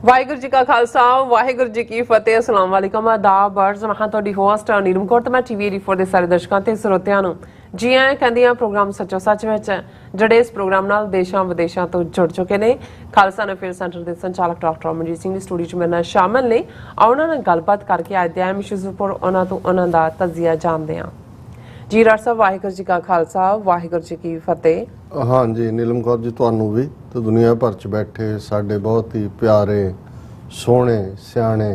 ਵਾਹਿਗੁਰੂ ਜੀ ਕਾ ਖਾਲਸਾ ਵਾਹਿਗੁਰੂ ਜੀ ਕੀ ਫਤਿਹ। अस्सलाम वालेकुम आदाब अर्ज़ मैं ਤੁਹਾਡੀ ਹੋਸਟ ਨੀਲਮ ਕੌਰ ਤੇ ਮੈਂ ਟੀਵੀ 84 ਦੇ ਸਾਰੇ ਦਰਸ਼ਕਾਂ ਤੇ ਸਰੋਤਿਆਂ ਨੂੰ ਜੀ ਆਇਆਂ ਕਹਿੰਦੀ ਆ ਪ੍ਰੋਗਰਾਮ ਸੱਚੋ ਸੱਚ ਵਿੱਚ ਜਿਹੜੇ ਇਸ ਪ੍ਰੋਗਰਾਮ ਨਾਲ ਦੇਸ਼ਾਂ ਵਿਦੇਸ਼ਾਂ ਤੋਂ ਜੁੜ ਚੁੱਕੇ ਨੇ। ਖਾਲਸਾ ਅਫੇਅਰ ਸੈਂਟਰ ਦੇ ਸੰਚਾਲਕ ਡਾਕਟਰ ਅਮਨਜੀਤ ਸਿੰਘ ਦੀ ਸਟੂਡੀਓ 'ਚ ਮੇਰੇ ਨਾਲ ਸ਼ਾਮਲ ਨੇ। ਉਹਨਾਂ ਨਾਲ ਗੱਲਬਾਤ ਕਰਕੇ ਅੱਜ ਦੇ ਅਹਿਮ ਇਸ਼ੂਜ਼ ਉੱਪਰ ਉਹਨਾਂ ਤੋਂ ਉਹਨਾਂ ਦਾ ਤਜਜ਼ੀਆ ਜਾਣਦੇ ਹਾਂ। जी डॉक्टर साहब वाहिगुरू जी का खालसा वाहिगुरू जी की फतेह। हाँ जी नीलम कौर जी तुहानू भी तो दुनिया भर च बैठे साडे बहुत ही प्यारे सोहने सियाणे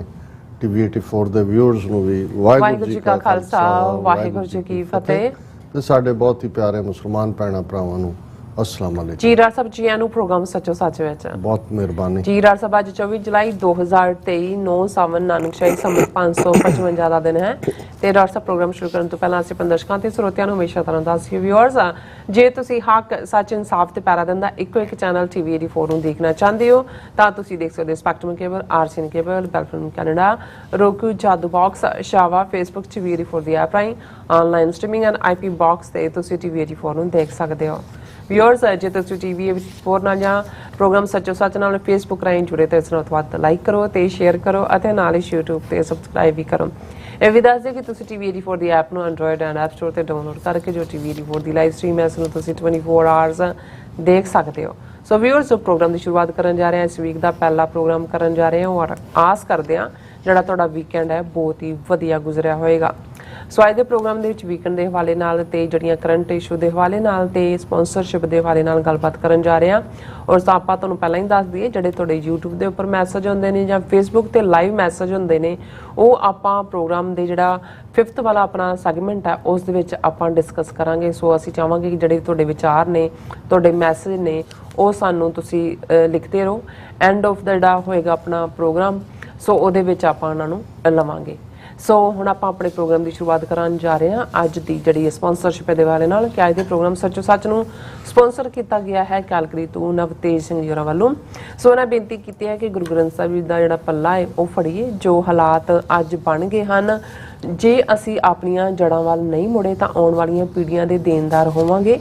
टीवी 84 दे व्यूअर्स नू भी वाहिगुरू जी का खालसा वाहिगुरू जी की फतेह ते साडे बहुत ही प्यारे मुसलमान भैणां भरावां नू अस्सलाम वालेकुम। जी डॉक्टर साहब जी आनू प्रोग्राम सचो सच विच बहुत मेहरबानी जी। डॉक्टर साहब आज 24 जुलाई 2023 9 सावन नानकशाही संवत 555 ਦਾ ਦਿਨ ਹੈ ਤੇ ਡਾਕਟਰ ਸਾਹਿਬ ਪ੍ਰੋਗਰਾਮ ਸ਼ੁਰੂ ਕਰਨ ਤੋਂ ਪਹਿਲਾਂ ਅਸੀਂ ਦਰਸ਼ਕਾਂ ਤੇ ਸਰੋਤਿਆਂ ਨੂੰ ਹਮੇਸ਼ਾ ਤਰ੍ਹਾਂ ਦੱਸ ਦਿਓ ਵਿਊਅਰਸ ਜੇ ਤੁਸੀਂ ਹੱਕ ਸੱਚ ਇਨਸਾਫ ਤੇ ਪੈਰਾ ਦਿੰਦਾ ਇੱਕੋ ਇੱਕ ਚੈਨਲ ਟੀਵੀ 84 ਨੂੰ ਦੇਖਣਾ ਚਾਹੁੰਦੇ ਹੋ ਤਾਂ ਤੁਸੀਂ ਦੇਖ ਸਕਦੇ ਹੋ ਸਪੈਕਟਰਮ ਕੇਬਲ ਆਰਸੀਐਨ ਕੇਬਲ ਬੈਲਫਿਲਮ ਕੈਨੇਡਾ ਰੋਕੂ ਜਾਦੂ ਬਾਕਸ ਸ਼ਾਵਾ ਫੇਸਬੁੱਕ ਟੀਵੀ 84 ਦੀ ਐਪ ਰਾਹੀਂ online streaming and IP box ਤੇ ਤੁਸੀਂ ਟੀਵੀ 84 ਨੂੰ ਦੇਖ ਸਕਦੇ ਹੋ। ਵਿਊਅਰਸ ਜੇ ਤੁਸੀਂ ਟੀਵੀ 84 ਨਾਲ ਜਾਂ ਪ੍ਰੋਗਰਾਮ ਸੱਚੋ ਸੱਚ ਨਾਲ ਫੇਸਬੁੱਕ ਰਾਹੀਂ ਜੁੜੇ ਤਾਂ ਇਸ ਨੂੰ ਵੱਧ ਲਾਈਕ ਕਰੋ ਤੇ ਸ਼ੇਅਰ ਕਰੋ ਅਤੇ ਨਾਲ ਹੀ YouTube ਤੇ ਸਬਸਕ੍ਰਾਈਬ ਵੀ ਕਰੋ। ਇਹ ਵੀ ਦੱਸ ਦਿਓ ਕਿ ਤੁਸੀਂ ਟੀਵੀ 84 ਦੀ ਐਪ ਨੂੰ ਐਂਡਰੋਇਡ ਐਂਡ ਐਪ ਸਟੋਰ ਤੇ ਡਾਊਨਲੋਡ ਕਰਕੇ ਜੋ ਟੀਵੀ 84 ਦੀ ਲਾਈਵ ਸਟ੍ਰੀਮ ਹੈ ਇਸ ਨੂੰ ਤੁਸੀਂ 24 ਆਵਰਸ ਦੇਖ ਸਕਦੇ ਹੋ। ਸੋ ਵਿਊਅਰਸ ਪ੍ਰੋਗਰਾਮ ਦੀ ਸ਼ੁਰੂਆਤ ਕਰਨ ਜਾ ਰਹੇ ਹਾਂ। ਇਸ ਵੀਕ ਦਾ ਪਹਿਲਾ ਪ੍ਰੋਗਰਾਮ ਕਰਨ ਜਾ ਰਹੇ ਹਾਂ ਔਰ ਆਸ ਕਰਦੇ ਹਾਂ ਜਿਹੜਾ ਤੁਹਾਡਾ ਵੀਕਐਂਡ ਹੈ ਬਹੁਤ ਹੀ ਵਧੀਆ ਗੁਜ਼ਰਿਆ ਹੋਏਗਾ। ਸੋ ਅੱਜ ਦੇ ਪ੍ਰੋਗਰਾਮ ਦੇ ਵਿੱਚ ਵੀਕਐਂਡ ਦੇ ਹਵਾਲੇ ਨਾਲ ਤੇ ਜਿਹੜੀਆਂ ਕਰੰਟ ਇਸ਼ੂ ਦੇ ਹਵਾਲੇ ਨਾਲ ਤੇ ਸਪਾਂਸਰਸ਼ਿਪ ਦੇ ਹਵਾਲੇ ਨਾਲ ਗੱਲਬਾਤ ਕਰਨ ਜਾ ਰਹੇ ਹਾਂ। ਔਰ ਆਪਾਂ ਤੁਹਾਨੂੰ ਪਹਿਲਾਂ ਹੀ ਦੱਸ ਦਈਏ ਜਿਹੜੇ ਤੁਹਾਡੇ YouTube ਦੇ ਉੱਪਰ ਮੈਸੇਜ ਹੁੰਦੇ ਨੇ ਜਾਂ Facebook ਤੇ ਲਾਈਵ ਮੈਸੇਜ ਹੁੰਦੇ ਨੇ ਉਹ ਆਪਾਂ ਪ੍ਰੋਗਰਾਮ ਦੇ ਜਿਹੜਾ 5th ਵਾਲਾ ਆਪਣਾ ਸੈਗਮੈਂਟ ਹੈ ਉਸ ਦੇ ਵਿੱਚ ਆਪਾਂ ਡਿਸਕਸ ਕਰਾਂਗੇ। ਸੋ ਅਸੀਂ ਚਾਹਾਂਗੇ ਕਿ ਜਿਹੜੇ ਤੁਹਾਡੇ ਵਿਚਾਰ ਨੇ ਤੁਹਾਡੇ ਮੈਸੇਜ ਨੇ ਉਹ ਸਾਨੂੰ ਤੁਸੀਂ ਲਿਖਦੇ ਰਹੋ। ਐਂਡ ਆਫ ਦਾ ਜਿਹੜਾ ਹੋਏਗਾ ਆਪਣਾ ਪ੍ਰੋਗਰਾਮ ਸੋ ਉਹਦੇ ਵਿੱਚ ਆਪਾਂ ਉਹਨਾਂ ਨੂੰ ਲਵਾਂਗੇ। ਸੋ ਹੁਣ ਆਪਾਂ ਆਪਣੇ ਪ੍ਰੋਗਰਾਮ ਦੀ ਸ਼ੁਰੂਆਤ ਕਰਨ ਜਾ ਰਹੇ ਹਾਂ ਅੱਜ ਦੀ ਜਿਹੜੀ ਸਪਾਂਸਰਸ਼ਿਪ ਦੇ ਵਾਲੇ ਨਾਲ ਕਿ ਅੱਜ ਦੇ ਪ੍ਰੋਗਰਾਮ ਸੱਚੋ ਸੱਚ ਨੂੰ ਸਪਾਂਸਰ ਕੀਤਾ ਗਿਆ ਹੈ ਕੈਲਗਰੀ ਤੋਂ ਨਵਤੇਜ ਸਿੰਘ ਜੀ ਵੱਲੋਂ। ਸੋ ਉਹਨਾਂ ਬੇਨਤੀ ਕੀਤੀ ਹੈ ਕਿ ਗੁਰੂ ਗ੍ਰੰਥ ਸਾਹਿਬ ਦਾ ਜਿਹੜਾ ਪੱਲਾ ਹੈ ਉਹ ਫੜੀਏ। ਜੋ ਹਾਲਾਤ ਅੱਜ ਬਣ ਗਏ ਹਨ ਜੇ ਅਸੀਂ ਆਪਣੀਆਂ ਜੜ੍ਹਾਂ ਵੱਲ ਨਹੀਂ ਮੁੜੇ ਤਾਂ ਆਉਣ ਵਾਲੀਆਂ ਪੀੜ੍ਹੀਆਂ ਦੇ ਦੇਣਦਾਰ ਹੋਵਾਂਗੇ।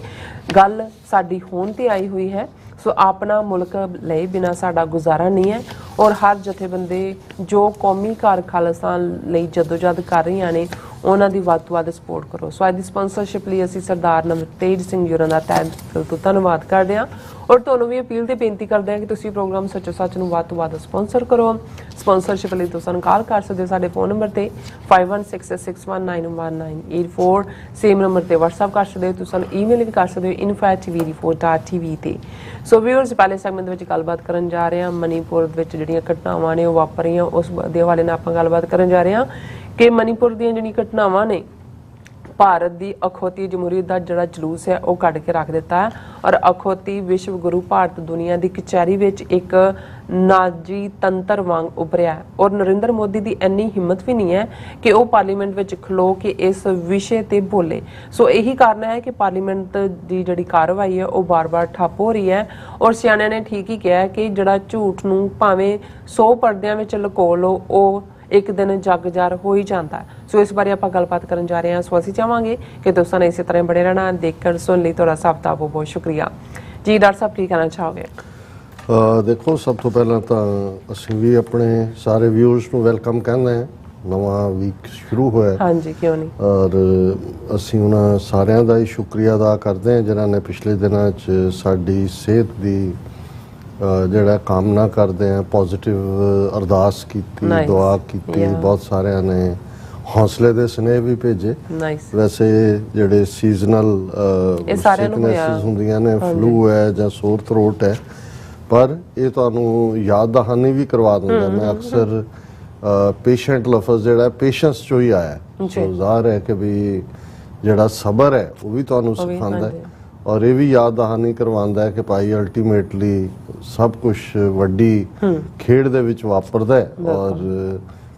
ਗੱਲ ਸਾਡੀ ਹੋਣ ਤੇ ਆਈ ਹੋਈ ਹੈ। ਸੋ ਆਪਣਾ ਮੁਲਕ ਲਏ ਬਿਨਾ ਸਾਡਾ ਗੁਜ਼ਾਰਾ ਨਹੀਂ ਹੈ ਔਰ ਹਰ ਜਥੇਬੰਦੀ ਜੋ ਕੌਮੀ ਘਰ ਖਾਲਿਸਤਾਨ ਲਈ ਜਦੋਜਹਿਦ ਕਰ ਰਹੀਆਂ ਨੇ ਉਹਨਾਂ ਦੀ ਵੱਧ ਤੋਂ ਵੱਧ ਸਪੋਰਟ ਕਰੋ। ਸੋ ਅੱਜ ਦੀ ਸਪਾਂਸਰਸ਼ਿਪ ਲਈ ਅਸੀਂ ਸਰਦਾਰ ਨਵਤੇਜ ਸਿੰਘ ਜੀ ਦਾ ਤਹਿ ਦਿਲ ਤੋਂ ਧੰਨਵਾਦ ਕਰਦੇ ਹਾਂ ਔਰ ਤੁਹਾਨੂੰ ਵੀ ਅਪੀਲ ਤੇ ਬੇਨਤੀ ਕਰਦੇ ਹਾਂ ਕਿ ਤੁਸੀਂ ਪ੍ਰੋਗਰਾਮ ਸੱਚੋ ਸੱਚ ਨੂੰ ਵੱਧ ਤੋਂ ਵੱਧ ਸਪਾਂਸਰ ਕਰੋ। ਸਪਾਂਸਰਸ਼ਿਪ ਲਈ ਤੁਸੀਂ ਸਾਨੂੰ ਕਾਲ ਕਰ ਸਕਦੇ ਹੋ ਸਾਡੇ ਫੋਨ ਨੰਬਰ ਤੇ 5166619184 ਸੇਮ ਨੰਬਰ ਤੇ WhatsApp ਕਰ ਸਕਦੇ ਹੋ। ਤੁਸੀਂ ਸਾਨੂੰ ਈਮੇਲ ਵੀ ਕਰ ਸਕਦੇ ਹੋ info@tv84.tv ਤੇ। ਸੋ ਵਿਊਅਰਸ ਪਹਿਲੇ ਸੈਗਮੈਂਟ ਦੇ ਵਿੱਚ ਗੱਲਬਾਤ ਕਰਨ ਜਾ ਰਹੇ ਹਾਂ ਮਨੀਪੁਰ ਵਿੱਚ ਜਿਹੜੀਆਂ ਘਟਨਾਵਾਂ ਨੇ ਉਹ ਵਾਪਰ ਰਹੀਆਂ ਉਸ ਦੇ ਹਵਾਲੇ ਨਾਲ ਆਪਾਂ ਗੱਲਬਾਤ ਕਰਨ ਜਾ ਰਹੇ ਹਾਂ ਕਿ ਮਨੀਪੁਰ ਦੀਆਂ ਜਿਹੜੀਆਂ ਘਟਨਾਵਾਂ ਨੇ ਭਾਰਤ ਦੀ ਅਖੌਤੀ ਜਮਹੂਰੀਅਤ ਦਾ ਜਿਹੜਾ ਜਲੂਸ ਹੈ ਉਹ ਕੱਢ ਕੇ ਰੱਖ ਦਿੱਤਾ ਹੈ ਔਰ ਅਖੌਤੀ ਵਿਸ਼ਵ ਗੁਰੂ ਭਾਰਤ ਦੁਨੀਆ ਦੀ ਕਚਹਿਰੀ ਵਿੱਚ ਇੱਕ ਨਾਜੀ ਤੰਤਰ ਵਾਂਗ ਉਭਰਿਆ ਹੈ ਔਰ ਨਰਿੰਦਰ ਮੋਦੀ ਦੀ ਇੰਨੀ ਹਿੰਮਤ ਵੀ ਨਹੀਂ ਹੈ ਕਿ ਉਹ ਪਾਰਲੀਮੈਂਟ ਵਿੱਚ ਖਲੋ ਕੇ ਇਸ ਵਿਸ਼ੇ ਤੇ ਬੋਲੇ। ਸੋ ਇਹੀ ਕਾਰਨ ਹੈ ਕਿ ਪਾਰਲੀਮੈਂਟ ਦੀ ਜਿਹੜੀ ਕਾਰਵਾਈ ਹੈ ਉਹ ਬਾਰ-ਬਾਰ ਠੱਪ ਹੋ ਰਹੀ ਹੈ ਔਰ ਸਿਆਣਿਆਂ ਨੇ ਠੀਕ ਹੀ ਕਿਹਾ ਕਿ ਜਿਹੜਾ ਝੂਠ ਨੂੰ ਭਾਵੇਂ 100 ਪਰਦਿਆਂ ਵਿੱਚ ਲੁਕੋ ਲਓ ਉਹ ਇੱਕ ਦਿਨ ਜੱਗ ਜ਼ਾਹਰ ਹੋ ਹੀ ਜਾਂਦਾ। ਸੋ ਇਸ ਬਾਰੇ ਆਪਾਂ ਗੱਲਬਾਤ ਕਰਨ ਜਾ ਰਹੇ ਹਾਂ। ਸੋ ਅਸੀਂ ਚਾਹਾਂਗੇ ਕਿ ਦੋਸਤਾਂ ਨੇ ਇਸੇ ਤਰ੍ਹਾਂ ਬੜੇ ਰਹਿਣਾ ਦੇਖਣ ਸੁਣ ਲਈ ਤੁਹਾਡਾ ਸਭ ਦਾ ਬਹੁਤ ਬਹੁਤ ਸ਼ੁਕਰੀਆ ਜੀ। ਡਾਕਟਰ ਸਾਹਿਬ ਕੀ ਕਹਿਣਾ ਚਾਹੋਗੇ? ਦੇਖੋ ਸਭ ਤੋਂ ਪਹਿਲਾਂ ਤਾਂ ਅਸੀਂ ਵੀ ਆਪਣੇ ਸਾਰੇ ਵਿਊਅਰਸ ਨੂੰ ਵੈਲਕਮ ਕਹਿੰਦੇ ਹਾਂ। ਨਵਾਂ ਵੀਕ ਸ਼ੁਰੂ ਹੋਇਆ ਹਾਂਜੀ ਕਿਉਂ ਨਹੀਂ ਔਰ ਅਸੀਂ ਉਹਨਾਂ ਸਾਰਿਆਂ ਦਾ ਹੀ ਸ਼ੁਕਰੀਆ ਅਦਾ ਕਰਦੇ ਹਾਂ ਜਿਨ੍ਹਾਂ ਨੇ ਪਿਛਲੇ ਦਿਨਾਂ 'ਚ ਸਾਡੀ ਸਿਹਤ ਦੀ ਜਿਹੜਾ ਕਾਮਨਾ ਕਰਦੇ ਆ ਪੋਜ਼ਿਟਿਵ ਅਰਦਾਸ ਕੀਤੀ ਦੁਆ ਕੀਤੀ। ਬਹੁਤ ਸਾਰਿਆਂ ਨੇ ਹੌਸਲੇ ਦੇ ਸੁਨੇਹੇ ਵੀ ਭੇਜੇ। ਵੈਸੇ ਜਿਹੜੇ ਸੀਜ਼ਨਲ ਸਿਕਨੈਸਿਸ ਹੁੰਦੀਆਂ ਨੇ ਫਲੂ ਹੈ ਜਾਂ ਸੋਰ ਥਰੋਟ ਹੈ ਪਰ ਇਹ ਤੁਹਾਨੂੰ ਯਾਦ ਦਹਾਨੀ ਵੀ ਕਰਵਾ ਦਿੰਦਾ। ਮੈਂ ਅਕਸਰ ਪੇਸ਼ੈਂਟ ਲਫ਼ਜ਼ ਜਿਹੜਾ ਪੇਸ਼ੈਂਸ ਚੋਂ ਹੀ ਆਇਆ ਸੋ ਜ਼ਾਹਰ ਹੈ ਕਿ ਵੀ ਜਿਹੜਾ ਸਬਰ ਹੈ ਉਹ ਵੀ ਤੁਹਾਨੂੰ ਸਿਖਾਉਂਦਾ ਹੈ ਔਰ ਇਹ ਵੀ ਯਾਦ ਦਹਾਨੀ ਕਰਵਾਉਂਦਾ ਹੈ ਕਿ ਭਾਈ ਅਲਟੀਮੇਟਲੀ ਸਭ ਕੁਝ ਵੱਡੀ ਖੇਡ ਦੇ ਵਿੱਚ ਵਾਪਰਦਾ ਹੈ ਔਰ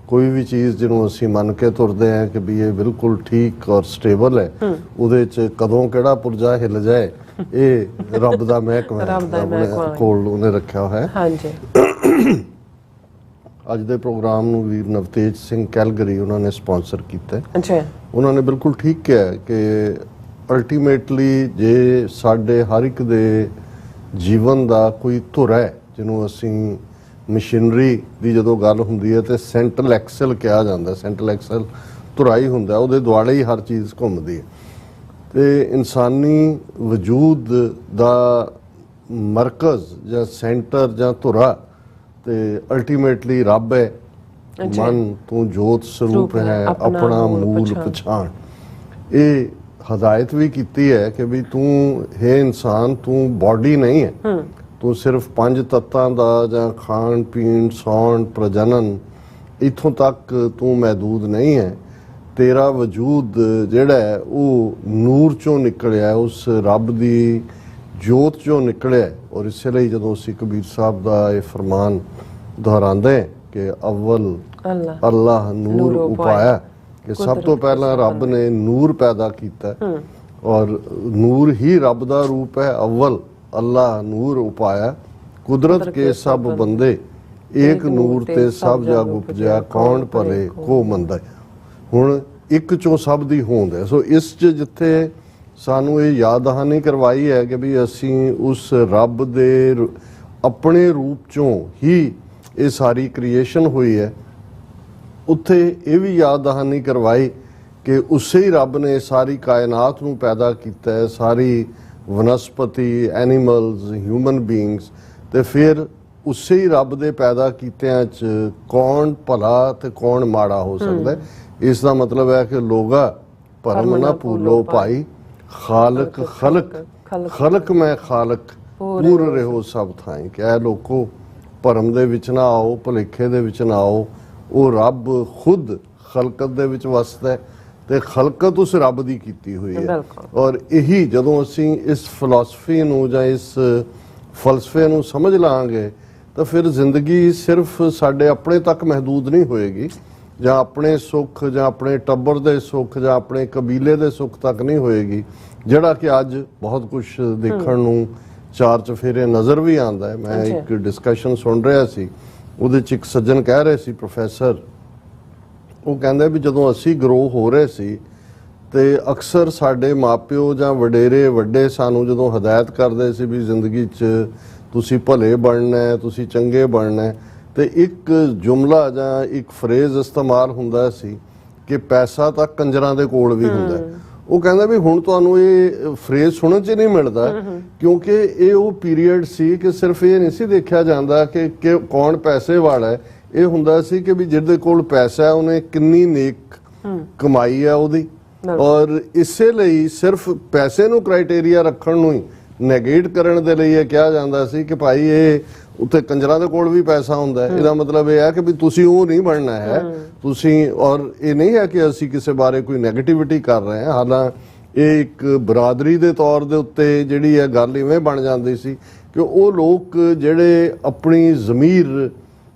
ਕੋਈ ਵੀ ਚੀਜ਼ ਜਿਹਨੂੰ ਅਸੀਂ ਮੰਨ ਕੇ ਤੁਰਦੇ ਹਾਂ ਕਿ ਵੀ ਇਹ ਬਿਲਕੁਲ ਠੀਕ ਔਰ ਸਟੇਬਲ ਹੈ ਉਹਦੇ 'ਚ ਕਦੋਂ ਕਿਹੜਾ ਪੁਰਜਾ ਹਿੱਲ ਜਾਏ ਇਹ ਰੱਬ ਦਾ ਮਹਿਕਮਾ ਆਪਣੇ ਕੋਲ ਉਹਨੇ ਰੱਖਿਆ ਹੋਇਆ ਹੈ। ਅੱਜ ਦੇ ਪ੍ਰੋਗਰਾਮ ਨੂੰ ਵੀਰ ਨਵਤੇਜ ਸਿੰਘ ਕੈਲਗਰੀ ਉਹਨਾਂ ਨੇ ਸਪਾਂਸਰ ਕੀਤਾ। ਉਹਨਾਂ ਨੇ ਬਿਲਕੁਲ ਠੀਕ ਕਿਹਾ ਕਿ ਅਲਟੀਮੇਟਲੀ ਜੇ ਸਾਡੇ ਹਰ ਇੱਕ ਦੇ ਜੀਵਨ ਦਾ ਕੋਈ ਧੁਰ ਹੈ ਜਿਹਨੂੰ ਅਸੀਂ ਮਸ਼ੀਨਰੀ ਦੀ ਜਦੋਂ ਗੱਲ ਹੁੰਦੀ ਹੈ ਤੇ ਸੈਂਟਰਲ ਐਕਸਲ ਕਿਹਾ ਜਾਂਦਾ। ਸੈਂਟਰਲ ਐਕਸਲ ਧੁਰਾਈ ਹੁੰਦਾ, ਉਹਦੇ ਦੁਆਲੇ ਹੀ ਹਰ ਚੀਜ਼ ਘੁੰਮਦੀ ਹੈ। ਤੇ ਇਨਸਾਨੀ ਵਜੂਦ ਦਾ ਮਰਕਜ਼ ਜਾਂ ਸੈਂਟਰ ਜਾਂ ਧੁਰਾ ਤੇ ਅਲਟੀਮੇਟਲੀ ਰੱਬ ਹੈ। ਮਨ ਤੂੰ ਜੋਤ ਸਰੂਪ ਹੈ, ਆਪਣਾ ਮੂਲ ਪਛਾਣ। ਇਹ ਹਦਾਇਤ ਵੀ ਕੀਤੀ ਹੈ ਕਿ ਵੀ ਤੂੰ ਹੈ ਇਨਸਾਨ, ਤੂੰ ਬਾਡੀ ਨਹੀਂ ਹੈ, ਤੂੰ ਸਿਰਫ 5 ਤੱਤਾਂ ਦਾ ਜਾਂ ਖਾਣ ਪੀਣ ਸੌਣ ਪ੍ਰਜਨਨ ਇੱਥੋਂ ਤੱਕ ਤੂੰ ਮਹਿਦੂਦ ਨਹੀਂ ਹੈ। ਤੇਰਾ ਵਜੂਦ ਜਿਹੜਾ ਹੈ ਉਹ ਨੂਰ ਚੋਂ ਨਿਕਲਿਆ, ਉਸ ਰੱਬ ਦੀ ਜੋਤ ਚੋਂ ਨਿਕਲਿਆ। ਔਰ ਇਸੇ ਲਈ ਜਦੋਂ ਅਸੀਂ ਕਬੀਰ ਸਾਹਿਬ ਦਾ ਇਹ ਫਰਮਾਨ ਦੁਹਰਾਉਂਦੇ ਕਿ ਅਵਲ ਅੱਲਾਹ ਨੂਰ ਉਪਾਇਆ, ਕਿ ਸਭ ਤੋਂ ਪਹਿਲਾਂ ਰੱਬ ਨੇ ਨੂਰ ਪੈਦਾ ਕੀਤਾ ਔਰ ਨੂਰ ਹੀ ਰੱਬ ਦਾ ਰੂਪ ਹੈ। ਅਵਲ ਅੱਲਾਹ ਨੂਰ ਉਪਾਇਆ, ਕੁਦਰਤ ਕੇ ਸਭ ਬੰਦੇ ਏਕ ਨੂਰ ਤੇ ਸਭ ਜਗ ਉਪਜਿਆ, ਕੌਣ ਭਲੇ ਕੋ ਮੰਦਾ। ਹੁਣ ਇੱਕ ਚੋਂ ਸਭ ਦੀ ਹੋਂਦ ਹੈ। ਸੋ ਇਸ 'ਚ ਜਿੱਥੇ ਸਾਨੂੰ ਇਹ ਯਾਦ ਦਹਾਨੀ ਕਰਵਾਈ ਹੈ ਕਿ ਵੀ ਅਸੀਂ ਉਸ ਰੱਬ ਦੇ ਆਪਣੇ ਰੂਪ ਚੋਂ ਹੀ ਇਹ ਸਾਰੀ ਕ੍ਰੀਏਸ਼ਨ ਹੋਈ ਹੈ, ਉੱਥੇ ਇਹ ਵੀ ਯਾਦ ਦਹਾਨੀ ਕਰਵਾਈ ਕਿ ਉਸੇ ਹੀ ਰੱਬ ਨੇ ਸਾਰੀ ਕਾਇਨਾਤ ਨੂੰ ਪੈਦਾ ਕੀਤਾ ਹੈ, ਸਾਰੀ ਵਨਸਪਤੀ, ਐਨੀਮਲਸ, ਹਿਊਮਨ ਬੀਇੰਗਸ। ਤੇ ਫਿਰ ਉਸੇ ਹੀ ਰੱਬ ਦੇ ਪੈਦਾ ਕੀਤਿਆਂ 'ਚ ਕੌਣ ਭਲਾ ਤੇ ਕੌਣ ਮਾੜਾ ਹੋ ਸਕਦਾ ਹੈ। ਇਸ ਦਾ ਮਤਲਬ ਹੈ ਕਿ ਲੋਗਾ ਭਰਮ ਨਾ ਭੂਲੋ ਭਾਈ, ਖਾਲਕ ਖਲਕ ਖਲਕ ਮੈਂ ਖਾਲਕ ਪੂਰ ਰਹੋ ਸਭ ਥਾਈਂ। ਕਿ ਇਹ ਲੋਕੋ ਭਰਮ ਦੇ ਵਿੱਚ ਨਾ ਆਓ, ਭੁਲੇਖੇ ਦੇ ਵਿੱਚ ਨਾ ਆਓ। ਉਹ ਰੱਬ ਖੁਦ ਖਲਕਤ ਦੇ ਵਿੱਚ ਵਸਦਾ ਹੈ ਤੇ ਖਲਕਤ ਉਸ ਰੱਬ ਦੀ ਕੀਤੀ ਹੋਈ ਹੈ। ਔਰ ਇਹੀ ਜਦੋਂ ਅਸੀਂ ਇਸ ਫਿਲਾਸਫੀ ਨੂੰ ਜਾਂ ਇਸ ਫਲਸਫੇ ਨੂੰ ਸਮਝ ਲਾਂਗੇ ਤਾਂ ਫਿਰ ਜ਼ਿੰਦਗੀ ਸਿਰਫ ਸਾਡੇ ਆਪਣੇ ਤੱਕ ਮਹਿਦੂਦ ਨਹੀਂ ਹੋਏਗੀ, ਜਾਂ ਆਪਣੇ ਸੁੱਖ ਜਾਂ ਆਪਣੇ ਟੱਬਰ ਦੇ ਸੁੱਖ ਜਾਂ ਆਪਣੇ ਕਬੀਲੇ ਦੇ ਸੁੱਖ ਤੱਕ ਨਹੀਂ ਹੋਏਗੀ, ਜਿਹੜਾ ਕਿ ਅੱਜ ਬਹੁਤ ਕੁਝ ਦੇਖਣ ਨੂੰ ਚਾਰ ਚਫੇਰੇ ਨਜ਼ਰ ਵੀ ਆਉਂਦਾ ਹੈ। ਮੈਂ ਇੱਕ ਡਿਸਕਸ਼ਨ ਸੁਣ ਰਿਹਾ ਸੀ, ਉਹਦੇ 'ਚ ਇੱਕ ਸੱਜਣ ਕਹਿ ਰਹੇ ਸੀ, ਪ੍ਰੋਫੈਸਰ, ਉਹ ਕਹਿੰਦੇ ਵੀ ਜਦੋਂ ਅਸੀਂ ਗਰੋ ਹੋ ਰਹੇ ਸੀ ਤੇ ਅਕਸਰ ਸਾਡੇ ਮਾਪਿਓ ਜਾਂ ਵਡੇਰੇ ਵੱਡੇ ਸਾਨੂੰ ਜਦੋਂ ਹਦਾਇਤ ਕਰਦੇ ਸੀ ਵੀ ਜ਼ਿੰਦਗੀ 'ਚ ਤੁਸੀਂ ਭਲੇ ਬਣਨਾ ਹੈ, ਤੁਸੀਂ ਚੰਗੇ ਬਣਨਾ ਹੈ, ਤੇ ਇੱਕ ਜੁਮਲਾ ਜਾਂ ਇੱਕ ਫਰੇਜ਼ ਇਸਤੇਮਾਲ ਹੁੰਦਾ ਸੀ ਕਿ ਪੈਸਾ ਤਾਂ ਕੰਜਰਾਂ ਦੇ ਕੋਲ ਵੀ ਹੁੰਦਾ ਹੈ। ਉਹ ਕਹਿੰਦਾ ਵੀ ਹੁਣ ਤੁਹਾਨੂੰ ਇਹ ਫਰੇਜ਼ ਸੁਣਨ 'ਚ ਨਹੀਂ ਮਿਲਦਾ, ਕਿਉਂਕਿ ਇਹ ਉਹ ਪੀਰੀਅਡ ਸੀ ਕਿ ਸਿਰਫ ਇਹ ਨਹੀਂ ਸੀ ਦੇਖਿਆ ਜਾਂਦਾ ਕਿ ਕੌਣ ਪੈਸੇ ਵਾਲਾ ਹੈ, ਇਹ ਹੁੰਦਾ ਸੀ ਕਿ ਵੀ ਜਿਹਦੇ ਕੋਲ ਪੈਸਾ ਹੈ ਉਹਨੇ ਕਿੰਨੀ ਨੇਕ ਕਮਾਈ ਹੈ ਉਹਦੀ। ਔਰ ਇਸੇ ਲਈ ਸਿਰਫ ਪੈਸੇ ਨੂੰ ਕ੍ਰਾਈਟੇਰੀਆ ਰੱਖਣ ਨੂੰ ਹੀ, ਨੈਗੇਟ ਕਰਨ ਦੇ ਲਈ ਇਹ ਕਿਹਾ ਜਾਂਦਾ ਸੀ ਕਿ ਭਾਈ ਇਹ ਉੱਥੇ ਕੰਜਰਾਂ ਦੇ ਕੋਲ ਵੀ ਪੈਸਾ ਹੁੰਦਾ ਹੈ। ਇਹਦਾ ਮਤਲਬ ਇਹ ਹੈ ਕਿ ਵੀ ਤੁਸੀਂ ਉਹ ਨਹੀਂ ਬਣਨਾ ਹੈ ਤੁਸੀਂ। ਔਰ ਇਹ ਨਹੀਂ ਹੈ ਕਿ ਅਸੀਂ ਕਿਸੇ ਬਾਰੇ ਕੋਈ ਨੈਗੇਟਿਵਿਟੀ ਕਰ ਰਹੇ ਹਾਂ, ਹਾਲਾਂ ਇਹ ਇੱਕ ਬਰਾਦਰੀ ਦੇ ਤੌਰ ਦੇ ਉੱਤੇ ਜਿਹੜੀ ਹੈ ਗੱਲ ਇਵੇਂ ਬਣ ਜਾਂਦੀ ਸੀ ਕਿ ਉਹ ਲੋਕ ਜਿਹੜੇ ਆਪਣੀ ਜ਼ਮੀਰ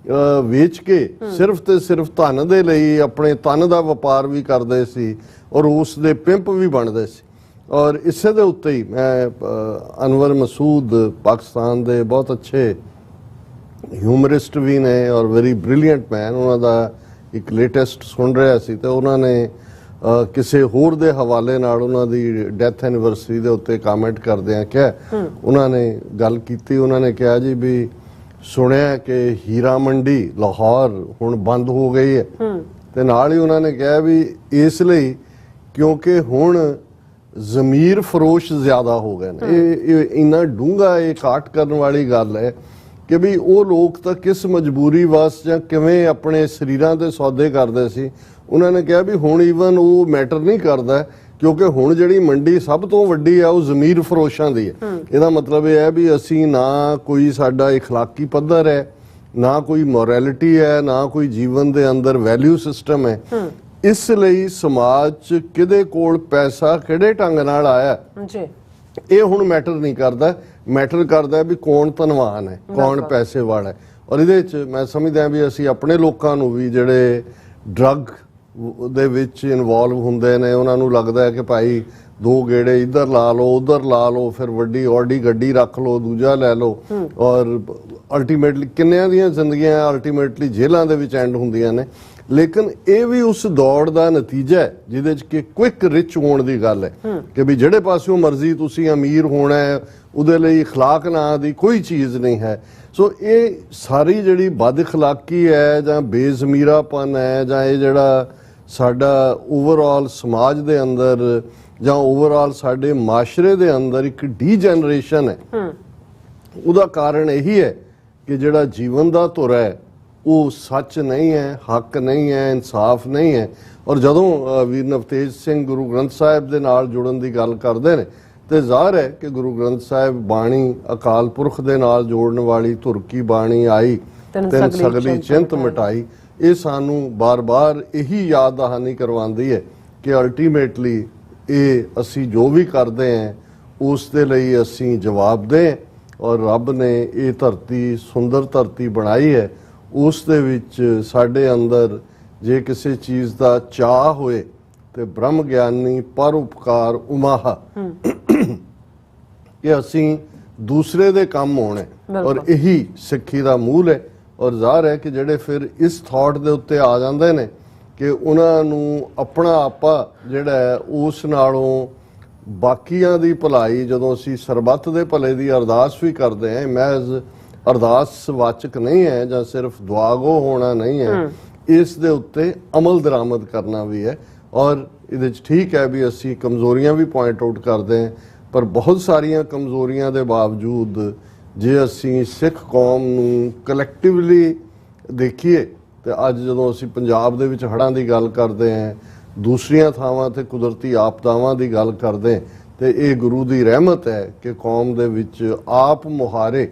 ਵੇਚ ਕੇ ਸਿਰਫ ਤੇ ਸਿਰਫ ਧਨ ਦੇ ਲਈ ਆਪਣੇ ਤਨ ਦਾ ਵਪਾਰ ਵੀ ਕਰਦੇ ਸੀ ਔਰ ਉਸ ਦੇ ਪਿੰਪ ਵੀ ਬਣਦੇ ਸੀ। ਔਰ ਇਸੇ ਦੇ ਉੱਤੇ ਹੀ ਮੈਂ ਅਨਵਰ ਮਸੂਦ ਪਾਕਿਸਤਾਨ ਦੇ ਬਹੁਤ ਅੱਛੇ ਹਿਊਮਰਿਸਟ ਵੀ ਨੇ ਔਰ ਵੈਰੀ ਬ੍ਰਿਲੀਅੰਟ ਮੈਨ, ਉਹਨਾਂ ਦਾ ਇੱਕ ਲੇਟੈਸਟ ਸੁਣ ਰਿਹਾ ਸੀ ਤੇ ਉਹਨਾਂ ਨੇ ਕਿਸੇ ਹੋਰ ਦੇ ਹਵਾਲੇ ਨਾਲ ਉਹਨਾਂ ਦੀ ਡੈਥ ਐਨੀਵਰਸਰੀ ਦੇ ਉੱਤੇ ਕਮੈਂਟ ਕਰਦੇ ਆ ਕਿਹਾ, ਉਹਨਾਂ ਨੇ ਗੱਲ ਕੀਤੀ, ਉਹਨਾਂ ਨੇ ਕਿਹਾ ਜੀ ਵੀ ਸੁਣਿਆ ਕਿ ਹੀਰਾ ਮੰਡੀ ਲਾਹੌਰ ਹੁਣ ਬੰਦ ਹੋ ਗਈ ਹੈ, ਤੇ ਨਾਲ ਹੀ ਉਹਨਾਂ ਨੇ ਕਿਹਾ ਵੀ ਇਸ ਲਈ ਕਿਉਂਕਿ ਹੁਣ ਜ਼ਮੀਰ ਫਰੋਸ਼ ਜ਼ਿਆਦਾ ਹੋ ਗਏ ਨੇ। ਇਹ ਇੰਨਾ ਡੂੰਘਾ ਇਹ ਕਾਟ ਕਰਨ ਵਾਲੀ ਗੱਲ ਹੈ ਕਿ ਵੀ ਉਹ ਲੋਕ ਤਾਂ ਕਿਸ ਮਜਬੂਰੀ ਵਸ ਜਾਂ ਕਿਵੇਂ ਆਪਣੇ ਸਰੀਰਾਂ ਦੇ ਸੌਦੇ ਕਰਦੇ ਸੀ। ਉਹਨਾਂ ਨੇ ਕਿਹਾ ਵੀ ਹੁਣ ਈਵਨ ਉਹ ਮੈਟਰ ਨਹੀਂ ਕਰਦਾ ਕਿਉਂਕਿ ਹੁਣ ਜਿਹੜੀ ਮੰਡੀ ਸਭ ਤੋਂ ਵੱਡੀ ਆ ਉਹ ਜ਼ਮੀਰ ਫਰੋਸ਼ਾਂ ਦੀ ਹੈ। ਇਹਦਾ ਮਤਲਬ ਇਹ ਹੈ ਵੀ ਅਸੀਂ ਨਾ ਕੋਈ ਸਾਡਾ ਇਖਲਾਕੀ ਪੱਧਰ ਹੈ, ਨਾ ਕੋਈ ਮੋਰੈਲਿਟੀ ਹੈ, ਨਾ ਕੋਈ ਜੀਵਨ ਦੇ ਅੰਦਰ ਵੈਲਿਊ ਸਿਸਟਮ ਹੈ। ਇਸ ਲਈ ਸਮਾਜ 'ਚ ਕਿਹਦੇ ਕੋਲ ਪੈਸਾ ਕਿਹੜੇ ਢੰਗ ਨਾਲ ਆਇਆ ਇਹ ਹੁਣ ਮੈਟਰ ਨਹੀਂ ਕਰਦਾ, ਮੈਟਰ ਕਰਦਾ ਵੀ ਕੌਣ ਧਨਵਾਨ ਹੈ, ਕੌਣ ਪੈਸੇ ਵਾਲਾ ਹੈ। ਔਰ ਇਹਦੇ 'ਚ ਮੈਂ ਸਮਝਦਾ ਵੀ ਅਸੀਂ ਆਪਣੇ ਲੋਕਾਂ ਨੂੰ ਵੀ ਜਿਹੜੇ ਡਰੱਗ ਦੇ ਵਿੱਚ ਇਨਵੋਲਵ ਹੁੰਦੇ ਨੇ, ਉਹਨਾਂ ਨੂੰ ਲੱਗਦਾ ਹੈ ਕਿ ਭਾਈ ਦੋ ਗੇੜੇ ਇੱਧਰ ਲਾ ਲਓ ਉੱਧਰ ਲਾ ਲਓ, ਫਿਰ ਵੱਡੀ ਔਡੀ ਗੱਡੀ ਰੱਖ ਲਓ, ਦੂਜਾ ਲੈ ਲਓ, ਔਰ ਅਲਟੀਮੇਟਲੀ ਕਿੰਨਿਆਂ ਦੀਆਂ ਜ਼ਿੰਦਗੀਆਂ ਅਲਟੀਮੇਟਲੀ ਜੇਲ੍ਹਾਂ ਦੇ ਵਿੱਚ ਐਂਡ ਹੁੰਦੀਆਂ ਨੇ। ਲੇਕਿਨ ਇਹ ਵੀ ਉਸ ਦੌੜ ਦਾ ਨਤੀਜਾ ਹੈ ਜਿਹਦੇ 'ਚ ਕਿ ਕੁਇਕ ਰਿਚ ਹੋਣ ਦੀ ਗੱਲ ਹੈ ਕਿ ਵੀ ਜਿਹੜੇ ਪਾਸਿਓਂ ਮਰਜ਼ੀ ਤੁਸੀਂ ਅਮੀਰ ਹੋਣਾ ਹੈ ਉਹਦੇ ਲਈ اخلاق ਨਾਂ ਦੀ ਕੋਈ ਚੀਜ਼ ਨਹੀਂ ਹੈ। ਸੋ ਇਹ ਸਾਰੀ ਜਿਹੜੀ ਬਦ اخلاقੀ ਹੈ ਜਾਂ ਬੇਜ਼ਮੀਰਾਪਨ ਹੈ ਜਾਂ ਇਹ ਜਿਹੜਾ ਸਾਡਾ ਓਵਰਆਲ ਸਮਾਜ ਦੇ ਅੰਦਰ ਜਾਂ ਓਵਰਆਲ ਸਾਡੇ ਮਾਸ਼ਰੇ ਦੇ ਅੰਦਰ ਇੱਕ ਡੀਜਨਰੇਸ਼ਨ ਹੈ, ਉਹਦਾ ਕਾਰਨ ਇਹੀ ਹੈ ਕਿ ਜਿਹੜਾ ਜੀਵਨ ਦਾ ਧੁਰ ਹੈ ਉਹ ਸੱਚ ਨਹੀਂ ਹੈ, ਹੱਕ ਨਹੀਂ ਹੈ, ਇਨਸਾਫ ਨਹੀਂ ਹੈ। ਔਰ ਜਦੋਂ ਵੀਰ ਨਵਤੇਜ ਸਿੰਘ ਗੁਰੂ ਗ੍ਰੰਥ ਸਾਹਿਬ ਦੇ ਨਾਲ ਜੁੜਨ ਦੀ ਗੱਲ ਕਰਦੇ ਨੇ ਤੇ ਜ਼ਾਹਰ ਹੈ ਕਿ ਗੁਰੂ ਗ੍ਰੰਥ ਸਾਹਿਬ ਬਾਣੀ ਅਕਾਲ ਪੁਰਖ ਦੇ ਨਾਲ ਜੋੜਨ ਵਾਲੀ ਧੁਰ ਕੀ ਬਾਣੀ ਆਈ ਤਿੰਨ ਸਗਲੀ ਚਿੰਤ ਮਿਟਾਈ। ਇਹ ਸਾਨੂੰ ਬਾਰ-ਬਾਰ ਇਹੀ ਯਾਦ ਦਹਾਨੀ ਕਰਵਾਉਂਦੀ ਹੈ ਕਿ ਅਲਟੀਮੇਟਲੀ ਇਹ ਅਸੀਂ ਜੋ ਵੀ ਕਰਦੇ ਹਾਂ ਉਸ ਦੇ ਲਈ ਅਸੀਂ ਜਵਾਬਦੇਹ ਹਾਂ। ਔਰ ਰੱਬ ਨੇ ਇਹ ਧਰਤੀ ਸੁੰਦਰ ਧਰਤੀ ਬਣਾਈ ਹੈ, ਉਸ ਦੇ ਵਿੱਚ ਸਾਡੇ ਅੰਦਰ ਜੇ ਕਿਸੇ ਚੀਜ਼ ਦਾ ਚਾਹ ਹੋਏ ਤੇ ਬ੍ਰਹਮ ਗਿਆਨੀ ਪਰਉਪਕਾਰ ਉਮਾਹਾ ਕਿ ਅਸੀਂ ਦੂਸਰੇ ਦੇ ਕੰਮ ਆਉਣੇ ਔਰ ਇਹੀ ਸਿੱਖੀ ਦਾ ਮੂਲ ਹੈ। ਔਰ ਜ਼ਾਹਰ ਹੈ ਕਿ ਜਿਹੜੇ ਫਿਰ ਇਸ ਥਾਟ ਦੇ ਉੱਤੇ ਆ ਜਾਂਦੇ ਨੇ ਕਿ ਉਹਨਾਂ ਨੂੰ ਆਪਣਾ ਆਪਾ ਜਿਹੜਾ ਹੈ ਉਸ ਨਾਲੋਂ ਬਾਕੀਆਂ ਦੀ ਭਲਾਈ, ਜਦੋਂ ਅਸੀਂ ਸਰਬੱਤ ਦੇ ਭਲੇ ਦੀ ਅਰਦਾਸ ਵੀ ਕਰਦੇ ਹਾਂ, ਮਹਿਜ਼ ਅਰਦਾਸ ਵਾਚਕ ਨਹੀਂ ਹੈ ਜਾਂ ਸਿਰਫ ਦੁਆਗੋ ਹੋਣਾ ਨਹੀਂ ਹੈ, ਇਸ ਦੇ ਉੱਤੇ ਅਮਲ ਦਰਾਮਦ ਕਰਨਾ ਵੀ ਹੈ। ਔਰ ਇਹਦੇ 'ਚ ਠੀਕ ਹੈ ਵੀ ਅਸੀਂ ਕਮਜ਼ੋਰੀਆਂ ਵੀ ਪੁਆਇੰਟ ਆਊਟ ਕਰਦੇ ਹਾਂ, ਪਰ ਬਹੁਤ ਸਾਰੀਆਂ ਕਮਜ਼ੋਰੀਆਂ ਦੇ ਬਾਵਜੂਦ ਜੇ ਅਸੀਂ ਸਿੱਖ ਕੌਮ ਨੂੰ ਕਲੈਕਟਿਵਲੀ ਦੇਖੀਏ ਤੇ ਅੱਜ ਜਦੋਂ ਅਸੀਂ ਪੰਜਾਬ ਦੇ ਵਿੱਚ ਹੜ੍ਹਾਂ ਦੀ ਗੱਲ ਕਰਦੇ ਹਾਂ, ਦੂਸਰੀਆਂ ਥਾਵਾਂ ਤੇ ਕੁਦਰਤੀ ਆਪਦਾਵਾਂ ਦੀ ਗੱਲ ਕਰਦੇ ਤੇ ਇਹ ਗੁਰੂ ਦੀ ਰਹਿਮਤ ਹੈ ਕਿ ਕੌਮ ਦੇ ਵਿੱਚ ਆਪ ਮੁਹਾਰੇ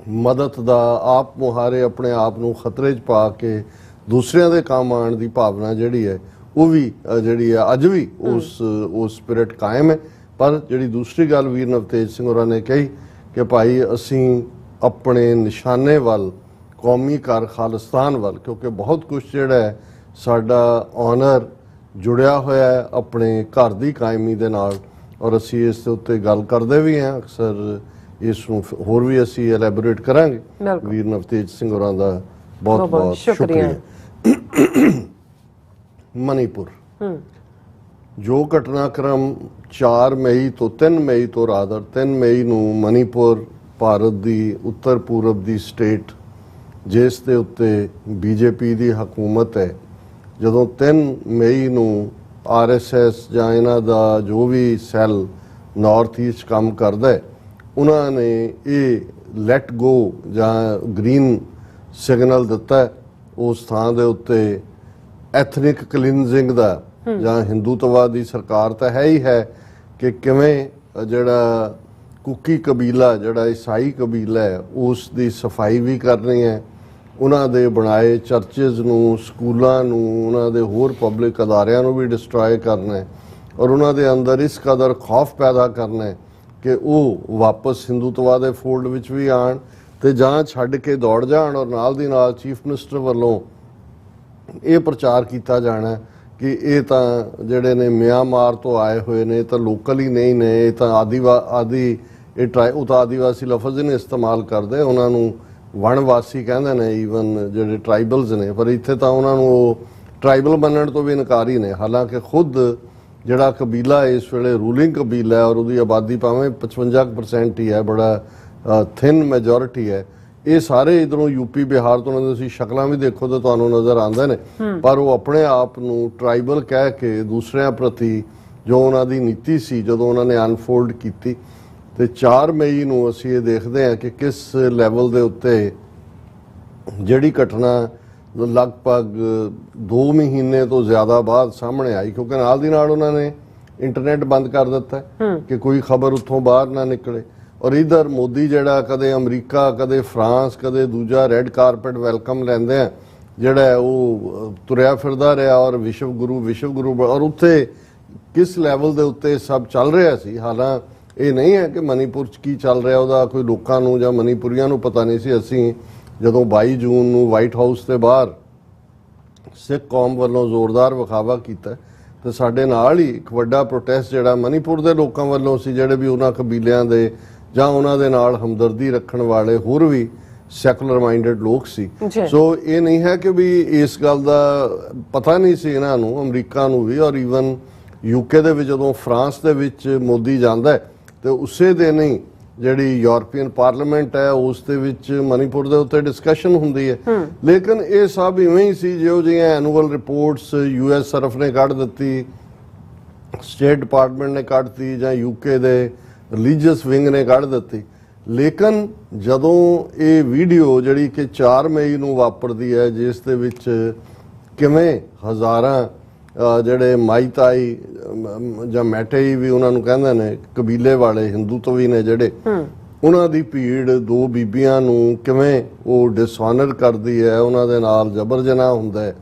ਮਦਦ ਦਾ, ਆਪ ਮੁਹਾਰੇ ਆਪਣੇ ਆਪ ਨੂੰ ਖਤਰੇ 'ਚ ਪਾ ਕੇ ਦੂਸਰਿਆਂ ਦੇ ਕੰਮ ਆਉਣ ਦੀ ਭਾਵਨਾ ਜਿਹੜੀ ਹੈ ਉਹ ਵੀ ਜਿਹੜੀ ਹੈ ਅੱਜ ਵੀ ਉਸ ਸਪਿਰਿਟ ਕਾਇਮ ਹੈ। ਪਰ ਜਿਹੜੀ ਦੂਸਰੀ ਗੱਲ ਵੀਰ ਨਵਤੇਜ ਸਿੰਘ ਹੋਰਾਂ ਨੇ ਕਹੀ ਕਿ ਭਾਈ ਅਸੀਂ ਆਪਣੇ ਨਿਸ਼ਾਨੇ ਵੱਲ, ਕੌਮੀ ਘਰ ਖਾਲਿਸਤਾਨ ਵੱਲ, ਕਿਉਂਕਿ ਬਹੁਤ ਕੁਝ ਜਿਹੜਾ ਹੈ ਸਾਡਾ ਆਨਰ ਜੁੜਿਆ ਹੋਇਆ ਹੈ ਆਪਣੇ ਘਰ ਦੀ ਕਾਇਮੀ ਦੇ ਨਾਲ, ਔਰ ਅਸੀਂ ਇਸ ਦੇ ਉੱਤੇ ਗੱਲ ਕਰਦੇ ਵੀ ਹਾਂ ਅਕਸਰ। ਇਸ ਨੂੰ ਹੋਰ ਵੀ ਅਸੀਂ ਐਲੈਬੋਰੇਟ ਕਰਾਂਗੇ। ਵੀਰ ਨਵਤੇਜ ਸਿੰਘ ਹੋਰਾਂ ਦਾ ਬਹੁਤ ਬਹੁਤ ਸ਼ੁਕਰੀਆ। ਮਨੀਪੁਰ ਜੋ ਘਟਨਾਕ੍ਰਮ 4 ਮਈ ਤੋਂ 3 ਮਈ ਤੋਂ ਰਾਦਰ 3 ਮਈ ਨੂੰ ਮਨੀਪੁਰ ਭਾਰਤ ਦੀ ਉੱਤਰ ਪੂਰਬ ਦੀ ਸਟੇਟ ਜਿਸ ਦੇ ਉੱਤੇ ਬੀਜੇਪੀ ਦੀ ਹਕੂਮਤ ਹੈ, ਜਦੋਂ 3 ਮਈ ਨੂੰ ਆਰਐਸਐਸ ਜਾਂ ਇਹਨਾਂ ਦਾ ਜੋ ਵੀ ਸੈੱਲ ਨਾਰਥ ਈਸਟ ਕੰਮ ਕਰਦਾ ਹੈ, ਉਹਨਾਂ ਨੇ ਇਹ ਲੈਟ ਗੋ ਜਾਂ ਗ੍ਰੀਨ ਸਿਗਨਲ ਦਿੱਤਾ ਉਸ ਥਾਂ ਦੇ ਉੱਤੇ ਐਥਨਿਕ ਕਲੀਨਜ਼ਿੰਗ ਦਾ ਜਾਂ ਹਿੰਦੂਤਵਾਦ ਦੀ ਸਰਕਾਰ ਤਾਂ ਹੈ ਹੀ ਹੈ ਕਿ ਕਿਵੇਂ ਜਿਹੜਾ ਕੁਕੀ ਕਬੀਲਾ, ਜਿਹੜਾ ਈਸਾਈ ਕਬੀਲਾ ਹੈ, ਉਸ ਦੀ ਸਫਾਈ ਵੀ ਕਰਨੀ ਹੈ, ਉਹਨਾਂ ਦੇ ਬਣਾਏ ਚਰਚਿਜ਼ ਨੂੰ, ਸਕੂਲਾਂ ਨੂੰ, ਉਹਨਾਂ ਦੇ ਹੋਰ ਪਬਲਿਕ ਅਦਾਰਿਆਂ ਨੂੰ ਵੀ ਡਿਸਟਰੋਏ ਕਰਨਾ ਹੈ ਔਰ ਉਹਨਾਂ ਦੇ ਅੰਦਰ ਇਸ ਕਦਰ ਖੌਫ ਪੈਦਾ ਕਰਨਾ ਹੈ ਕਿ ਉਹ ਵਾਪਸ ਹਿੰਦੂਤਵਾਦ ਦੇ ਫੋਲਡ ਵਿੱਚ ਵੀ ਆਣ ਤੇ ਜਾਂ ਛੱਡ ਕੇ ਦੌੜ ਜਾਣ। ਔਰ ਨਾਲ ਦੀ ਨਾਲ ਚੀਫ ਮਿਨਿਸਟਰ ਵੱਲੋਂ ਇਹ ਪ੍ਰਚਾਰ ਕੀਤਾ ਜਾਣਾ ਕਿ ਇਹ ਤਾਂ ਜਿਹੜੇ ਨੇ ਮਿਆਂਮਾਰ ਤੋਂ ਆਏ ਹੋਏ ਨੇ, ਤਾਂ ਲੋਕਲ ਹੀ ਨਹੀਂ ਨੇ, ਇਹ ਤਾਂ ਉਹ ਤਾਂ ਆਦੀਵਾਸੀ ਲਫ਼ਜ਼ ਹੀ ਨਹੀਂ ਇਸਤੇਮਾਲ ਕਰਦੇ, ਉਹਨਾਂ ਨੂੰ ਵਣਵਾਸੀ ਕਹਿੰਦੇ ਨੇ ਈਵਨ ਜਿਹੜੇ ਟਰਾਈਬਲਸ ਨੇ, ਪਰ ਇੱਥੇ ਤਾਂ ਉਹਨਾਂ ਨੂੰ ਉਹ ਟਰਾਈਬਲ ਮੰਨਣ ਤੋਂ ਵੀ ਇਨਕਾਰੀ ਨੇ। ਹਾਲਾਂਕਿ ਖੁਦ ਜਿਹੜਾ ਕਬੀਲਾ ਇਸ ਵੇਲੇ ਰੂਲਿੰਗ ਕਬੀਲਾ ਹੈ ਔਰ ਉਹਦੀ ਆਬਾਦੀ ਭਾਵੇਂ 55% ਹੀ ਹੈ, ਬੜਾ ਥਿਨ ਮੈਜੋਰਿਟੀ ਹੈ, ਇਹ ਸਾਰੇ ਇਧਰੋਂ ਯੂਪੀ ਬਿਹਾਰ ਤੋਂ, ਉਹਨਾਂ ਦੀ ਤੁਸੀਂ ਸ਼ਕਲਾਂ ਵੀ ਦੇਖੋ ਤਾਂ ਤੁਹਾਨੂੰ ਨਜ਼ਰ ਆਉਂਦੇ ਨੇ, ਪਰ ਉਹ ਆਪਣੇ ਆਪ ਨੂੰ ਟਰਾਈਬਲ ਕਹਿ ਕੇ ਦੂਸਰਿਆਂ ਪ੍ਰਤੀ ਜੋ ਉਹਨਾਂ ਦੀ ਨੀਤੀ ਸੀ ਜਦੋਂ ਉਹਨਾਂ ਨੇ ਅਨਫੋਲਡ ਕੀਤੀ। ਤੇ 4 ਮਈ ਨੂੰ ਅਸੀਂ ਇਹ ਦੇਖਦੇ ਹਾਂ ਕਿ ਕਿਸ ਲੈਵਲ ਦੇ ਉੱਤੇ ਜਿਹੜੀ ਘਟਨਾ ਲਗਭਗ 2 ਮਹੀਨੇ ਤੋਂ ਜ਼ਿਆਦਾ ਬਾਅਦ ਸਾਹਮਣੇ ਆਈ, ਕਿਉਂਕਿ ਨਾਲ ਦੀ ਨਾਲ ਉਹਨਾਂ ਨੇ ਇੰਟਰਨੈਟ ਬੰਦ ਕਰ ਦਿੱਤਾ ਕਿ ਕੋਈ ਖਬਰ ਉੱਥੋਂ ਬਾਹਰ ਨਾ ਨਿਕਲੇ। ਔਰ ਇਧਰ ਮੋਦੀ ਜਿਹੜਾ ਕਦੇ ਅਮਰੀਕਾ, ਕਦੇ ਫਰਾਂਸ, ਕਦੇ ਦੂਜਾ ਰੈੱਡ ਕਾਰਪਟ ਵੈਲਕਮ ਲੈਂਦੇ ਆ, ਜਿਹੜਾ ਉਹ ਤੁਰਿਆ ਫਿਰਦਾ ਰਿਹਾ ਔਰ ਵਿਸ਼ਵ ਗੁਰੂ ਔਰ ਉੱਥੇ ਕਿਸ ਲੈਵਲ ਦੇ ਉੱਤੇ ਸਭ ਚੱਲ ਰਿਹਾ ਸੀ। ਹਾਲਾਂ ਇਹ ਨਹੀਂ ਹੈ ਕਿ ਮਨੀਪੁਰ 'ਚ ਕੀ ਚੱਲ ਰਿਹਾ ਉਹਦਾ ਕੋਈ ਲੋਕਾਂ ਨੂੰ ਜਾਂ ਮਨੀਪੁਰੀਆਂ ਨੂੰ ਪਤਾ ਨਹੀਂ ਸੀ। ਅਸੀਂ ਜਦੋਂ 22 ਜੂਨ ਨੂੰ ਵਾਈਟ ਹਾਊਸ ਦੇ ਬਾਹਰ ਸਿੱਖ ਕੌਮ ਵੱਲੋਂ ਜ਼ੋਰਦਾਰ ਵਿਖਾਵਾ ਕੀਤਾ ਤੇ ਸਾਡੇ ਨਾਲ ਹੀ ਇੱਕ ਵੱਡਾ ਪ੍ਰੋਟੈਸਟ ਜਿਹੜਾ ਮਨੀਪੁਰ ਦੇ ਲੋਕਾਂ ਵੱਲੋਂ ਸੀ, ਜਿਹੜੇ ਵੀ ਉਹਨਾਂ ਕਬੀਲਿਆਂ ਦੇ ਜਾਂ ਉਹਨਾਂ ਦੇ ਨਾਲ ਹਮਦਰਦੀ ਰੱਖਣ ਵਾਲੇ ਹੋਰ ਵੀ ਸੈਕੂਲਰ ਮਾਈਂਡਡ ਲੋਕ ਸੀ। ਜੀ। ਸੋ ਇਹ ਨਹੀਂ ਹੈ ਕਿ ਵੀ ਇਸ ਗੱਲ ਦਾ ਪਤਾ ਨਹੀਂ ਸੀ ਇਹਨਾਂ ਨੂੰ, ਅਮਰੀਕਾ ਨੂੰ ਵੀ, ਔਰ ਈਵਨ ਯੂਕੇ ਦੇ ਵਿੱਚ ਜਦੋਂ ਫਰਾਂਸ ਦੇ ਵਿੱਚ ਮੋਦੀ ਜਾਂਦਾ ਹੈ ਤੇ ਉਸੇ ਦਿਨ ਹੀ ਜਿਹੜੀ ਯੂਰਪੀਅਨ ਪਾਰਲੀਮੈਂਟ ਹੈ ਉਸ ਦੇ ਵਿੱਚ ਮਨੀਪੁਰ ਦੇ ਉੱਤੇ ਡਿਸਕਸ਼ਨ ਹੁੰਦੀ ਹੈ। ਲੇਕਿਨ ਇਹ ਸਭ ਇਵੇਂ ਹੀ ਸੀ ਜਿਹੋ ਜਿਹੀਆਂ ਐਨੂਅਲ ਰਿਪੋਰਟਸ ਯੂਐਸ ਸਰਫ ਨੇ ਕੱਢ ਦਿੱਤੀ, ਸਟੇਟ ਡਿਪਾਰਟਮੈਂਟ ਨੇ ਕੱਢਤੀ, ਜਾਂ ਯੂਕੇ ਦੇ ਰਿਲੀਜੀਅਸ ਵਿੰਗ ਨੇ ਕੱਢ ਦਿੱਤੀ। ਲੇਕਿਨ ਜਦੋਂ ਇਹ ਵੀਡੀਓ ਜਿਹੜੀ ਕਿ 4 ਮਈ ਨੂੰ ਵਾਪਰਦੀ ਹੈ, ਜਿਸ ਦੇ ਵਿੱਚ ਕਿਵੇਂ ਹਜ਼ਾਰਾਂ ਜਿਹੜੇ ਮਾਈਤਾਈ ਜਾਂ ਮੈਟੇਈ ਵੀ ਉਹਨਾਂ ਨੂੰ ਕਹਿੰਦੇ ਨੇ, ਕਬੀਲੇ ਵਾਲੇ ਹਿੰਦੂਤਵੀ ਨੇ ਜਿਹੜੇ, ਉਹਨਾਂ ਦੀ ਭੀੜ 2 ਬੀਬੀਆਂ ਨੂੰ ਕਿਵੇਂ ਉਹ ਡਿਸਆਨਰ ਕਰਦੀ ਹੈ, ਉਹਨਾਂ ਦੇ ਨਾਲ ਜਬਰ ਜਨਾਹ ਹੁੰਦਾ ਹੈ,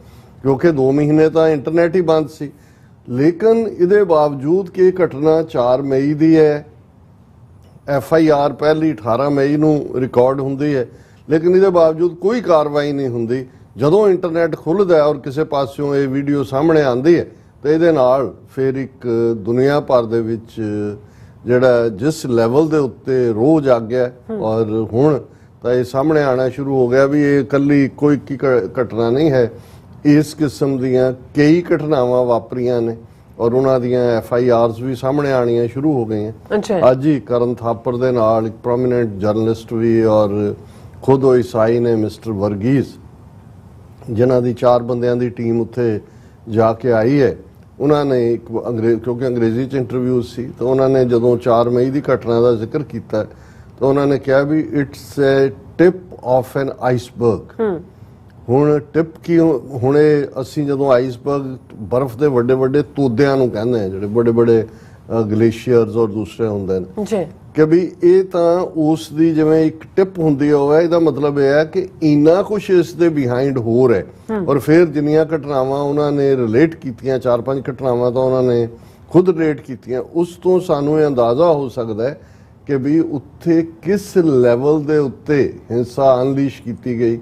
ਕਿਉਂਕਿ 2 ਮਹੀਨੇ ਤਾਂ ਇੰਟਰਨੈਟ ਹੀ ਬੰਦ ਸੀ। ਲੇਕਿਨ ਇਹਦੇ ਬਾਵਜੂਦ ਕਿ ਇਹ ਘਟਨਾ 4 ਮਈ ਦੀ ਹੈ, FIR ਪਹਿਲੀ 18 ਮਈ ਨੂੰ ਰਿਕਾਰਡ ਹੁੰਦੀ ਹੈ, ਲੇਕਿਨ ਇਹਦੇ ਬਾਵਜੂਦ ਕੋਈ ਕਾਰਵਾਈ ਨਹੀਂ ਹੁੰਦੀ। ਜਦੋਂ ਇੰਟਰਨੈਟ ਖੁੱਲ੍ਹਦਾ ਔਰ ਕਿਸੇ ਪਾਸਿਓਂ ਇਹ ਵੀਡੀਓ ਸਾਹਮਣੇ ਆਉਂਦੀ ਹੈ ਤੇ ਇਹਦੇ ਨਾਲ ਫਿਰ ਇੱਕ ਦੁਨੀਆ ਭਰ ਦੇ ਵਿੱਚ ਜਿਹੜਾ ਜਿਸ ਲੈਵਲ ਦੇ ਉੱਤੇ ਰੋਹ ਜਾਗ ਗਿਆ, ਔਰ ਹੁਣ ਤਾਂ ਇਹ ਸਾਹਮਣੇ ਆਉਣਾ ਸ਼ੁਰੂ ਹੋ ਗਿਆ ਵੀ ਇਹ ਇਕੱਲੀ ਕੋਈ ਘਟਨਾ ਨਹੀਂ ਹੈ, ਇਸ ਕਿਸਮ ਦੀਆਂ ਕਈ ਘਟਨਾਵਾਂ ਵਾਪਰੀਆਂ ਨੇ ਔਰ ਉਹਨਾਂ ਦੀਆਂ FIRs ਵੀ ਸਾਹਮਣੇ ਆਣੀਆਂ ਸ਼ੁਰੂ ਹੋ ਗਈਆਂ। ਅੱਜ ਹੀ ਕਰਨ ਥਾਪਰ ਦੇ ਨਾਲ ਇੱਕ ਪ੍ਰੋਮੀਨੈਂਟ ਜਰਨਲਿਸਟ ਵੀ ਔਰ ਖੁਦ ਉਹ ਈਸਾਈ ਨੇ, ਮਿਸਟਰ ਵਰਗੀਜ਼, ਜਿਨ੍ਹਾਂ ਦੀ 4 ਬੰਦਿਆਂ ਦੀ ਟੀਮ ਉੱਥੇ ਜਾ ਕੇ ਆਈ ਹੈ, ਉਹਨਾਂ ਨੇ ਇੱਕ ਕਿਉਂਕਿ ਅੰਗਰੇਜ਼ੀ 'ਚ ਇੰਟਰਵਿਊ ਸੀ, ਤਾਂ ਉਹਨਾਂ ਨੇ ਜਦੋਂ 4 ਮਈ ਦੀ ਘਟਨਾ ਦਾ ਜ਼ਿਕਰ ਕੀਤਾ ਤਾਂ ਉਹਨਾਂ ਨੇ ਕਿਹਾ ਵੀ it's a tip of an iceberg. ਹੁਣ ਟਿਪ ਕੀ, ਹੁਣੇ ਅਸੀਂ ਜਦੋਂ ਆਈਸਬਰਗ ਬਰਫ਼ ਦੇ ਵੱਡੇ ਵੱਡੇ ਤੋਦਿਆਂ ਨੂੰ ਕਹਿੰਦੇ ਆ, ਜਿਹੜੇ ਵੱਡੇ ਵੱਡੇ ਗਲੇਸ਼ੀਅਰਸ ਔਰ ਦੂਸਰੇ ਹੁੰਦੇ ਨੇ ਜੀ, ਕਿ ਵੀ ਇਹ ਤਾਂ ਉਸ ਦੀ ਜਿਵੇਂ ਇੱਕ ਟਿਪ ਹੁੰਦੀ ਹੋਵੇ, ਇਹਦਾ ਮਤਲਬ ਇਹ ਹੈ ਕਿ ਇੰਨਾ ਕੁਛ ਇਸ ਦੇ ਬਿਹਾਈਂਡ ਹੋ ਰਿਹਾ। ਔਰ ਫਿਰ ਜਿੰਨੀਆਂ ਘਟਨਾਵਾਂ ਉਹਨਾਂ ਨੇ ਰਿਲੇਟ ਕੀਤੀਆਂ, 4-5 ਘਟਨਾਵਾਂ ਤਾਂ ਉਹਨਾਂ ਨੇ ਖੁਦ ਰਿਲੇਟ ਕੀਤੀਆਂ, ਉਸ ਤੋਂ ਸਾਨੂੰ ਇਹ ਅੰਦਾਜ਼ਾ ਹੋ ਸਕਦਾ ਹੈ ਕਿ ਵੀ ਉੱਥੇ ਕਿਸ ਲੈਵਲ ਦੇ ਉੱਤੇ ਹਿੰਸਾ ਅਨਲੀਸ਼ ਕੀਤੀ ਗਈ,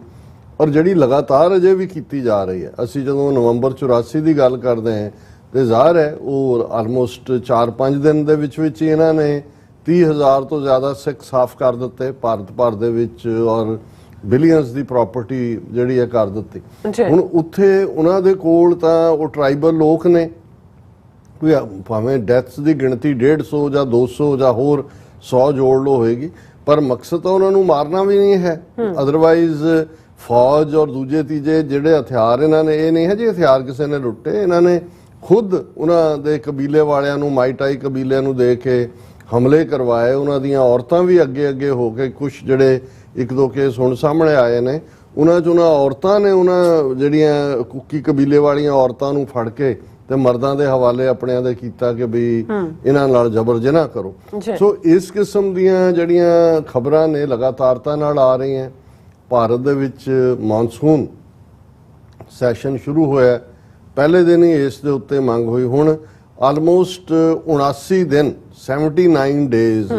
ਔਰ ਜਿਹੜੀ ਲਗਾਤਾਰ ਅਜੇ ਵੀ ਕੀਤੀ ਜਾ ਰਹੀ ਹੈ। ਅਸੀਂ ਜਦੋਂ ਨਵੰਬਰ 84 ਦੀ ਗੱਲ ਕਰਦੇ ਹਾਂ ਤੇ ਜ਼ਾਹਰ ਹੈ ਉਹ ਆਲਮੋਸਟ 4-5 ਦਿਨ ਦੇ ਵਿੱਚ ਹੀ ਇਹਨਾਂ ਨੇ 30,000 ਤੋਂ ਜ਼ਿਆਦਾ ਸਿੱਖ ਸਾਫ਼ ਕਰ ਦਿੱਤੇ ਭਾਰਤ ਭਰ ਦੇ ਵਿੱਚ, ਔਰ ਬਿਲੀਅਨਸ ਦੀ ਪ੍ਰਾਪਰਟੀ ਜਿਹੜੀ ਹੈ ਕਰ ਦਿੱਤੀ। ਹੁਣ ਉੱਥੇ ਉਹਨਾਂ ਦੇ ਕੋਲ ਤਾਂ ਉਹ ਟਰਾਈਬਲ ਲੋਕ ਨੇ, ਕੋਈ ਭਾਵੇਂ ਡੈਥਸ ਦੀ ਗਿਣਤੀ 150 ਜਾਂ 200 ਜਾਂ ਹੋਰ 100 ਜੋੜ ਲੋ ਹੋਏਗੀ, ਪਰ ਮਕਸਦ ਤਾਂ ਉਹਨਾਂ ਨੂੰ ਮਾਰਨਾ ਵੀ ਨਹੀਂ ਹੈ। ਅਦਰਵਾਈਜ਼ ਫੌਜ ਔਰ ਦੂਜੇ ਤੀਜੇ ਜਿਹੜੇ ਹਥਿਆਰ ਇਹਨਾਂ ਨੇ, ਇਹ ਨਹੀਂ ਹੈ ਜੀ ਹਥਿਆਰ ਕਿਸੇ ਨੇ ਲੁੱਟੇ, ਇਹਨਾਂ ਨੇ ਖੁਦ ਉਹਨਾਂ ਦੇ ਕਬੀਲੇ ਵਾਲਿਆਂ ਨੂੰ, ਮਾਈਟਾਈ ਕਬੀਲਿਆਂ ਨੂੰ ਦੇ ਕੇ ਹਮਲੇ ਕਰਵਾਏ। ਉਹਨਾਂ ਦੀਆਂ ਔਰਤਾਂ ਵੀ ਅੱਗੇ ਅੱਗੇ ਹੋ ਕੇ, ਕੁਝ ਜਿਹੜੇ 1-2 ਕੇਸ ਹੁਣ ਸਾਹਮਣੇ ਆਏ ਨੇ, ਉਹਨਾਂ 'ਚ ਉਹਨਾਂ ਔਰਤਾਂ ਨੇ ਉਹਨਾਂ ਜਿਹੜੀਆਂ ਕੁੱਕੀ ਕਬੀਲੇ ਵਾਲੀਆਂ ਔਰਤਾਂ ਨੂੰ ਫੜ ਕੇ ਤੇ ਮਰਦਾਂ ਦੇ ਹਵਾਲੇ ਆਪਣਿਆਂ ਦੇ ਕੀਤਾ ਕਿ ਵੀ ਇਹਨਾਂ ਨਾਲ ਜਬਰ ਜਨਾਹ ਕਰੋ। ਸੋ ਇਸ ਕਿਸਮ ਦੀਆਂ ਜਿਹੜੀਆਂ ਖਬਰਾਂ ਨੇ ਲਗਾਤਾਰਤਾ ਨਾਲ ਆ ਰਹੀਆਂ। ਭਾਰਤ ਦੇ ਵਿੱਚ ਮੌਨਸੂਨ ਸੈਸ਼ਨ ਸ਼ੁਰੂ ਹੋਇਆ, ਪਹਿਲੇ ਦਿਨ ਹੀ ਇਸ ਦੇ ਉੱਤੇ ਮੰਗ ਹੋਈ। ਹੁਣ ਆਲਮੋਸਟ 79 ਦਿਨ 79 ਡੇਜ਼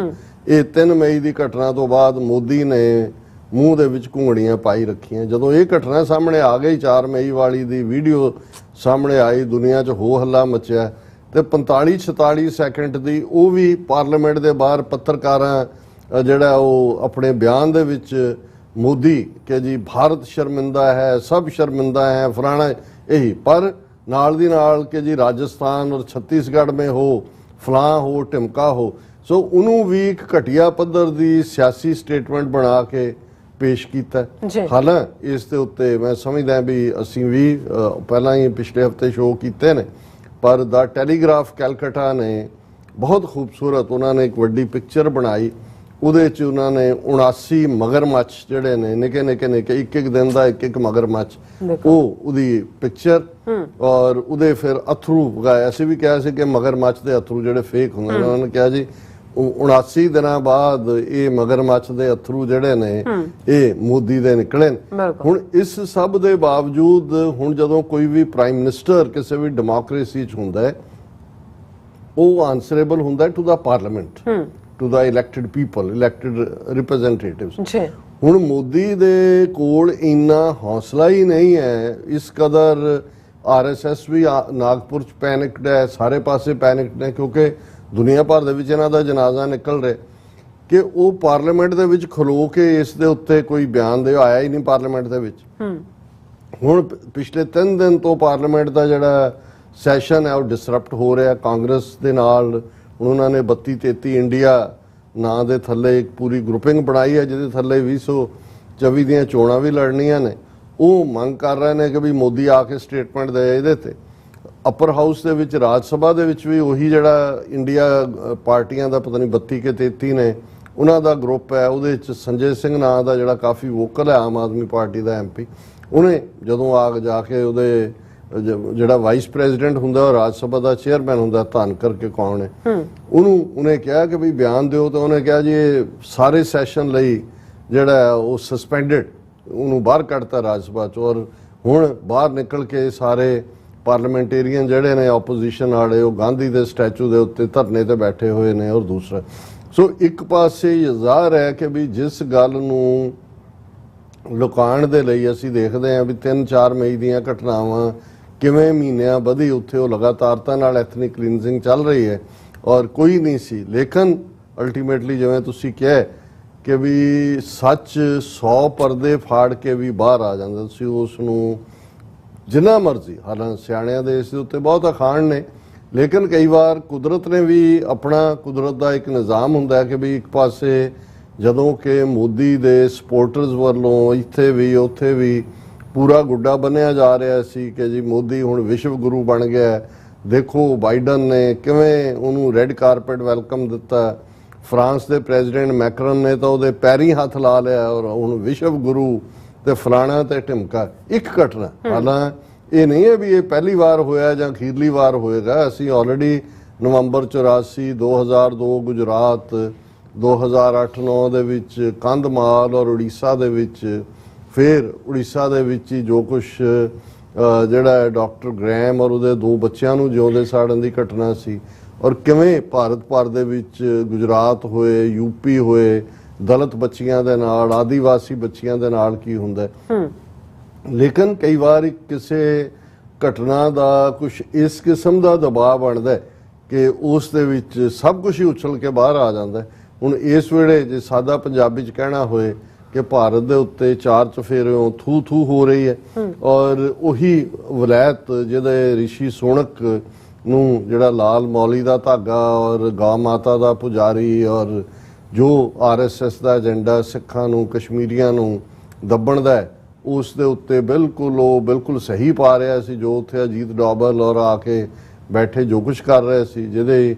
ਇਹ 3 ਮਈ ਦੀ ਘਟਨਾ ਤੋਂ ਬਾਅਦ ਮੋਦੀ ਨੇ ਮੂੰਹ ਦੇ ਵਿੱਚ ਘੁੰਗੜੀਆਂ ਪਾਈ ਰੱਖੀਆਂ। ਜਦੋਂ ਇਹ ਘਟਨਾ ਸਾਹਮਣੇ ਆ ਗਈ, 4 ਮਈ ਵਾਲੀ ਦੀ ਵੀਡੀਓ ਸਾਹਮਣੇ ਆਈ, ਦੁਨੀਆ 'ਚ ਹੋ ਹੱਲਾ ਮਚਿਆ ਤੇ 45-46 ਸੈਕਿੰਡ ਦੀ ਉਹ ਵੀ ਪਾਰਲੀਮੈਂਟ ਦੇ ਬਾਹਰ ਪੱਤਰਕਾਰਾਂ ਜਿਹੜਾ ਉਹ ਆਪਣੇ ਬਿਆਨ ਦੇ ਵਿੱਚ ਮੋਦੀ ਕਿ ਜੀ ਭਾਰਤ ਸ਼ਰਮਿੰਦਾ ਹੈ, ਸਭ ਸ਼ਰਮਿੰਦਾ ਹੈ, ਫਲਾਣਾ ਇਹੀ, ਪਰ ਨਾਲ ਦੀ ਨਾਲ ਕਿ ਜੀ ਰਾਜਸਥਾਨ ਔਰ ਛੱਤੀਸਗੜ੍ਹ में हो, ਫਲਾਂ ਹੋ, ਢਿਮਕਾ ਹੋ। ਸੋ ਉਹਨੂੰ ਵੀ ਇੱਕ ਘਟੀਆ ਪੱਧਰ ਦੀ ਸਿਆਸੀ ਸਟੇਟਮੈਂਟ ਬਣਾ ਕੇ ਪੇਸ਼ ਕੀਤਾ। ਹਾਲਾਂਕਿ ਇਸ ਦੇ ਉੱਤੇ ਮੈਂ ਸਮਝਦਾ ਵੀ ਅਸੀਂ ਵੀ ਪਹਿਲਾਂ ਹੀ ਪਿਛਲੇ ਹਫਤੇ ਸ਼ੋਅ ਕੀਤੇ ਨੇ, ਪਰ ਦਾ ਟੈਲੀਗ੍ਰਾਫ ਕੈਲਕਟਾ ਨੇ ਬਹੁਤ ਖੂਬਸੂਰਤ ਉਹਨਾਂ ਨੇ ਇੱਕ ਵੱਡੀ ਪਿਕਚਰ ਬਣਾਈ। ਉਹਦੇ 'ਚ ਉਹਨਾਂ ਨੇ 79 ਮਗਰਮੱਛ ਜਿਹੜੇ ਨੇ ਨਿੱਕੇ ਨਿੱਕੇ ਇੱਕ ਦਿਨ ਦਾ ਇੱਕ ਮਗਰਮੱਛ, ਉਹ ਉਹਦੀ ਪਿਕਚਰ ਔਰ ਉਹਦੇ ਫਿਰ ਅਥਰੂ ਵਗਾਏ। ਅਸੀਂ ਵੀ ਕਿਹਾ ਸੀ ਕਿ ਮਗਰਮੱਛ ਦੇ ਅਥਰੂ ਜਿਹੜੇ ਫੇਕ ਹੁੰਦੇ ਨੇ, ਉਹਨਾਂ ਨੇ ਕਿਹਾ ਜੀ 79 ਦਿਨਾਂ ਬਾਅਦ ਇਹ ਮਗਰਮੱਛ ਦੇ ਅਥਰੂ ਜਿਹੜੇ ਨੇ ਇਹ ਮੋਦੀ ਦੇ ਨਿਕਲੇ ਨੇ। ਹੁਣ ਇਸ ਸਭ ਦੇ ਬਾਵਜੂਦ ਹੁਣ ਜਦੋਂ ਕੋਈ ਵੀ ਪ੍ਰਾਈਮ ਮਿਨਿਸਟਰ ਕਿਸੇ ਵੀ ਡੈਮੋਕ੍ਰੇਸੀ 'ਚ ਹੁੰਦਾ ਹੈ, ਉਹ ਆਨਸਰੇਬਲ ਹੁੰਦਾ to the parliament, to the elected people, elected representatives. ਹੁਣ ਮੋਦੀ ਦੇ ਕੋਲ ਇੰਨਾ ਹੌਸਲਾ ਹੀ ਨਹੀਂ ਹੈ, ਇਸ ਕਦਰ RSS ਵੀ ਨਾਗਪੁਰ 'ਚ ਪੈਨਿਕਡ ਹੈ, ਸਾਰੇ ਪਾਸੇ ਪੈਨਿਕਡ ਨੇ, ਕਿਉਂਕਿ ਦੁਨੀਆ ਭਰ ਦੇ ਵਿੱਚ ਇਹਨਾਂ ਦਾ ਜਨਾਜ਼ਾ ਨਿਕਲ ਰਿਹਾ। ਕਿ ਉਹ ਪਾਰਲੀਮੈਂਟ ਦੇ ਵਿੱਚ ਖਲੋ ਕੇ ਇਸ ਦੇ ਉੱਤੇ ਕੋਈ ਬਿਆਨ ਦੇ ਆਇਆ ਹੀ ਨਹੀਂ ਪਾਰਲੀਮੈਂਟ ਦੇ ਵਿੱਚ। ਹੁਣ ਪਿਛਲੇ 3 ਦਿਨ ਤੋਂ ਪਾਰਲੀਮੈਂਟ ਦਾ ਜਿਹੜਾ ਸੈਸ਼ਨ ਹੈ ਉਹ ਡਿਸਰਪਟ ਹੋ ਰਿਹਾ ਕਾਂਗਰਸ ਦੇ ਨਾਲ। ਹੁਣ ਉਹਨਾਂ ਨੇ 32-33 ਇੰਡੀਆ ਨਾਂ ਦੇ ਥੱਲੇ ਇੱਕ ਪੂਰੀ ਗਰੁੱਪਿੰਗ ਬਣਾਈ ਹੈ ਜਿਹਦੇ ਥੱਲੇ 2024 ਦੀਆਂ ਚੋਣਾਂ ਵੀ ਲੜਨੀਆਂ ਨੇ। ਉਹ ਮੰਗ ਕਰ ਰਹੇ ਨੇ ਕਿ ਵੀ ਮੋਦੀ ਆ ਕੇ ਸਟੇਟਮੈਂਟ ਦੇ ਇਹਦੇ ਤੇ। ਅਪਰ ਹਾਊਸ ਦੇ ਵਿੱਚ ਰਾਜ ਸਭਾ ਦੇ ਵਿੱਚ ਵੀ ਉਹੀ ਜਿਹੜਾ ਇੰਡੀਆ ਪਾਰਟੀਆਂ ਦਾ ਪਤਾ ਨਹੀਂ 32 ਕੇ 33 ਨੇ ਉਹਨਾਂ ਦਾ ਗਰੁੱਪ ਹੈ, ਉਹਦੇ ਵਿੱਚ ਸੰਜੇ ਸਿੰਘ ਨਾਂ ਦਾ ਜਿਹੜਾ ਕਾਫੀ ਵੋਕਲ ਹੈ ਆਮ ਆਦਮੀ ਪਾਰਟੀ ਦਾ MP, ਉਹਨੇ ਜਦੋਂ ਆ ਜਾ ਕੇ ਉਹਦੇ ਜਿਹੜਾ ਵਾਈਸ ਪ੍ਰੈਜ਼ੀਡੈਂਟ ਹੁੰਦਾ ਉਹ ਰਾਜ ਸਭਾ ਦਾ ਚੇਅਰਮੈਨ ਹੁੰਦਾ, ਧੰਨ ਕਰਕੇ ਕੌਣ ਹੈ, ਉਹਨੇ ਕਿਹਾ ਕਿ ਵੀ ਬਿਆਨ ਦਿਓ। ਤਾਂ ਉਹਨੇ ਕਿਹਾ ਜੀ ਇਹ ਸਾਰੇ ਸੈਸ਼ਨ ਲਈ ਜਿਹੜਾ ਉਹ ਸਸਪੈਂਡਡ, ਉਹਨੂੰ ਬਾਹਰ ਕੱਢਤਾ ਰਾਜ ਸਭਾ ਚੋਂ। ਔਰ ਹੁਣ ਬਾਹਰ ਨਿਕਲ ਕੇ ਸਾਰੇ ਪਾਰਲੀਮੈਂਟੇਰੀਅਨ ਜਿਹੜੇ ਨੇ ਆਪੋਜੀਸ਼ਨ ਵਾਲੇ ਉਹ ਗਾਂਧੀ ਦੇ ਸਟੈਚੂ ਦੇ ਉੱਤੇ ਧਰਨੇ ਤੇ ਬੈਠੇ ਹੋਏ ਨੇ। ਔਰ ਦੂਸਰਾ ਸੋ ਇੱਕ ਪਾਸੇ ਜ਼ਾਹਰ ਹੈ ਕਿ ਵੀ ਜਿਸ ਗੱਲ ਨੂੰ ਲੁਕਾਉਣ ਦੇ ਲਈ ਅਸੀਂ ਦੇਖਦੇ ਹਾਂ ਵੀ 3-4 ਮਈ ਦੀਆਂ ਘਟਨਾਵਾਂ ਕਿਵੇਂ ਮਹੀਨਿਆਂ ਵਧੀ ਉੱਥੇ ਉਹ ਲਗਾਤਾਰਤਾ ਨਾਲ ਐਥਨਿਕ ਕਲੀਨਜ਼ਿੰਗ ਚੱਲ ਰਹੀ ਹੈ ਔਰ ਕੋਈ ਨਹੀਂ ਸੀ। ਲੇਕਿਨ ਅਲਟੀਮੇਟਲੀ ਜਿਵੇਂ ਤੁਸੀਂ ਕਿਹਾ ਕਿ ਵੀ ਸੱਚ 100 ਪਰਦੇ ਫਾੜ ਕੇ ਵੀ ਬਾਹਰ ਆ ਜਾਂਦਾ। ਤੁਸੀਂ ਉਸ ਨੂੰ ਜਿੰਨਾ ਮਰਜ਼ੀ, ਹਾਲਾਂਕਿ ਸਿਆਣਿਆਂ ਦੇ ਇਸ ਦੇ ਉੱਤੇ ਬਹੁਤ ਅਖਾਣ ਨੇ, ਲੇਕਿਨ ਕਈ ਵਾਰ ਕੁਦਰਤ ਨੇ ਵੀ ਆਪਣਾ, ਕੁਦਰਤ ਦਾ ਇੱਕ ਨਿਜ਼ਾਮ ਹੁੰਦਾ ਕਿ ਵੀ ਇੱਕ ਪਾਸੇ ਜਦੋਂ ਕਿ ਮੋਦੀ ਦੇ ਸਪੋਰਟਰਸ ਵੱਲੋਂ ਇੱਥੇ ਵੀ ਉੱਥੇ ਵੀ ਪੂਰਾ ਗੁੱਡਾ ਬੰਨਿਆ ਜਾ ਰਿਹਾ ਸੀ ਕਿ ਜੀ ਮੋਦੀ ਹੁਣ ਵਿਸ਼ਵ ਗੁਰੂ ਬਣ ਗਿਆ। ਦੇਖੋ ਬਾਈਡਨ ਨੇ ਕਿਵੇਂ ਉਹਨੂੰ ਰੈੱਡ ਕਾਰਪੇਟ ਵੈਲਕਮ ਦਿੱਤਾ, ਫਰਾਂਸ ਦੇ ਪ੍ਰੈਜ਼ੀਡੈਂਟ ਮੈਕਰਨ ਨੇ ਤਾਂ ਉਹਦੇ ਪੈਰੀਂ ਹੱਥ ਲਾ ਲਿਆ ਔਰ ਹੁਣ ਵਿਸ਼ਵ ਗੁਰੂ ਤੇ ਫਲਾਣਾ ਤੇ ਢਿਮਕਾ। ਇੱਕ ਘਟਨਾ, ਹਾਲਾਂਕਿ ਇਹ ਨਹੀਂ ਹੈ ਵੀ ਇਹ ਪਹਿਲੀ ਵਾਰ ਹੋਇਆ ਜਾਂ ਅਖੀਰਲੀ ਵਾਰ ਹੋਏਗਾ। ਅਸੀਂ ਆਲਰੇਡੀ ਨਵੰਬਰ 84, 2002 ਗੁਜਰਾਤ, 2008-9 ਦੇ ਵਿੱਚ ਕੰਧਮਾਲ ਔਰ ਉੜੀਸਾ ਦੇ ਵਿੱਚ, ਫਿਰ ਉੜੀਸਾ ਦੇ ਵਿੱਚ ਹੀ ਜੋ ਕੁਛ ਜਿਹੜਾ ਡਾਕਟਰ ਗ੍ਰੈਮ ਔਰ ਉਹਦੇ 2 ਬੱਚਿਆਂ ਨੂੰ ਜਿਉਂਦੇ ਸਾੜਨ ਦੀ ਘਟਨਾ ਸੀ, ਔਰ ਕਿਵੇਂ ਭਾਰਤ ਭਰ ਦੇ ਵਿੱਚ ਗੁਜਰਾਤ ਹੋਏ, ਯੂਪੀ ਹੋਏ, ਦਲਿਤ ਬੱਚੀਆਂ ਦੇ ਨਾਲ, ਆਦੀਵਾਸੀ ਬੱਚੀਆਂ ਦੇ ਨਾਲ ਕੀ ਹੁੰਦਾ। ਲੇਕਿਨ ਕਈ ਵਾਰ ਕਿਸੇ ਘਟਨਾ ਦਾ ਕੁਛ ਇਸ ਕਿਸਮ ਦਾ ਦਬਾਅ ਬਣਦਾ ਕਿ ਉਸ ਦੇ ਵਿੱਚ ਸਭ ਕੁਝ ਹੀ ਉਛਲ ਕੇ ਬਾਹਰ ਆ ਜਾਂਦਾ। ਹੁਣ ਇਸ ਵੇਲੇ ਜੇ ਸਾਦਾ ਪੰਜਾਬੀ 'ਚ ਕਹਿਣਾ ਹੋਏ ਕਿ ਭਾਰਤ ਦੇ ਉੱਤੇ 4 ਚਫੇਰਿਓਂ ਥੂ ਥੂ ਹੋ ਰਹੀ ਹੈ ਔਰ ਉਹੀ ਵਲੈਤ ਜਿਹਦੇ ਰਿਸ਼ੀ ਸੋਨਕ ਨੂੰ ਜਿਹੜਾ ਲਾਲ ਮੌਲੀ ਦਾ ਧਾਗਾ ਔਰ ਗਾਂ ਮਾਤਾ ਦਾ ਪੁਜਾਰੀ ਔਰ ਜੋ RSS ਦਾ ਏਜੰਡਾ ਸਿੱਖਾਂ ਨੂੰ, ਕਸ਼ਮੀਰੀਆਂ ਨੂੰ ਦੱਬਣ ਦਾ, ਉਸ ਦੇ ਉੱਤੇ ਬਿਲਕੁਲ ਸਹੀ ਪਾ ਰਿਹਾ ਸੀ। ਜੋ ਉੱਥੇ ਅਜੀਤ ਡੋਭਲ ਔਰ ਆ ਕੇ ਬੈਠੇ ਜੋ ਕੁਝ ਕਰ ਰਹੇ ਸੀ, ਜਿਹਦੇ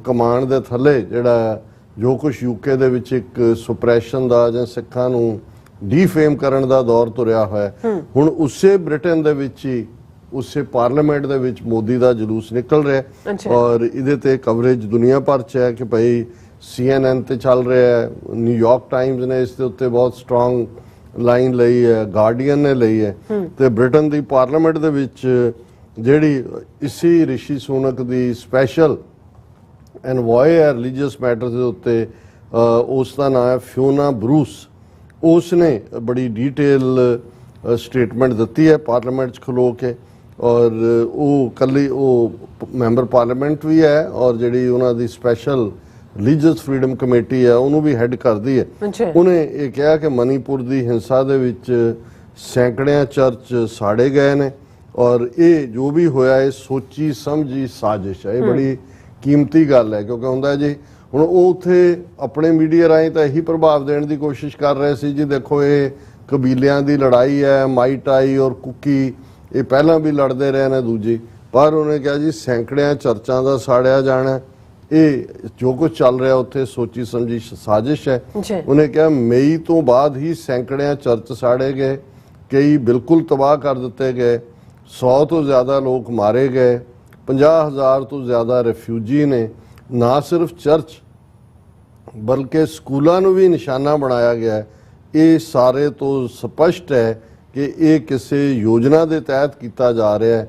ਕਮਾਂਡ ਦੇ ਥੱਲੇ ਜਿਹੜਾ ਜੋ ਕੁਝ UK ਦੇ ਵਿੱਚ ਇੱਕ ਸੁਪਰੈਸ਼ਨ ਦਾ ਜਾਂ ਸਿੱਖਾਂ ਨੂੰ ਡੀਫੇਮ ਕਰਨ ਦਾ ਦੌਰ ਤੁਰਿਆ ਹੋਇਆ। ਹੁਣ ਉਸੇ ਬ੍ਰਿਟਨ ਦੇ ਵਿੱਚ ਹੀ ਉਸੇ ਪਾਰਲੀਮੈਂਟ ਦੇ ਵਿੱਚ ਮੋਦੀ ਦਾ ਜਲੂਸ ਨਿਕਲ ਰਿਹਾ ਔਰ ਇਹਦੇ ਤੇ ਕਵਰੇਜ ਦੁਨੀਆ ਭਰ 'ਚ ਹੈ ਕਿ ਭਾਈ CNN ਤੇ ਚੱਲ ਰਿਹਾ ਹੈ, ਨਿਊਯਾਰਕ ਟਾਈਮਜ਼ ਨੇ ਇਸ ਦੇ ਉੱਤੇ ਬਹੁਤ ਸਟਰੋਂਗ ਲਾਈਨ ਲਈ ਹੈ, ਗਾਰਡੀਅਨ ਨੇ ਲਈ ਹੈ। ਤੇ ਬ੍ਰਿਟਨ ਦੀ ਪਾਰਲੀਮੈਂਟ ਦੇ ਵਿੱਚ ਜਿਹੜੀ ਇਸੀ ਰਿਸ਼ੀ ਸੋਨਕ ਦੀ ਸਪੈਸ਼ਲ ਐਨਵੋਏ ਹੈ ਰਿਲੀਜੀਅਸ ਮੈਟਰਸ ਦੇ ਉੱਤੇ, ਉਸ ਦਾ ਨਾਮ ਹੈ ਫਿਓਨਾ ਬਰੂਸ। ਉਸ ਨੇ ਬੜੀ ਡੀਟੇਲ ਸਟੇਟਮੈਂਟ ਦਿੱਤੀ ਹੈ ਪਾਰਲੀਮੈਂਟ 'ਚ ਖਲੋ ਕੇ ਔਰ ਉਹ ਕੱਲੀ ਉਹ ਮੈਂਬਰ ਪਾਰਲੀਮੈਂਟ ਵੀ ਹੈ ਔਰ ਜਿਹੜੀ ਉਹਨਾਂ ਦੀ ਸਪੈਸ਼ਲ ਰਿਲੀਜੀਅਸ ਫਰੀडम ਕਮੇਟੀ ਹੈ ਉਹਨੂੰ ਵੀ ਹੈਡ ਕਰਦੀ ਹੈ। ਉਹਨੇ ਇਹ ਕਿਹਾ ਕਿ ਮਨੀਪੁਰ ਦੀ ਹਿੰਸਾ ਦੇ ਵਿੱਚ ਸੈਂਕੜਿਆਂ ਚਰਚ ਸਾੜੇ ਗਏ ਨੇ ਔਰ ਇਹ ਜੋ ਵੀ ਹੋਇਆ ਇਹ ਸੋਚੀ ਸਮਝੀ ਸਾਜ਼ਿਸ਼ ਹੈ। ਇਹ ਬੜੀ ਕੀਮਤੀ ਗੱਲ ਹੈ ਕਿਉਂਕਿ ਹੁੰਦਾ ਜੀ ਹੁਣ ਉਹ ਉੱਥੇ ਆਪਣੇ ਮੀਡੀਆ ਰਾਹੀਂ ਤਾਂ ਇਹੀ ਪ੍ਰਭਾਵ ਦੇਣ ਦੀ ਕੋਸ਼ਿਸ਼ ਕਰ ਰਹੇ ਸੀ ਜੀ ਦੇਖੋ ਇਹ ਕਬੀਲਿਆਂ ਦੀ ਲੜਾਈ ਹੈ, ਮਾਈਟਾਈ ਔਰ ਕੁਕੀ ਇਹ ਪਹਿਲਾਂ ਵੀ ਲੜਦੇ ਰਹੇ ਨੇ ਦੂਜੀ, ਪਰ ਉਹਨੇ ਕਿਹਾ ਜੀ ਸੈਂਕੜਿਆਂ ਚਰਚਾਂ ਦਾ ਸਾੜਿਆ ਜਾਣਾ, ਇਹ ਜੋ ਕੁਝ ਚੱਲ ਰਿਹਾ ਉੱਥੇ ਸੋਚੀ ਸਮਝੀ ਸਾਜ਼ਿਸ਼ ਹੈ। ਉਹਨੇ ਕਿਹਾ ਮਈ ਤੋਂ ਬਾਅਦ ਹੀ ਸੈਂਕੜਿਆਂ ਚਰਚ ਸਾੜੇ ਗਏ, ਕਈ ਬਿਲਕੁਲ ਤਬਾਹ ਕਰ ਦਿੱਤੇ ਗਏ, 100 ਤੋਂ ਜ਼ਿਆਦਾ ਲੋਕ ਮਾਰੇ ਗਏ, 50,000 ਤੋਂ ਜ਼ਿਆਦਾ ਰਿਫਿਊਜੀ ਨੇ। ਨਾ ਸਿਰਫ ਚਰਚ ਬਲਕਿ ਸਕੂਲਾਂ ਨੂੰ ਵੀ ਨਿਸ਼ਾਨਾ ਬਣਾਇਆ ਗਿਆ। ਇਹ ਸਾਰੇ ਤੋਂ ਸਪਸ਼ਟ ਹੈ ਕਿ ਇਹ ਕਿਸੇ ਯੋਜਨਾ ਦੇ ਤਹਿਤ ਕੀਤਾ ਜਾ ਰਿਹਾ ਹੈ।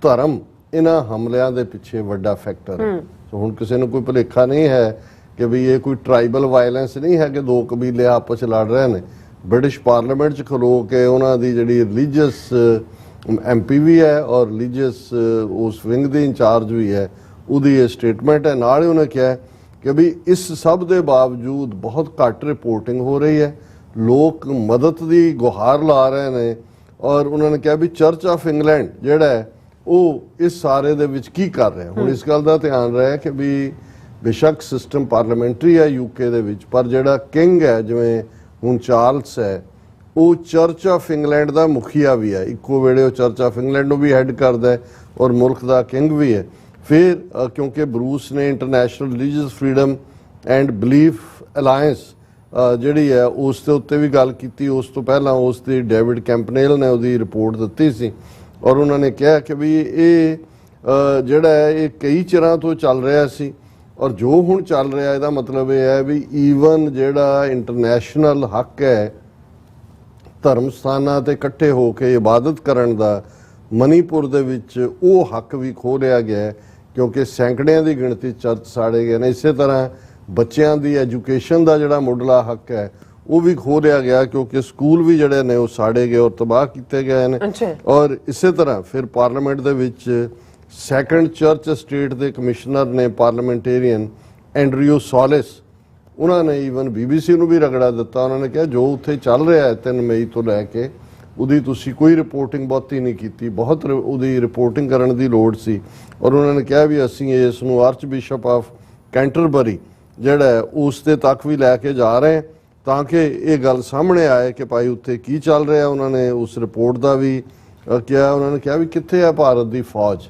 ਧਰਮ ਇਹਨਾਂ ਹਮਲਿਆਂ ਦੇ ਪਿੱਛੇ ਵੱਡਾ ਫੈਕਟਰ ਹੈ। ਹੁਣ ਕਿਸੇ ਨੂੰ ਕੋਈ ਭੁਲੇਖਾ ਨਹੀਂ ਹੈ ਕਿ ਵੀ ਇਹ ਕੋਈ ਟ੍ਰਾਈਬਲ ਵਾਇਲੈਂਸ ਨਹੀਂ ਹੈ ਕਿ 2 ਕਬੀਲੇ ਆਪਸ 'ਚ ਲੜ ਰਹੇ ਨੇ। ਬ੍ਰਿਟਿਸ਼ ਪਾਰਲੀਮੈਂਟ 'ਚ ਖਲੋ ਕੇ ਉਹਨਾਂ ਦੀ ਜਿਹੜੀ ਰਿਲੀਜੀਅਸ MP ਵੀ ਹੈ ਔਰ ਰਿਲੀਜੀਅਸ ਉਸ ਵਿੰਗ ਦੇ ਇੰਚਾਰਜ ਵੀ ਹੈ, ਉਹਦੀ ਇਹ ਸਟੇਟਮੈਂਟ ਹੈ। ਨਾਲ ਹੀ ਉਹਨੇ ਕਿਹਾ कि भी इस सब के बावजूद बहुत घट रिपोर्टिंग हो रही है, लोग मदद की गुहार ला रहे हैं और उन्होंने कहा भी चर्च ऑफ इंग्लैंड जिहड़ा है वो इस सारे दे विच की कर रहा है। हुण इस गल का ध्यान रहे कि भी बेशक सिस्टम पार्लीमेंटरी है यूके दे विच, पर जिहड़ा किंग है जिवें हुण चार्ल्स है वो चर्च ऑफ इंग्लैंड का मुखिया भी है, इक्को वेले वो चर्च ऑफ इंग्लैंड भी हैड करता है और मुल्क का किंग भी है। फिर क्योंकि ब्रूस ने international religious freedom and belief alliance जिहड़ी है उस दे उत्ते भी गल कीती, उस तो पहला उसकी डेविड कैंपनेल ने उसकी रिपोर्ट दित्ती सी और उन्होंने कहा कि भी ये जिहड़ा है ये कई चिरां तो चल रहा सी और जो हुण चल रहा इसदा मतलब ये है भी ईवन जिहड़ा इंटरनेशनल हक है धर्म स्थानां ते इकट्ठे होकर इबादत करन दा मणिपुर दे विच वो हक भी खो लिया गया है, क्योंकि सैकड़ियां की गिणती चर्च साड़े गए हैं। इस तरह बच्चों की एजुकेशन का जिहड़ा मुढ़ला हक है वो भी खो लिया गया, क्योंकि स्कूल भी जिहड़े ने वो साड़े गए और तबाह किए गए हैं। और इस तरह फिर पार्लीमेंट दे विच सैकंड चर्च स्टेट के कमिश्नर ने पार्लीमेंटेरियन एंड्रियो सॉलिस, उन्होंने ईवन BBC ਨੂੰ भी रगड़ा दिता। उन्होंने कहा जो उत्थे चल रहा है 3 मई तो लैके उहदी तुसी कोई रिपोर्टिंग बहुती नहीं की, बहुत उहदी रिपोर्टिंग करने की लोड़ सी। और उन्होंने कहा भी असीं इस नूं आर्च बिशप ऑफ कैंटरबरी जिहड़ा है उस दे तक भी लैके जा रहे हैं ताकि ये गल सामने आए कि भाई उत्थे की चल रहा है। उन्होंने उस रिपोर्ट का भी किया, उन्होंने कहा भी कित्थे है भारत की फौज,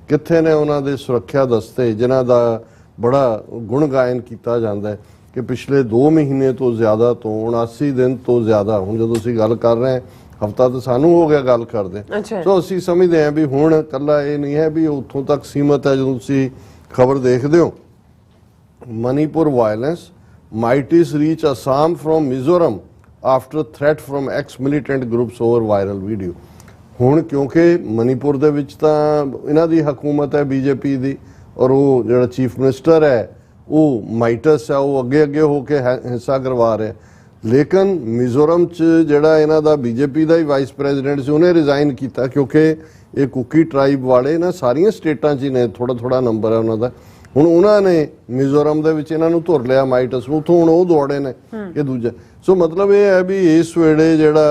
कित्थे ने उन्हों दे सुरक्षा दस्ते जिन्हां दा बड़ा गुण गायन किया जाता है कि पिछले 2 महीने तो ज़्यादा तो 79 दिन तो ज़्यादा हुण जो तुसीं गल कर रहे हैं हफ्ता तो सानू हो गया गल करदे। सो असीं समझदे हैं भी हुण कल्ला ये नहीं है भी उत्थों तक सीमित है। जो तुसीं खबर देखदे हो Manipur violence Meiteis reach Assam from Mizoram after threat from ex militant groups over viral video. हुण क्योंकि मणिपुर दे विच तां इन्हां दी हुकूमत है BJP दी और वो जिहड़ा चीफ मिनिस्टर है वो माइटस है, वो अगे अगे होके हिस्सा करवा रहे। लेकिन मिजोरम च जिहड़ा इन्हां दा BJP का ही वाइस प्रेजिडेंट से उन्हें रिजाइन किया, क्योंकि ये कुकी ट्राइब वाले ना सारिया स्टेटां च ही ने, थोड़ा थोड़ा नंबर है उन्होंने। हुण उन्होंने मिजोरम दे विच इन्हां नूं धुर लिया माइटस नूं, उत्थों हुण वो दौड़े ने कि दूजा। सो मतलब ये है भी इस वेले जिहड़ा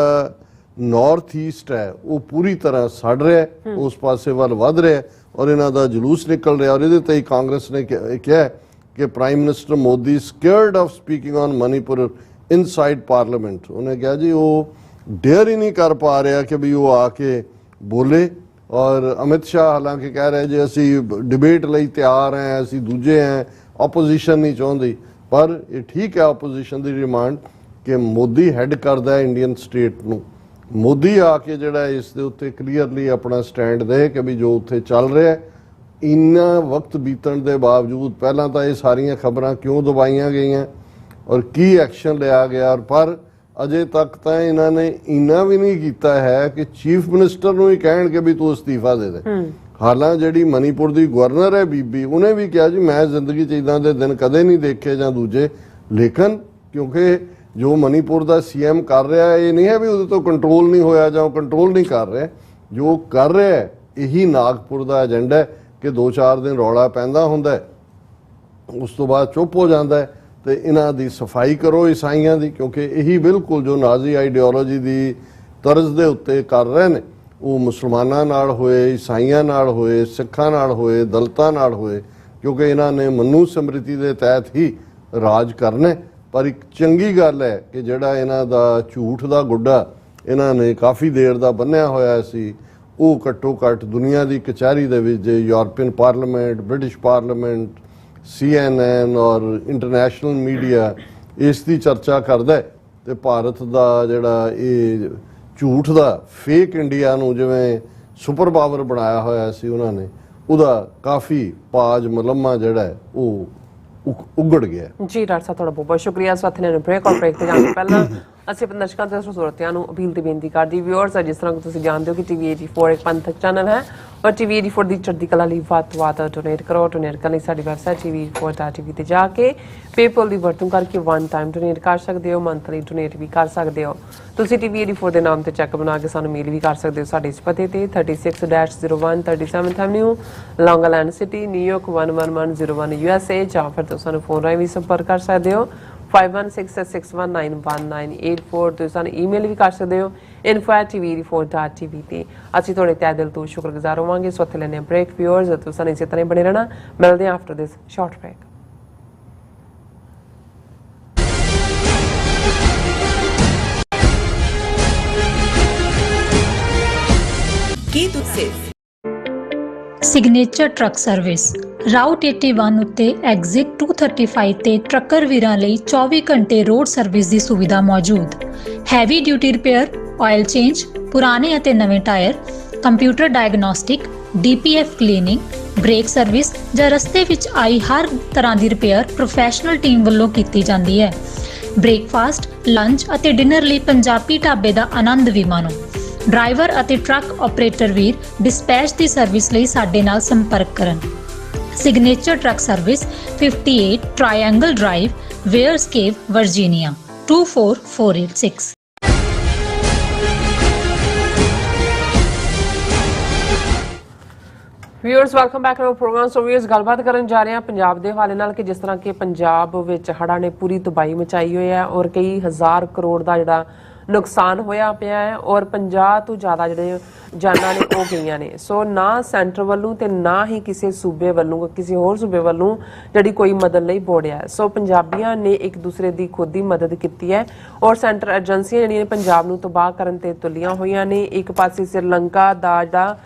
नॉर्थ ईस्ट है वो पूरी तरह सड़ रहा है, उस पासे वाल वध रहा है और इन्हां दा जुलूस निकल रहा। और इहदे ते कांग्रेस ने कहा कि prime minister Modi scared of speaking on Manipur inside parliament. उन्हें कहा जी वो डेयर ही नहीं कर पा रहा कि भी वो आके बोले। और अमित शाह हालांकि कह रहे जी असी डिबेट लई तैयार हैं, असी दूजे हैं, ओपोजिशन नहीं चाहती। पर ये ठीक है ओपोजिशन की डिमांड कि मोदी हैड करता है इंडियन स्टेट नूं, मोदी आके जिहड़ा इस दे उत्ते क्लीयरली अपना स्टैंड दे कि भी जो उत्थे चल रहा है। इन्ना वक्त बीतण के बावजूद पहला तो ये सारिया खबरां क्यों दबाइयां गईयां और की एक्शन लिया गया, पर अजे तक तो इन्होंने इन्ना भी नहीं किया है कि चीफ मिनिस्टर नूं ही कहण कि भी तू इस्तीफा दे दे। हालांकि जी मणिपुर की गवर्नर है बीबी, उन्हें भी कहा जी मैं जिंदगी च इदां दे दिन कदे नहीं देखे जां दूजे। लेकिन क्योंकि जो मणिपुर का CM कर रहा है ये नहीं है भी उहदे तो कंट्रोल नहीं होया जां कंट्रोल नहीं कर रहे, जो कर रहा है यही नागपुर का एजेंडा है कि 2-4 दिन रौला पैंदा हुंदा है, उस तो बाद चुप हो जाता है। तो इन्हां दी सफाई करो ईसाइयां दी, क्योंकि यही बिल्कुल जो नाजी आइडियोलॉजी की तरज के उत्ते कर रहे हैं वो मुसलमानां नाल होए, ईसाइयां नाल होए, सिखां नाल होए, दलितां नाल होए, क्योंकि इन्हां ने मनु समृति के तहत ही राज करने। पर एक चंगी गल है कि जिहड़ा इन्हां दा झूठ का गुड्डा इन्हां ने काफ़ी देर का बन्निया होया सी वो घट्टो घट्ट दुनिया की कचहरी दे विच European parliament, British parliament, CNN और इंटरनेशनल मीडिया इसकी चर्चा करता है। तो भारत का जिहड़ा ये झूठ का फेक इंडिया नूं जिवें सुपर पावर बनाया होया सी उन्होंने, उहदा काफ़ी पाज मलम्मा जिहड़ा है वो उगड़ गया जी। डॉक्टर साहब तुहाडा बहुत बहुत शुक्रिया। साथी ने ब्रेक और ब्रेक ते जाण तों पहलां ਅਸੀਂ ਆਪਣੇ ਦਰਸ਼ਕਾਂ ਤੇ ਸਰੋਤਿਆਂ ਨੂੰ ਅਪੀਲ ਤੇ ਬੇਨਤੀ ਕਰਦੀ ਵਿਊਅਰਸ ਜਿਸ ਤਰ੍ਹਾਂ ਕਿ ਤੁਸੀਂ ਜਾਣਦੇ ਹੋ ਕਿ TV 84 ਇੱਕ ਪੰਥਕ ਚੈਨਲ ਹੈ ਔਰ TV84 ਦੀ ਚੜ੍ਹਦੀ ਕਲਾ ਲਈ ਵੱਧ ਤੋਂ ਵੱਧ ਡੋਨੇਟ ਕਰੋ। ਡੋਨੇਟ ਕਰਨ ਲਈ ਸਾਡੀ ਵੈਬਸਾਈਟ TV84.tv ਤੇ ਜਾ ਕੇ ਪੇਪਲ ਦੀ ਵਰਤੋਂ ਕਰਕੇ ਵਨ ਟਾਈਮ ਡੋਨੇਟ ਕਰ ਸਕਦੇ ਹੋ, ਮੰਥਲੀ ਡੋਨੇਟ ਵੀ ਕਰ ਸਕਦੇ ਹੋ। ਤੁਸੀਂ TV84 ਦੇ ਨਾਮ ਤੇ ਚੈੱਕ ਬਣਾ ਕੇ ਸਾਨੂੰ ਮੇਲ ਵੀ ਕਰ ਸਕਦੇ ਹੋ ਸਾਡੇ ਇਸ ਪਤੇ ਤੇ 36-01 37th Avenue, Long Island City, New York 11101 USA, ਜਾਂ ਫਿਰ ਤੁਸੀਂ ਸਾਨੂੰ ਫੋਨ ਰਾਹੀਂ ਵੀ ਸੰਪਰਕ ਕਰ ਸਕਦੇ ਹੋ 5166619184। ਤੁਸੀਂ ਸਾਨੂੰ ਈਮੇਲ ਵੀ ਕਰ ਸਕਦੇ ਹੋ info@tv84.tv ਤੇ। ਅਸੀਂ ਤੁਹਾਡੇ ਤਹਿ ਦਿਲ ਤੋਂ ਸ਼ੁਕਰਗੁਜ਼ਾਰ ਹੋਵਾਂਗੇ। ਸੋ ਇੱਥੇ ਲੈਂਦੇ ਹਾਂ ਬ੍ਰੇਕ। ਵਿਊਅਰਸ, ਤੁਸੀਂ ਸਾਨੂੰ ਇਸੇ ਤਰ੍ਹਾਂ ਬਣੇ ਰਹਿਣਾ। ਮਿਲਦੇ ਹਾਂ ਆਫਟਰ ਦਿਸ ਸ਼ਾਰਟ ਬ੍ਰੇਕ। ਕੀ ਤੁਸੀਂ ਸਿਗਨੇਚਰ ਟਰੱਕ ਸਰਵਿਸ ਰਾਊਟ 81 ਉੱਤੇ ਐਗਜ਼ਿਟ 235 ਤੇ ਟਰੱਕਰ ਵੀਰਾਂ ਲਈ 24 ਘੰਟੇ ਰੋਡ ਸਰਵਿਸ ਦੀ ਸੁਵਿਧਾ ਮੌਜੂਦ। Heavy duty repair, oil change, ਪੁਰਾਣੇ ਅਤੇ ਨਵੇਂ tyre, computer diagnostic, DPF cleaning, brake service ਜਾਂ ਰਸਤੇ ਵਿੱਚ ਆਈ ਹਰ ਤਰ੍ਹਾਂ ਦੀ ਰਿਪੇਅਰ ਪ੍ਰੋਫੈਸ਼ਨਲ ਟੀਮ ਵੱਲੋਂ ਕੀਤੀ ਜਾਂਦੀ ਹੈ। ਬ੍ਰੇਕਫਾਸਟ, ਲੰਚ ਅਤੇ ਡਿਨਰ ਲਈ ਪੰਜਾਬੀ ਢਾਬੇ ਦਾ ਆਨੰਦ ਵੀ ਮਾਣੋ। ਡਰਾਈਵਰ ਅਤੇ ਟਰੱਕ ਆਪਰੇਟਰ ਵੀਰ ਡਿਸਪੈਚ ਦੀ ਸਰਵਿਸ ਲਈ ਸਾਡੇ ਨਾਲ ਸੰਪਰਕ ਕਰਨ। Signature truck service 58 triangle drive, Weyers Cave, Virginia 24486। Viewers, welcome back to program. So viewers, ਗੱਲਬਾਤ ਕਰਨ ਜਾ ਰਹੇ ਹਾਂ ਪੰਜਾਬ ਦੇ ਹਵਾਲੇ ਨਾਲ ਕਿ ਜਿਸ ਤਰ੍ਹਾਂ ਕਿ ਪੰਜਾਬ ਵਿੱਚ ਹੜ੍ਹਾਂ ਨੇ ਪੂਰੀ ਤਬਾਹੀ ਮਚਾਈ ਹੋਈ ਹੈ ਔਰ ਕਈ ਹਜ਼ਾਰ ਕਰੋੜ ਦਾ ਜਿਹੜਾ ਨੁਕਸਾਨ ਹੋਇਆ ਪਿਆ ਹੈ ਔਰ 50 ਤੋਂ ਜ਼ਿਆਦਾ ਜਿਹੜੇ ਜਾਨਾਂ ਨੇ ਉਹ ਗਈਆਂ ਨੇ। ਸੋ ਨਾ ਸੈਂਟਰ ਵੱਲੋਂ ਤੇ ਨਾ ਹੀ ਕਿਸੇ ਸੂਬੇ ਵੱਲੋਂ, ਕਿਸੇ ਹੋਰ ਸੂਬੇ ਵੱਲੋਂ ਜਿਹੜੀ ਕੋਈ ਮਦਦ ਲਈ ਬੋੜਿਆ। ਸੋ ਪੰਜਾਬੀਆਂ ਨੇ ਇੱਕ ਦੂਸਰੇ ਦੀ ਖੁਦ ਹੀ ਮਦਦ ਕੀਤੀ ਹੈ ਔਰ ਸੈਂਟਰ ਏਜੰਸੀਆਂ ਜਿਹੜੀਆਂ ਨੇ ਪੰਜਾਬ ਨੂੰ ਤਬਾਹ ਕਰਨ ਤੇ ਤੁਲੀਆਂ ਹੋਈਆਂ ਨੇ। ਇੱਕ ਪਾਸੇ ਸ੍ਰੀਲੰਕਾ ਦਾ ਜਿਹੜਾ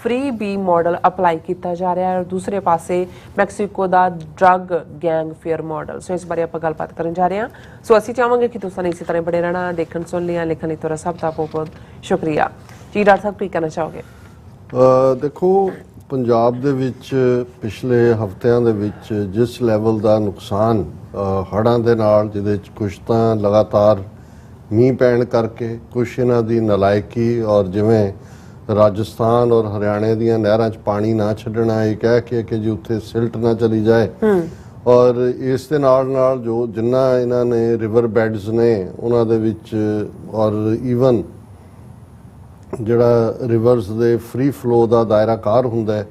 ਫ੍ਰੀ ਬੀ ਮਾਡਲ ਅਪਲਾਈ ਕੀਤਾ ਜਾ ਰਿਹਾ ਹੈ ਔਰ ਦੂਸਰੇ ਪਾਸੇ ਮੈਕਸੀਕੋ ਦਾ ਡਰੱਗ ਗੈਂਗ ਫੇਅਰ ਮਾਡਲ। ਸੋ ਇਸ ਬਾਰੇ ਆਪਾਂ ਗੱਲਬਾਤ ਕਰਨ ਜਾ ਰਹੇ ਹਾਂ। ਸੋ ਅਸੀਂ ਚਾਹਾਂਗੇ ਕਿ ਤੁਸੀਂ ਇਸੇ ਤਰ੍ਹਾਂ ਬਣੇ ਰਹਿਣਾ। ਦੇਖਣ ਸੁਣ ਲਿਆ, ਲਿਖਣ ਲਈ ਤੁਹਾਡਾ ਸਭ ਦਾ ਬਹੁਤ ਸ਼ੁਕਰੀਆ ਜੀ। ਡਾਕਟਰ ਸਾਹਿਬ, ਕੀ ਕਹਿਣਾ ਚਾਹੋਗੇ? ਦੇਖੋ, ਪੰਜਾਬ ਦੇ ਵਿੱਚ ਪਿਛਲੇ ਹਫ਼ਤਿਆਂ ਦੇ ਵਿੱਚ ਜਿਸ ਲੈਵਲ ਦਾ ਨੁਕਸਾਨ ਹੜ੍ਹਾਂ ਦੇ ਨਾਲ, ਜਿਹਦੇ ਵਿੱਚ ਕੁਛ ਤਾਂ ਲਗਾਤਾਰ ਮੀਂਹ ਪੈਣ ਕਰਕੇ, ਕੁਛ ਇਹਨਾਂ ਦੀ ਨਲਾਇਕੀ ਔਰ ਜਿਵੇਂ ਰਾਜਸਥਾਨ ਔਰ ਹਰਿਆਣੇ ਦੀਆਂ ਨਹਿਰਾਂ 'ਚ ਪਾਣੀ ਨਾ ਛੱਡਣਾ, ਇਹ ਕਹਿ ਕੇ ਕਿ ਜੀ ਉੱਥੇ ਸਿਲਟ ਨਾ ਚਲੀ ਜਾਏ, ਔਰ ਇਸ ਦੇ ਨਾਲ ਨਾਲ ਜੋ ਜਿੰਨਾ ਇਹਨਾਂ ਨੇ ਰਿਵਰ ਬੈਡਸ ਨੇ ਉਹਨਾਂ ਦੇ ਵਿੱਚ ਔਰ ਈਵਨ ਜਿਹੜਾ ਰਿਵਰਸ ਦੇ ਫ੍ਰੀ ਫਲੋ ਦਾ ਦਾਇਰਾ ਕਾਰ ਹੁੰਦਾ ਹੈ,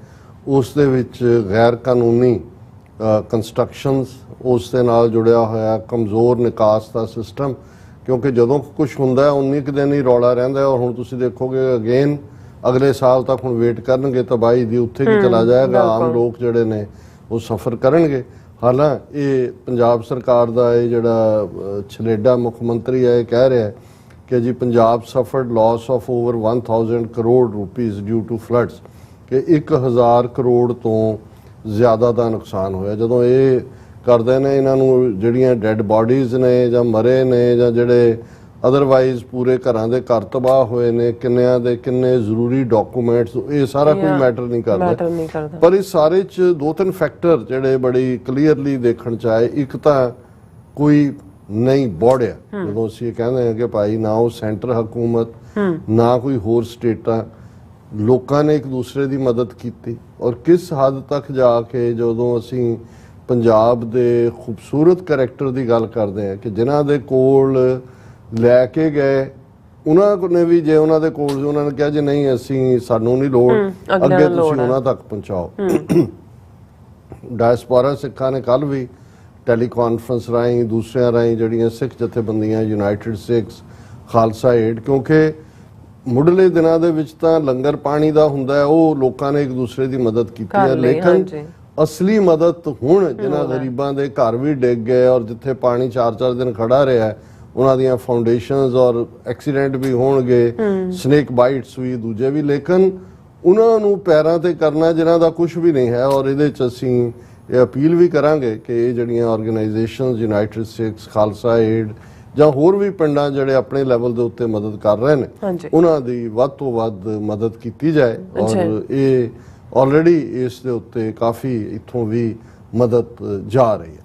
ਉਸ ਦੇ ਵਿੱਚ ਗੈਰ ਕਾਨੂੰਨੀ ਕੰਸਟਰਕਸ਼ਨਸ, ਉਸ ਦੇ ਨਾਲ ਜੁੜਿਆ ਹੋਇਆ ਕਮਜ਼ੋਰ ਨਿਕਾਸ ਦਾ ਸਿਸਟਮ। ਕਿਉਂਕਿ ਜਦੋਂ ਕੁਝ ਹੁੰਦਾ 19 ਕੁ ਦਿਨ ਹੀ ਰੌਲਾ ਰਹਿੰਦਾ ਔਰ ਹੁਣ ਤੁਸੀਂ ਦੇਖੋਗੇ ਅਗੇਨ ਅਗਲੇ ਸਾਲ ਤੱਕ ਹੁਣ ਵੇਟ ਕਰਨਗੇ ਤਬਾਹੀ ਦੀ, ਉੱਥੇ ਕੀ ਚਲਾ ਜਾਏਗਾ। ਆਮ ਲੋਕ ਜਿਹੜੇ ਨੇ ਉਹ ਸਫਰ ਕਰਨਗੇ। ਹਾਲਾਂ ਇਹ ਪੰਜਾਬ ਸਰਕਾਰ ਦਾ ਇਹ ਜਿਹੜਾ ਛਲੇਡਾ ਮੁੱਖ ਮੰਤਰੀ ਹੈ ਇਹ ਕਹਿ ਰਿਹਾ ਕਿ ਜੀ Punjab suffered loss of over 1000 crore rupees due to floods, ਕਿ 1000 ਕਰੋੜ ਤੋਂ ਜ਼ਿਆਦਾ ਦਾ ਨੁਕਸਾਨ ਹੋਇਆ। ਜਦੋਂ ਇਹ ਕਰਦੇ ਨੇ ਇਹਨਾਂ ਨੂੰ ਜਿਹੜੀਆਂ ਡੈੱਡ ਬਾਡੀਜ਼ ਨੇ ਜਾਂ ਮਰੇ ਨੇ ਜਾਂ ਜਿਹੜੇ ਅਦਰਵਾਈਜ਼ ਪੂਰੇ ਘਰਾਂ ਦੇ ਘਰ ਤਬਾਹ ਹੋਏ ਨੇ, ਕਿੰਨਿਆਂ ਦੇ ਕਿੰਨੇ ਜ਼ਰੂਰੀ ਡਾਕੂਮੈਂਟਸ, ਇਹ ਸਾਰਾ ਕੋਈ ਮੈਟਰ ਨਹੀਂ ਕਰਦਾ। ਪਰ ਇਸ ਸਾਰੇ 'ਚ 2-3 ਫੈਕਟਰ ਜਿਹੜੇ ਬੜੀ ਕਲੀਅਰਲੀ ਦੇਖਣ 'ਚ ਆਏ। ਇੱਕ ਤਾਂ ਕੋਈ ਨਹੀਂ ਬੋੜਿਆ, ਜਦੋਂ ਅਸੀਂ ਕਹਿੰਦੇ ਹਾਂ ਕਿ ਭਾਈ ਨਾ ਉਹ ਸੈਂਟਰ ਹਕੂਮਤ ਨਾ ਕੋਈ ਹੋਰ ਸਟੇਟਾਂ, ਲੋਕਾਂ ਨੇ ਇੱਕ ਦੂਸਰੇ ਦੀ ਮਦਦ ਕੀਤੀ। ਔਰ ਕਿਸ ਹੱਦ ਤੱਕ ਜਾ ਕੇ ਜਦੋਂ ਅਸੀਂ ਪੰਜਾਬ ਦੇ ਖੂਬਸੂਰਤ ਕਰੈਕਟਰ ਦੀ ਗੱਲ ਕਰਦੇ ਹਾਂ ਕਿ ਜਿਨ੍ਹਾਂ ਦੇ ਕੋਲ ਲੈ ਕੇ ਗਏ, ਉਹਨਾਂ ਨੇ ਵੀ ਜੇ ਉਹਨਾਂ ਦੇ ਕੋਲ ਉਹਨਾਂ ਨੇ ਕਿਹਾ ਜੀ ਨਹੀਂ ਅਸੀਂ ਸਾਨੂੰ ਨਹੀਂ ਲੋੜ, ਅੱਗੇ ਤੁਸੀਂ ਉਹਨਾਂ ਤੱਕ ਪਹੁੰਚਾਓ। ਡਾਇਸਪੋਰਾ ਸਿੱਖਾਂ ਨੇ ਕੱਲ ਵੀ ਟੈਲੀਕਾਨਫਰੰਸ ਰਾਹੀਂ, ਦੂਸਰਿਆਂ ਰਾਹੀਂ ਜਿਹੜੀਆਂ ਸਿੱਖ ਜਥੇਬੰਦੀਆਂ, ਯੂਨਾਈਟਿਡ ਸਿੱਖਸ, ਖਾਲਸਾ ਏਡ, ਕਿਉਂਕਿ ਮੁੱਢਲੇ ਦਿਨਾਂ ਦੇ ਵਿੱਚ ਤਾਂ ਲੰਗਰ ਪਾਣੀ ਦਾ ਹੁੰਦਾ ਹੈ, ਉਹ ਲੋਕਾਂ ਨੇ ਇੱਕ ਦੂਸਰੇ ਦੀ ਮਦਦ ਕੀਤੀ ਹੈ। ਲੇਕਿਨ ਅਸਲੀ ਮਦਦ ਹੁਣ ਜਿਨ੍ਹਾਂ ਗਰੀਬਾਂ ਦੇ ਘਰ ਵੀ ਡਿੱਗ ਗਏ ਔਰ ਜਿੱਥੇ ਪਾਣੀ 4-4 ਦਿਨ ਖੜਾ ਰਿਹਾ, ਉਹਨਾਂ ਦੀਆਂ ਫਾਊਂਡੇਸ਼ਨਸ ਔਰ ਐਕਸੀਡੈਂਟ ਵੀ ਹੋਣਗੇ, ਸਨੇਕ ਬਾਈਟਸ ਵੀ, ਦੂਜੇ ਵੀ, ਲੇਕਿਨ ਉਹਨਾਂ ਨੂੰ ਪੈਰਾਂ ਤੇ ਕਰਨਾ ਜਿਨ੍ਹਾਂ ਦਾ ਕੁਝ ਵੀ ਨਹੀਂ ਹੈ। ਔਰ ਇਹਦੇ 'ਚ ਅਸੀਂ ਇਹ ਅਪੀਲ ਵੀ ਕਰਾਂਗੇ ਕਿ ਇਹ ਜਿਹੜੀਆਂ organisations, United Sikhs, Khalsa aid ਜਾਂ ਹੋਰ ਵੀ ਪਿੰਡਾਂ ਜਿਹੜੇ ਆਪਣੇ ਲੈਵਲ ਦੇ ਉੱਤੇ ਮਦਦ ਕਰ ਰਹੇ ਨੇ, ਉਹਨਾਂ ਦੀ ਵੱਧ ਤੋਂ ਵੱਧ ਮਦਦ ਕੀਤੀ ਜਾਏ। ਔਰ ਇਹ ਆਲਰੇਡੀ ਇਸ ਦੇ ਉੱਤੇ ਕਾਫੀ ਇੱਥੋਂ ਵੀ ਮਦਦ ਜਾ ਰਹੀ ਹੈ।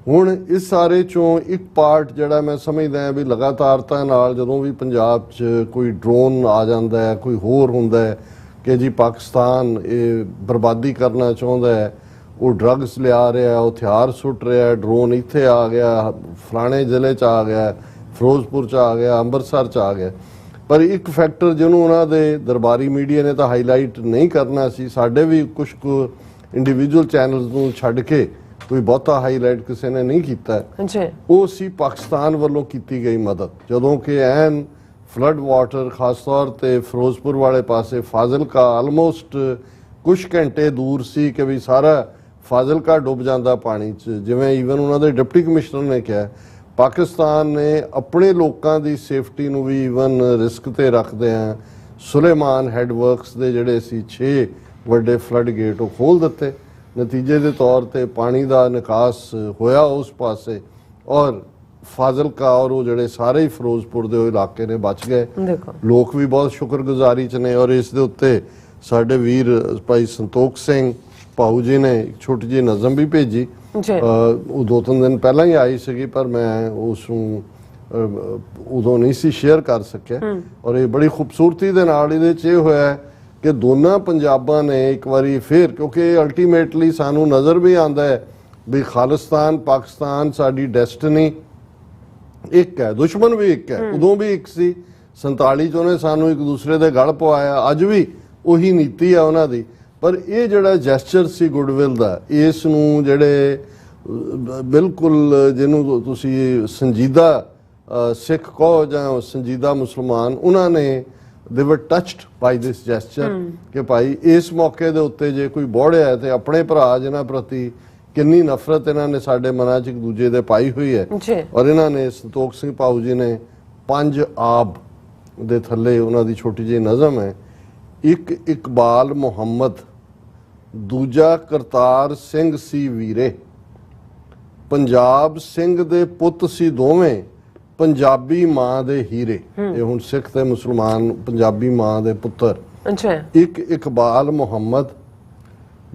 ਹੁਣ ਇਸ ਸਾਰੇ ਚੋਂ ਇੱਕ ਪਾਰਟ ਜਿਹੜਾ ਮੈਂ ਸਮਝਦਾ ਹਾਂ ਵੀ ਲਗਾਤਾਰਤਾ ਨਾਲ ਜਦੋਂ ਵੀ ਪੰਜਾਬ 'ਚ ਕੋਈ ਡਰੋਨ ਆ ਜਾਂਦਾ ਹੈ, ਕੋਈ ਹੋਰ ਹੁੰਦਾ ਹੈ, ਕਿ ਜੀ ਪਾਕਿਸਤਾਨ ਇਹ ਬਰਬਾਦੀ ਕਰਨਾ ਚਾਹੁੰਦਾ ਹੈ, ਉਹ ਡਰੱਗਸ ਲਿਆ ਰਿਹਾ, ਉਹ ਹਥਿਆਰ ਸੁੱਟ ਰਿਹਾ, ਡਰੋਨ ਇੱਥੇ ਆ ਗਿਆ, ਫਲਾਣੇ ਜ਼ਿਲ੍ਹੇ 'ਚ ਆ ਗਿਆ, ਫਿਰੋਜ਼ਪੁਰ 'ਚ ਆ ਗਿਆ, ਅੰਮ੍ਰਿਤਸਰ 'ਚ ਆ ਗਿਆ। ਪਰ ਇੱਕ ਫੈਕਟਰ ਜਿਹਨੂੰ ਉਹਨਾਂ ਦੇ ਦਰਬਾਰੀ ਮੀਡੀਆ ਨੇ ਤਾਂ ਹਾਈਲਾਈਟ ਨਹੀਂ ਕਰਨਾ ਸੀ, ਸਾਡੇ ਵੀ ਕੁਝ ਕੁ ਇੰਡੀਵਿਜੂਅਲ ਚੈਨਲਸ ਨੂੰ ਛੱਡ ਕੇ ਕੋਈ ਬਹੁਤਾ ਹਾਈਲਾਈਟ ਕਿਸੇ ਨੇ ਨਹੀਂ ਕੀਤਾ, ਉਹ ਸੀ ਪਾਕਿਸਤਾਨ ਵੱਲੋਂ ਕੀਤੀ ਗਈ ਮਦਦ। ਜਦੋਂ ਕਿ ਐਨ ਫਲੱਡ ਵਾਟਰ ਖਾਸ ਤੌਰ ਤੇ ਫਿਰੋਜ਼ਪੁਰ ਵਾਲੇ ਪਾਸੇ ਫਾਜ਼ਿਲਕਾ ਆਲਮੋਸਟ ਕੁਝ ਘੰਟੇ ਦੂਰ ਸੀ ਕਿ ਵੀ ਸਾਰਾ ਫਾਜ਼ਿਲਕਾ ਡੁੱਬ ਜਾਂਦਾ ਪਾਣੀ 'ਚ। ਜਿਵੇਂ ਈਵਨ ਉਹਨਾਂ ਦੇ ਡਿਪਟੀ ਕਮਿਸ਼ਨਰ ਨੇ ਕਿਹਾ, ਪਾਕਿਸਤਾਨ ਨੇ ਆਪਣੇ ਲੋਕਾਂ ਦੀ ਸੇਫਟੀ ਨੂੰ ਵੀ ਈਵਨ ਰਿਸਕ ਤੇ ਰੱਖਦੇ ਆ ਸੁਲੇਮਾਨ ਹੈਡ ਵਰਕਸ ਦੇ ਜਿਹੜੇ ਸੀ 6 ਵੱਡੇ ਫਲੱਡ ਗੇਟ ਉਹ ਖੋਲ ਦਿੱਤੇ। ਨਤੀਜੇ ਦੇ ਤੌਰ ਤੇ ਪਾਣੀ ਦਾ ਨਿਕਾਸ ਹੋਇਆ ਉਸ ਪਾਸੇ, ਔਰ ਫਾਜ਼ਿਲਕਾ ਔਰ ਉਹ ਜਿਹੜੇ ਸਾਰੇ ਹੀ ਫਿਰੋਜ਼ਪੁਰ ਦੇ ਉਹ ਇਲਾਕੇ ਨੇ ਬਚ ਗਏ। ਲੋਕ ਵੀ ਬਹੁਤ ਸ਼ੁਕਰਗੁਜ਼ਾਰੀ 'ਚ ਨੇ। ਔਰ ਇਸ ਦੇ ਉੱਤੇ ਸਾਡੇ ਵੀਰ ਭਾਈ ਸੰਤੋਖ ਸਿੰਘ ਭਾਊ ਜੀ ਨੇ ਇੱਕ ਛੋਟੀ ਜਿਹੀ ਨਜ਼ਮ ਵੀ ਭੇਜੀ। ਉਹ 2-3 ਦਿਨ ਪਹਿਲਾਂ ਹੀ ਆਈ ਸੀਗੀ, ਪਰ ਮੈਂ ਉਸ ਨੂੰ ਉਦੋਂ ਨਹੀਂ ਸੀ ਸ਼ੇਅਰ ਕਰ ਸਕਿਆ। ਔਰ ਇਹ ਬੜੀ ਖੂਬਸੂਰਤੀ ਦੇ ਨਾਲ ਇਹਦੇ 'ਚ ਇਹ ਹੋਇਆ ਕਿ ਦੋਨਾਂ ਪੰਜਾਬਾਂ ਨੇ ਇੱਕ ਵਾਰੀ ਫਿਰ, ਕਿਉਂਕਿ ਅਲਟੀਮੇਟਲੀ ਸਾਨੂੰ ਨਜ਼ਰ ਵੀ ਆਉਂਦਾ ਹੈ ਵੀ ਖਾਲਿਸਤਾਨ ਪਾਕਿਸਤਾਨ ਸਾਡੀ ਡੈਸਟਨੀ ਇੱਕ ਹੈ, ਦੁਸ਼ਮਣ ਵੀ ਇੱਕ ਹੈ। ਉਦੋਂ ਵੀ ਇੱਕ ਸੀ, 47 ਚ ਉਹਨੇ ਸਾਨੂੰ ਇੱਕ ਦੂਸਰੇ ਦੇ ਗਲ ਪਵਾਇਆ, ਅੱਜ ਵੀ ਉਹੀ ਨੀਤੀ ਹੈ ਉਹਨਾਂ ਦੀ। ਪਰ ਇਹ ਜਿਹੜਾ ਜੈਸਚਰ ਸੀ ਗੁੱਡਵਿਲ ਦਾ, ਇਸ ਨੂੰ ਜਿਹੜੇ ਬਿਲਕੁਲ ਜਿਹਨੂੰ ਤੁਸੀਂ ਸੰਜੀਦਾ ਸਿੱਖ ਕਹੋ ਜਾਂ ਸੰਜੀਦਾ ਮੁਸਲਮਾਨ, ਉਹਨਾਂ ਨੇ they were touched by this gesture ਕਿ ਭਾਈ ਇਸ ਮੌਕੇ ਦੇ ਉੱਤੇ ਜੇ ਕੋਈ ਬੋੜਿਆ ਤੇ ਆਪਣੇ ਭਰਾ ਜਿਹਨਾਂ ਪ੍ਰਤੀ ਕਿੰਨੀ ਨਫ਼ਰਤ ਇਹਨਾਂ ਨੇ ਸਾਡੇ ਮਨਾਂ 'ਚ ਇੱਕ ਦੂਜੇ ਦੇ ਪਾਈ ਹੋਈ ਹੈ। ਔਰ ਇਹਨਾਂ ਨੇ ਸੰਤੋਖ ਸਿੰਘ ਭਾਊ ਜੀ ਨੇ 5 ਆਬ ਦੇ ਥੱਲੇ ਉਹਨਾਂ ਦੀ ਛੋਟੀ ਜਿਹੀ ਨਜ਼ਮ ਹੈ, ਇੱਕ ਇਕਬਾਲ ਮੁਹੰਮਦ, ਦੂਜਾ ਕਰਤਾਰ ਸਿੰਘ ਸੀ ਵੀਰੇ, ਪੰਜਾਬ ਸਿੰਘ ਦੇ ਪੁੱਤ ਸੀ ਦੋਵੇਂ, ਪੰਜਾਬੀ ਮਾਂ ਦੇ ਹੀਰੇ। ਇਹ ਹੁਣ ਸਿੱਖ ਤੇ ਮੁਸਲਮਾਨ ਪੰਜਾਬੀ ਮਾਂ ਦੇ ਪੁੱਤਰ। ਇੱਕ ਇਕਬਾਲ ਮੁਹੰਮਦ,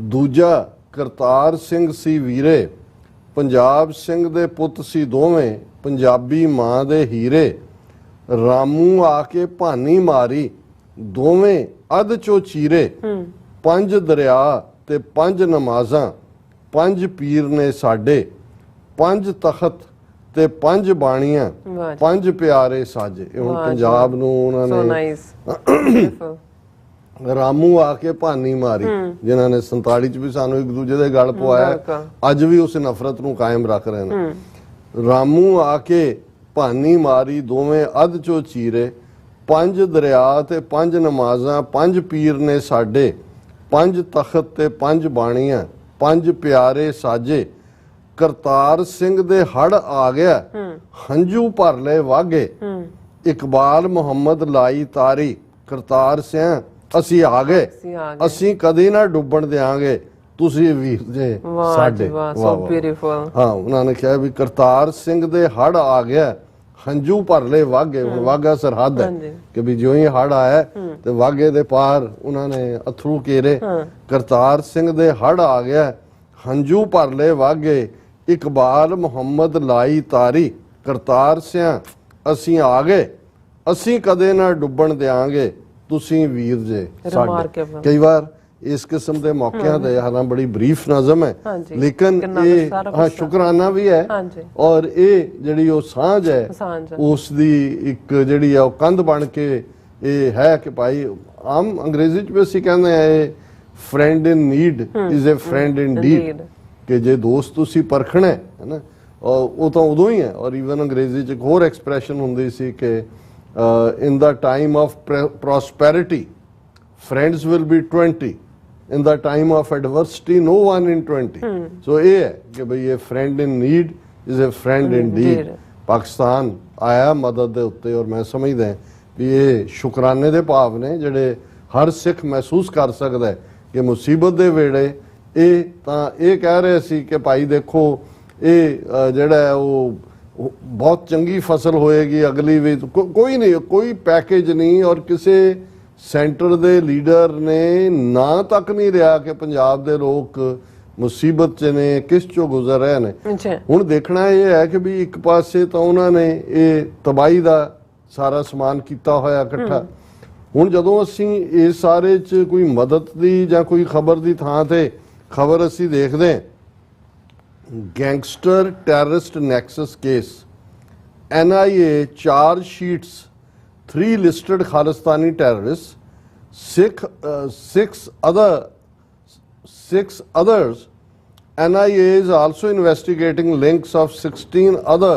ਦੂਜਾ ਕਰਤਾਰ ਸਿੰਘ ਸੀ ਵੀਰੇ, ਪੰਜਾਬ ਸਿੰਘ ਦੇ ਪੁੱਤ ਸੀ ਦੋਵੇਂ, ਪੰਜਾਬੀ ਮਾਂ ਦੇ ਹੀਰੇ, ਰਾਮੂ ਆ ਕੇ ਭਾਨੀ ਮਾਰੀ, ਦੋਵੇਂ ਅੱਧ ਚੋ ਚੀਰੇ, 5 ਦਰਿਆ ਤੇ 5 ਨਮਾਜ਼ਾਂ, 5 ਪੀਰ ਨੇ ਸਾਡੇ, 5 ਤਖਤ ਤੇ 5 ਬਾਣੀਆਂ, 5 ਪਿਆਰੇ ਸਾਜੇ। ਇਹ ਹੁਣ ਪੰਜਾਬ ਨੂੰ ਉਹਨਾਂ ਨੇ ਰਾਮੂ ਆ ਕੇ ਭਾਨੀ ਮਾਰੀ, ਜਿਨ੍ਹਾਂ ਨੇ 47 ਚ ਵੀ ਸਾਨੂੰ ਇੱਕ ਦੂਜੇ ਦੇ ਗਲ ਪਵਾਇਆ, ਅੱਜ ਵੀ ਉਸ ਨਫ਼ਰਤ ਨੂੰ ਕਾਇਮ ਰੱਖ ਰਹੇ ਨੇ। ਰਾਮੂ ਆ ਕੇ ਭਾਨੀ ਮਾਰੀ, ਦੋਵੇਂ ਅੱਧ ਚੋ ਚੀਰੇ, 5 ਦਰਿਆ ਤੇ 5 ਨਮਾਜ਼ਾਂ, 5 ਪੀਰ ਨੇ ਸਾਡੇ, 5 ਤਖਤ ਤੇ 5 ਬਾਣੀਆਂ, 5 ਪਿਆਰੇ ਸਾਜੇ, ਕਰਤਾਰ ਸਿੰਘ ਦੇ ਹੜ ਆ ਗਿਆ, ਹੰਝੂ ਭਰ ਲੈ ਵਾਗੇ, ਇਕਬਾਲ ਮੁਹੰਮਦ ਲਾਈ ਤਾਰੀ, ਕਰਤਾਰ ਸਿੰਘ ਅਸੀਂ ਆ ਗਏ, ਅਸੀਂ ਕਦੇ ਨਾ ਡੁੱਬਣ ਦਿਆਂਗੇ, ਤੁਸੀਂ ਵੀਰ ਜੇ ਸਾਡੇ। ਹਾਂ, ਉਹਨਾਂ ਨੇ ਕਿਹਾ ਵੀ ਕਰਤਾਰ ਸਿੰਘ ਦੇ ਹੜ ਆ ਗਿਆ, ਹੰਝੂ ਭਰ ਲੈ ਵਾਗੇ। ਹੁਣ ਵਾਗਾ ਸਰਹੱਦ ਹੈ ਕਿ ਵੀ ਜਿਉਂ ਹੀ ਹੜ ਆਇਆ ਤੇ ਵਾਗੇ ਦੇ ਪਾਰ ਉਹਨਾਂ ਨੇ ਅਥਰੂ ਘੇਰੇ। ਕਰਤਾਰ ਸਿੰਘ ਦੇ ਹੜ ਆ ਗਿਆ, ਹੰਝੂ ਭਰ ਲੈ ਵਾਗੇ, ਇਕਬਾਲ ਮੁਹੰਮਦ ਲਾਈ ਤਾਰੀ, ਕਰਤਾਰ ਸਿੰਘ ਅਸੀਂ ਆ ਗਏ, ਅਸੀਂ ਕਦੇ ਨਾ ਡੁੱਬਣ ਦਿਆਂਗੇ, ਤੁਸੀਂ ਵੀਰ ਜੇ ਸਾਡੇ। ਕਈ ਵਾਰ ਇਸ ਕਿਸਮ ਦੇ ਮੌਕਿਆਂ ਤੇ, ਹਾਲਾਂ ਬੜੀ ਬਰੀਫ ਨਜ਼ਮ ਹੈ ਲੇਕਿਨ ਇਹ ਹਾਂ ਸ਼ੁਕਰਾਨਾ ਵੀ ਹੈ, ਔਰ ਇਹ ਜਿਹੜੀ ਉਹ ਸਾਂਝ ਹੈ ਉਸ ਦੀ ਇੱਕ ਜਿਹੜੀ ਆ ਉਹ ਕੰਧ ਬਣ ਕੇ ਇਹ ਹੈ ਕਿ ਭਾਈ ਆਮ ਅੰਗਰੇਜ਼ੀ ਚ ਵੀ ਅਸੀਂ ਕਹਿੰਦੇ ਆ ਇਹ friend in need is a friend in deed, ਕਿ ਜੇ ਦੋਸਤ ਤੁਸੀਂ ਪਰਖਣਾ ਹੈ ਨਾ, ਉਹ ਤਾਂ ਉਦੋਂ ਹੀ ਹੈ। ਔਰ ਈਵਨ ਅੰਗਰੇਜ਼ੀ ਚ ਇੱਕ ਹੋਰ ਐਕਸਪ੍ਰੈਸ਼ਨ ਹੁੰਦੀ ਸੀ ਕਿ in the time of prosperity friends will be 20, in the time of adversity no one in 20। so ਇਹ ਹੈ ਕਿ ਭਈ ਇਹ friend in need is a friend indeed। Pakistan ਆਇਆ ਮਦਦ ਦੇ ਉੱਤੇ, ਔਰ ਮੈਂ ਸਮਝਦਾ ਵੀ ਇਹ ਸ਼ੁਕਰਾਨੇ ਦੇ ਭਾਵ ਨੇ ਜਿਹੜੇ ਹਰ ਸਿੱਖ ਮਹਿਸੂਸ ਕਰ ਸਕਦਾ ਹੈ ਕਿ ਮੁਸੀਬਤ ਦੇ ਵੇਲੇ ਇਹ ਤਾਂ ਇਹ ਕਹਿ ਰਹੇ ਸੀ ਕਿ ਭਾਈ ਦੇਖੋ ਇਹ ਜਿਹੜਾ ਉਹ ਬਹੁਤ ਚੰਗੀ ਫਸਲ ਹੋਏਗੀ ਅਗਲੀ ਵੀ, ਕੋਈ ਨਹੀਂ, ਕੋਈ ਪੈਕੇਜ ਨਹੀਂ, ਔਰ ਕਿਸੇ ਸੈਂਟਰ ਦੇ ਲੀਡਰ ਨੇ ਨਾਂ ਤੱਕ ਨਹੀਂ ਰਿਹਾ ਕਿ ਪੰਜਾਬ ਦੇ ਲੋਕ ਮੁਸੀਬਤ 'ਚ ਨੇ, ਕਿਸ ਚੋਂ ਗੁਜ਼ਰ ਰਹੇ ਨੇ। ਹੁਣ ਦੇਖਣਾ ਇਹ ਹੈ ਕਿ ਵੀ ਇੱਕ ਪਾਸੇ ਤਾਂ ਉਹਨਾਂ ਨੇ ਇਹ ਤਬਾਹੀ ਦਾ ਸਾਰਾ ਸਮਾਨ ਕੀਤਾ ਹੋਇਆ ਇਕੱਠਾ, ਹੁਣ ਜਦੋਂ ਅਸੀਂ ਇਸ ਸਾਰੇ 'ਚ ਕੋਈ ਮਦਦ ਦੀ ਜਾਂ ਕੋਈ ਖਬਰ ਦੀ ਥਾਂ ਤੇ ਖਬਰ ਅਸੀਂ ਦੇਖਦੇ ਹਾਂ, gangster terrorist Nexus case, NIA charge sheets 3 listed Khalistani terrorists, six others. NIA is also investigating links of 16 other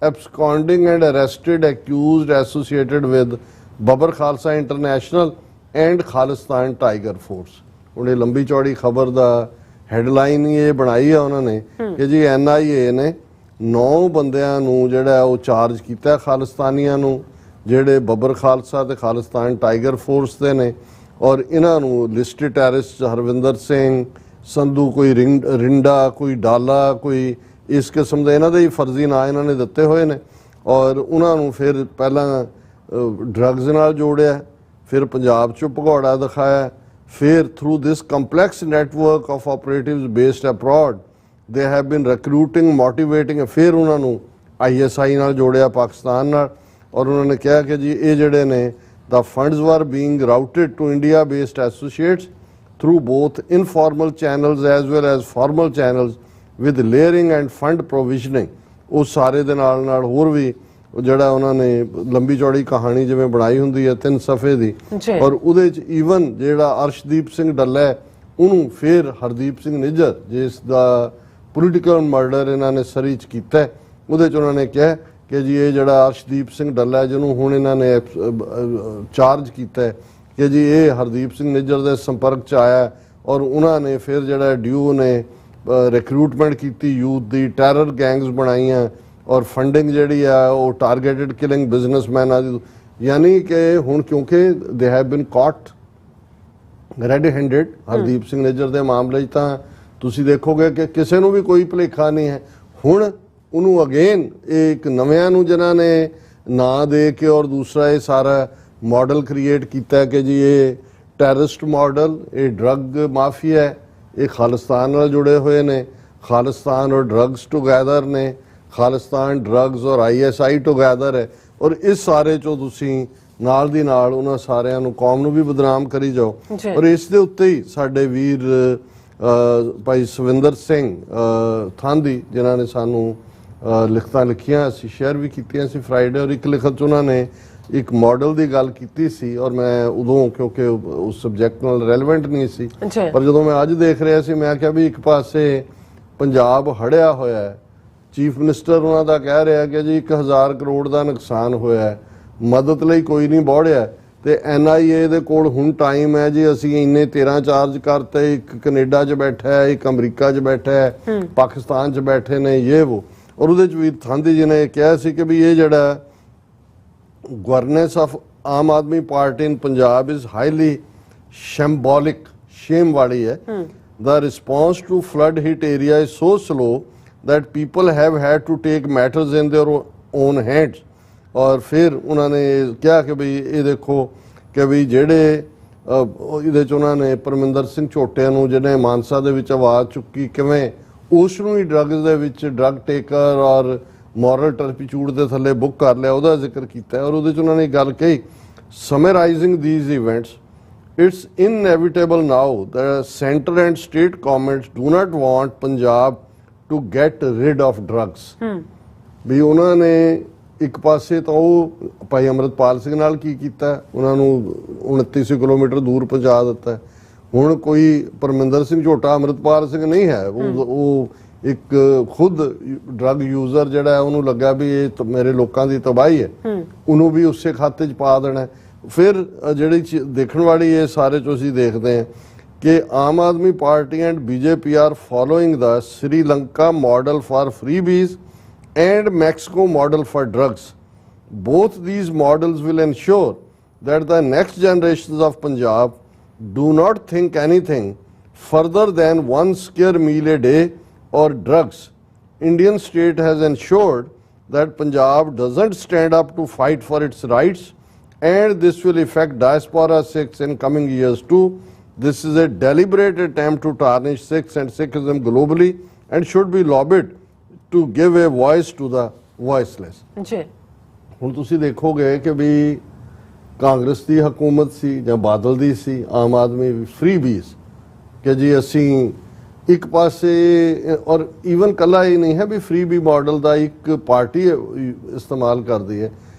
absconding and arrested accused associated with Babar Khalsa International and Khalistan Tiger Force. ਹੁਣ ਇਹ ਲੰਬੀ ਚੌੜੀ ਖਬਰ ਦਾ headline ਹੀ ਇਹ ਬਣਾਈ ਆ ਉਹਨਾਂ ਨੇ ਕਿ ਜੀ NIA ਨੇ 9 ਬੰਦਿਆਂ ਨੂੰ ਜਿਹੜਾ ਉਹ ਚਾਰਜ ਕੀਤਾ ਖਾਲਿਸਤਾਨੀਆਂ ਨੂੰ, ਜਿਹੜੇ ਬੱਬਰ ਖਾਲਸਾ ਤੇ ਖਾਲਿਸਤਾਨ ਟਾਈਗਰ ਫੋਰਸ ਦੇ ਨੇ, ਔਰ ਇਹਨਾਂ ਨੂੰ ਲਿਸਟਡ ਟੈਰਰਿਸਟ ਹਰਵਿੰਦਰ ਸਿੰਘ ਸੰਧੂ, ਕੋਈ ਰਿੰਡਾ, ਕੋਈ ਡਾਲਾ, ਕੋਈ ਇਸ ਕਿਸਮ ਦੇ ਇਹਨਾਂ ਦੇ ਹੀ ਫਰਜ਼ੀ ਨਾਂ ਇਹਨਾਂ ਨੇ ਦਿੱਤੇ ਹੋਏ ਨੇ। ਔਰ ਉਹਨਾਂ ਨੂੰ ਫਿਰ ਪਹਿਲਾਂ ਡਰੱਗਸ ਨਾਲ ਜੋੜਿਆ, ਫਿਰ ਪੰਜਾਬ 'ਚ ਭਗੌੜਾ ਦਿਖਾਇਆ, ਫਿਰ through this complex network of operatives based abroad they have been recruiting, motivating, ਫਿਰ ਉਹਨਾਂ ਨੂੰ ISI ਨਾਲ ਜੋੜਿਆ ਪਾਕਿਸਤਾਨ ਨਾਲ, ਔਰ ਉਹਨਾਂ ਨੇ ਕਿਹਾ ਕਿ ਜੀ ਇਹ ਜਿਹੜੇ ਨੇ the funds were being routed to India based associates through both informal channels as well as formal channels with layering and fund provisioning। ਉਹ ਸਾਰੇ ਦੇ ਨਾਲ ਨਾਲ ਹੋਰ ਵੀ ਜਿਹੜਾ ਉਹਨਾਂ ਨੇ ਲੰਬੀ ਚੌੜੀ ਕਹਾਣੀ ਜਿਵੇਂ ਬਣਾਈ ਹੁੰਦੀ ਹੈ 3 ਸਫ਼ੇ ਦੀ, ਔਰ ਉਹਦੇ 'ਚ ਈਵਨ ਜਿਹੜਾ ਅਰਸ਼ਦੀਪ ਸਿੰਘ ਡੱਲਾ ਉਹਨੂੰ ਫਿਰ ਹਰਦੀਪ ਸਿੰਘ ਨਿੱਜਰ ਜਿਸ ਦਾ ਪੋਲੀਟੀਕਲ ਮਰਡਰ ਇਹਨਾਂ ਨੇ ਸਰੀ 'ਚ ਕੀਤਾ, ਉਹਦੇ 'ਚ ਉਹਨਾਂ ਨੇ ਕਿਹਾ ਕਿ ਜੀ ਇਹ ਜਿਹੜਾ ਅਰਸ਼ਦੀਪ ਸਿੰਘ ਡੱਲਾ ਜਿਹਨੂੰ ਹੁਣ ਇਹਨਾਂ ਨੇ ਚਾਰਜ ਕੀਤਾ ਕਿ ਜੀ ਇਹ ਹਰਦੀਪ ਸਿੰਘ ਨਿੱਜਰ ਦੇ ਸੰਪਰਕ 'ਚ ਆਇਆ, ਔਰ ਉਹਨਾਂ ਨੇ ਫਿਰ ਜਿਹੜਾ ਡਿਊ ਨੇ ਰਿਕਰੂਟਮੈਂਟ ਕੀਤੀ ਯੂਥ ਦੀ, ਟੈਰਰ ਗੈਂਗਸ ਬਣਾਈਆਂ, ਔਰ ਫੰਡਿੰਗ ਜਿਹੜੀ ਆ ਉਹ ਟਾਰਗੇਟਡ ਕਿਲਿੰਗ ਬਿਜ਼ਨਸਮੈਨਾਂ ਦੀ। ਯਾਨੀ ਕਿ ਹੁਣ ਕਿਉਂਕਿ ਦੇ ਹੈਵ ਬਿਨ ਕਾਟ ਰੈਡ ਹੈਂਡਡ ਹਰਦੀਪ ਸਿੰਘ ਨਿੱਜਰ ਦੇ ਮਾਮਲੇ 'ਚ ਤਾਂ ਤੁਸੀਂ ਦੇਖੋਗੇ ਕਿ ਕਿਸੇ ਨੂੰ ਵੀ ਕੋਈ ਭੁਲੇਖਾ ਨਹੀਂ ਹੈ। ਹੁਣ ਉਹਨੂੰ ਅਗੇਨ ਇਹ ਇੱਕ ਨਵਿਆਂ ਨੂੰ ਜਿਨ੍ਹਾਂ ਨੇ ਨਾਂ ਦੇ ਕੇ ਔਰ ਦੂਸਰਾ ਇਹ ਸਾਰਾ ਮਾਡਲ ਕ੍ਰੀਏਟ ਕੀਤਾ ਕਿ ਜੀ ਇਹ ਟੈਰਰਿਸਟ ਮਾਡਲ, ਇਹ ਡਰੱਗ ਮਾਫੀਆ ਹੈ, ਇਹ ਖਾਲਿਸਤਾਨ ਨਾਲ ਜੁੜੇ ਹੋਏ ਨੇ, ਖਾਲਿਸਤਾਨ ਔਰ ਡਰੱਗਸ ਟੁਗੈਦਰ ਨੇ, ਖਾਲਿਸਤਾਨ ਡਰੱਗਸ ਔਰ ISI ਟੁਗੈਦਰ ਹੈ, ਔਰ ਇਸ ਸਾਰੇ 'ਚੋਂ ਤੁਸੀਂ ਨਾਲ ਦੀ ਨਾਲ ਉਹਨਾਂ ਸਾਰਿਆਂ ਨੂੰ ਕੌਮ ਨੂੰ ਵੀ ਬਦਨਾਮ ਕਰੀ ਜਾਓ। ਔਰ ਇਸ ਦੇ ਉੱਤੇ ਹੀ ਸਾਡੇ ਵੀਰ ਭਾਈ ਸਵਿੰਦਰ ਸਿੰਘ ਥਾਂਦੀ ਜਿਨ੍ਹਾਂ ਨੇ ਸਾਨੂੰ ਲਿਖਤਾਂ ਲਿਖੀਆਂ, ਅਸੀਂ ਸ਼ੇਅਰ ਵੀ ਕੀਤੀਆਂ ਸੀ ਫਰਾਈਡੇ, ਔਰ ਇੱਕ ਲਿਖਤ 'ਚ ਉਹਨਾਂ ਨੇ ਇੱਕ ਮਾਡਲ ਦੀ ਗੱਲ ਕੀਤੀ ਸੀ, ਔਰ ਮੈਂ ਉਦੋਂ ਕਿਉਂਕਿ ਉਸ ਸਬਜੈਕਟ ਨਾਲ ਰੈਲੇਵੈਂਟ ਨਹੀਂ ਸੀ, ਪਰ ਜਦੋਂ ਮੈਂ ਅੱਜ ਦੇਖ ਰਿਹਾ ਸੀ ਮੈਂ ਕਿਹਾ ਵੀ ਇੱਕ ਪਾਸੇ ਪੰਜਾਬ ਹੜਿਆ ਹੋਇਆ ਹੈ, ਚੀਫ ਮਿਨਿਸਟਰ ਉਹਨਾਂ ਦਾ ਕਹਿ ਰਿਹਾ ਕਿ ਜੀ 1000 ਕਰੋੜ ਦਾ ਨੁਕਸਾਨ ਹੋਇਆ, ਮਦਦ ਲਈ ਕੋਈ ਨਹੀਂ ਬੋੜਿਆ, ਤੇ NIA ਦੇ ਕੋਲ ਹੁਣ ਟਾਈਮ ਹੈ ਜੀ ਅਸੀਂ ਇੰਨੇ 13 ਚਾਰਜ ਕਰਤੇ, ਇੱਕ ਕੈਨੇਡਾ 'ਚ ਬੈਠਾ ਹੈ, ਇੱਕ ਅਮਰੀਕਾ 'ਚ ਬੈਠਾ ਹੈ, ਪਾਕਿਸਤਾਨ 'ਚ ਬੈਠੇ ਨੇ ਇਹ ਉਹ। ਔਰ ਉਹਦੇ 'ਚ ਵੀ ਥਾਂਦੀ ਜੀ ਨੇ ਕਿਹਾ ਸੀ ਕਿ ਵੀ ਇਹ ਜਿਹੜਾ governance of Aam Aadmi Party in Punjab is highly shambolic, shame ਵਾਲੀ ਹੈ। The response to flood hit area is so slow that people have had to take matters in their own hands। और फिर उन्होंने क्या कि भाई ये देखो कि भाई जेड़े ਇਹਦੇ 'ਚ ਉਹਨਾਂ ਨੇ ਪਰਮਿੰਦਰ ਸਿੰਘ ਝੋਟਿਆਂ ਨੂੰ ਜਿਹਨੇ ਮਾਨਸਾ ਦੇ ਵਿੱਚ ਆਵਾਜ਼ ਚੁੱਕੀ, ਕਿਵੇਂ ਉਸ ਨੂੰ ਹੀ ਡਰੱਗਸ ਦੇ ਵਿੱਚ ਡਰੱਗ ਟੇਕਰ ਔਰ ਮੋਰਲ ਟਰਪੀਚੂਡ ਦੇ ਥੱਲੇ ਬੁੱਕ ਕਰ ਲਿਆ, ਉਹਦਾ ਜ਼ਿਕਰ ਕੀਤਾ। ਔਰ ਉਹਦੇ 'ਚ ਉਹਨਾਂ ਨੇ ਗੱਲ ਕਹੀ, summarising these events, it's inevitable now that center and state governments do not want Punjab to get rid of drugs। ਵੀ ਉਹਨਾਂ ਨੇ ਇੱਕ ਪਾਸੇ ਤਾਂ ਉਹ ਭਾਈ ਅੰਮ੍ਰਿਤਪਾਲ ਸਿੰਘ ਨਾਲ ਕੀ ਕੀਤਾ, ਉਹਨਾਂ ਨੂੰ 2900 ਕਿਲੋਮੀਟਰ ਦੂਰ ਪਹੁੰਚਾ ਦਿੱਤਾ। ਹੁਣ ਕੋਈ ਪਰਮਿੰਦਰ ਸਿੰਘ ਝੋਟਾ ਅੰਮ੍ਰਿਤਪਾਲ ਸਿੰਘ ਨਹੀਂ ਹੈ, ਉਹ ਇੱਕ ਖੁਦ ਡਰੱਗ ਯੂਜ਼ਰ ਜਿਹੜਾ ਉਹਨੂੰ ਲੱਗਾ ਵੀ ਇਹ ਮੇਰੇ ਲੋਕਾਂ ਦੀ ਤਬਾਹੀ ਹੈ, ਉਹਨੂੰ ਵੀ ਉਸੇ ਖਾਤੇ 'ਚ ਪਾ ਦੇਣਾ। ਫਿਰ ਜਿਹੜੀ ਦੇਖਣ ਵਾਲੀ ਇਹ ਸਾਰੇ 'ਚੋਂ ਅਸੀਂ ਦੇਖਦੇ ਹਾਂ ਕਿ Aam Aadmi Party and BJP are following the Sri Lanka model for freebies and Mexico model for drugs। Both these models will ensure that the next generations of Punjab do not think anything further than one square meal a day or drugs। Indian state has ensured that Punjab doesn't stand up to fight for its rights, and this will affect diaspora Sikhs in coming years too। This is a deliberate attempt to tarnish Sikhs and Sikhism globally and should be lobbied to give a voice to the voiceless। ਜੀ ਹੁਣ ਤੁਸੀਂ ਦੇਖੋਗੇ ਕਿ ਵੀ ਕਾਂਗਰਸ ਦੀ ਹਕੂਮਤ ਸੀ ਜਾਂ ਬਾਦਲ ਦੀ ਸੀ, Aam Aadmi free ਬੀਸ ਕਿ ਜੀ ਅਸੀਂ ਇੱਕ ਪਾਸੇ, ਔਰ ਈਵਨ ਕੱਲਾ ਹੀ ਨਹੀਂ ਹੈ ਵੀ ਫ੍ਰੀ ਬੀ ਮਾਡਲ ਦਾ ਇੱਕ ਪਾਰਟੀ ਇਸਤੇਮਾਲ ਕਰਦੀ ਹੈ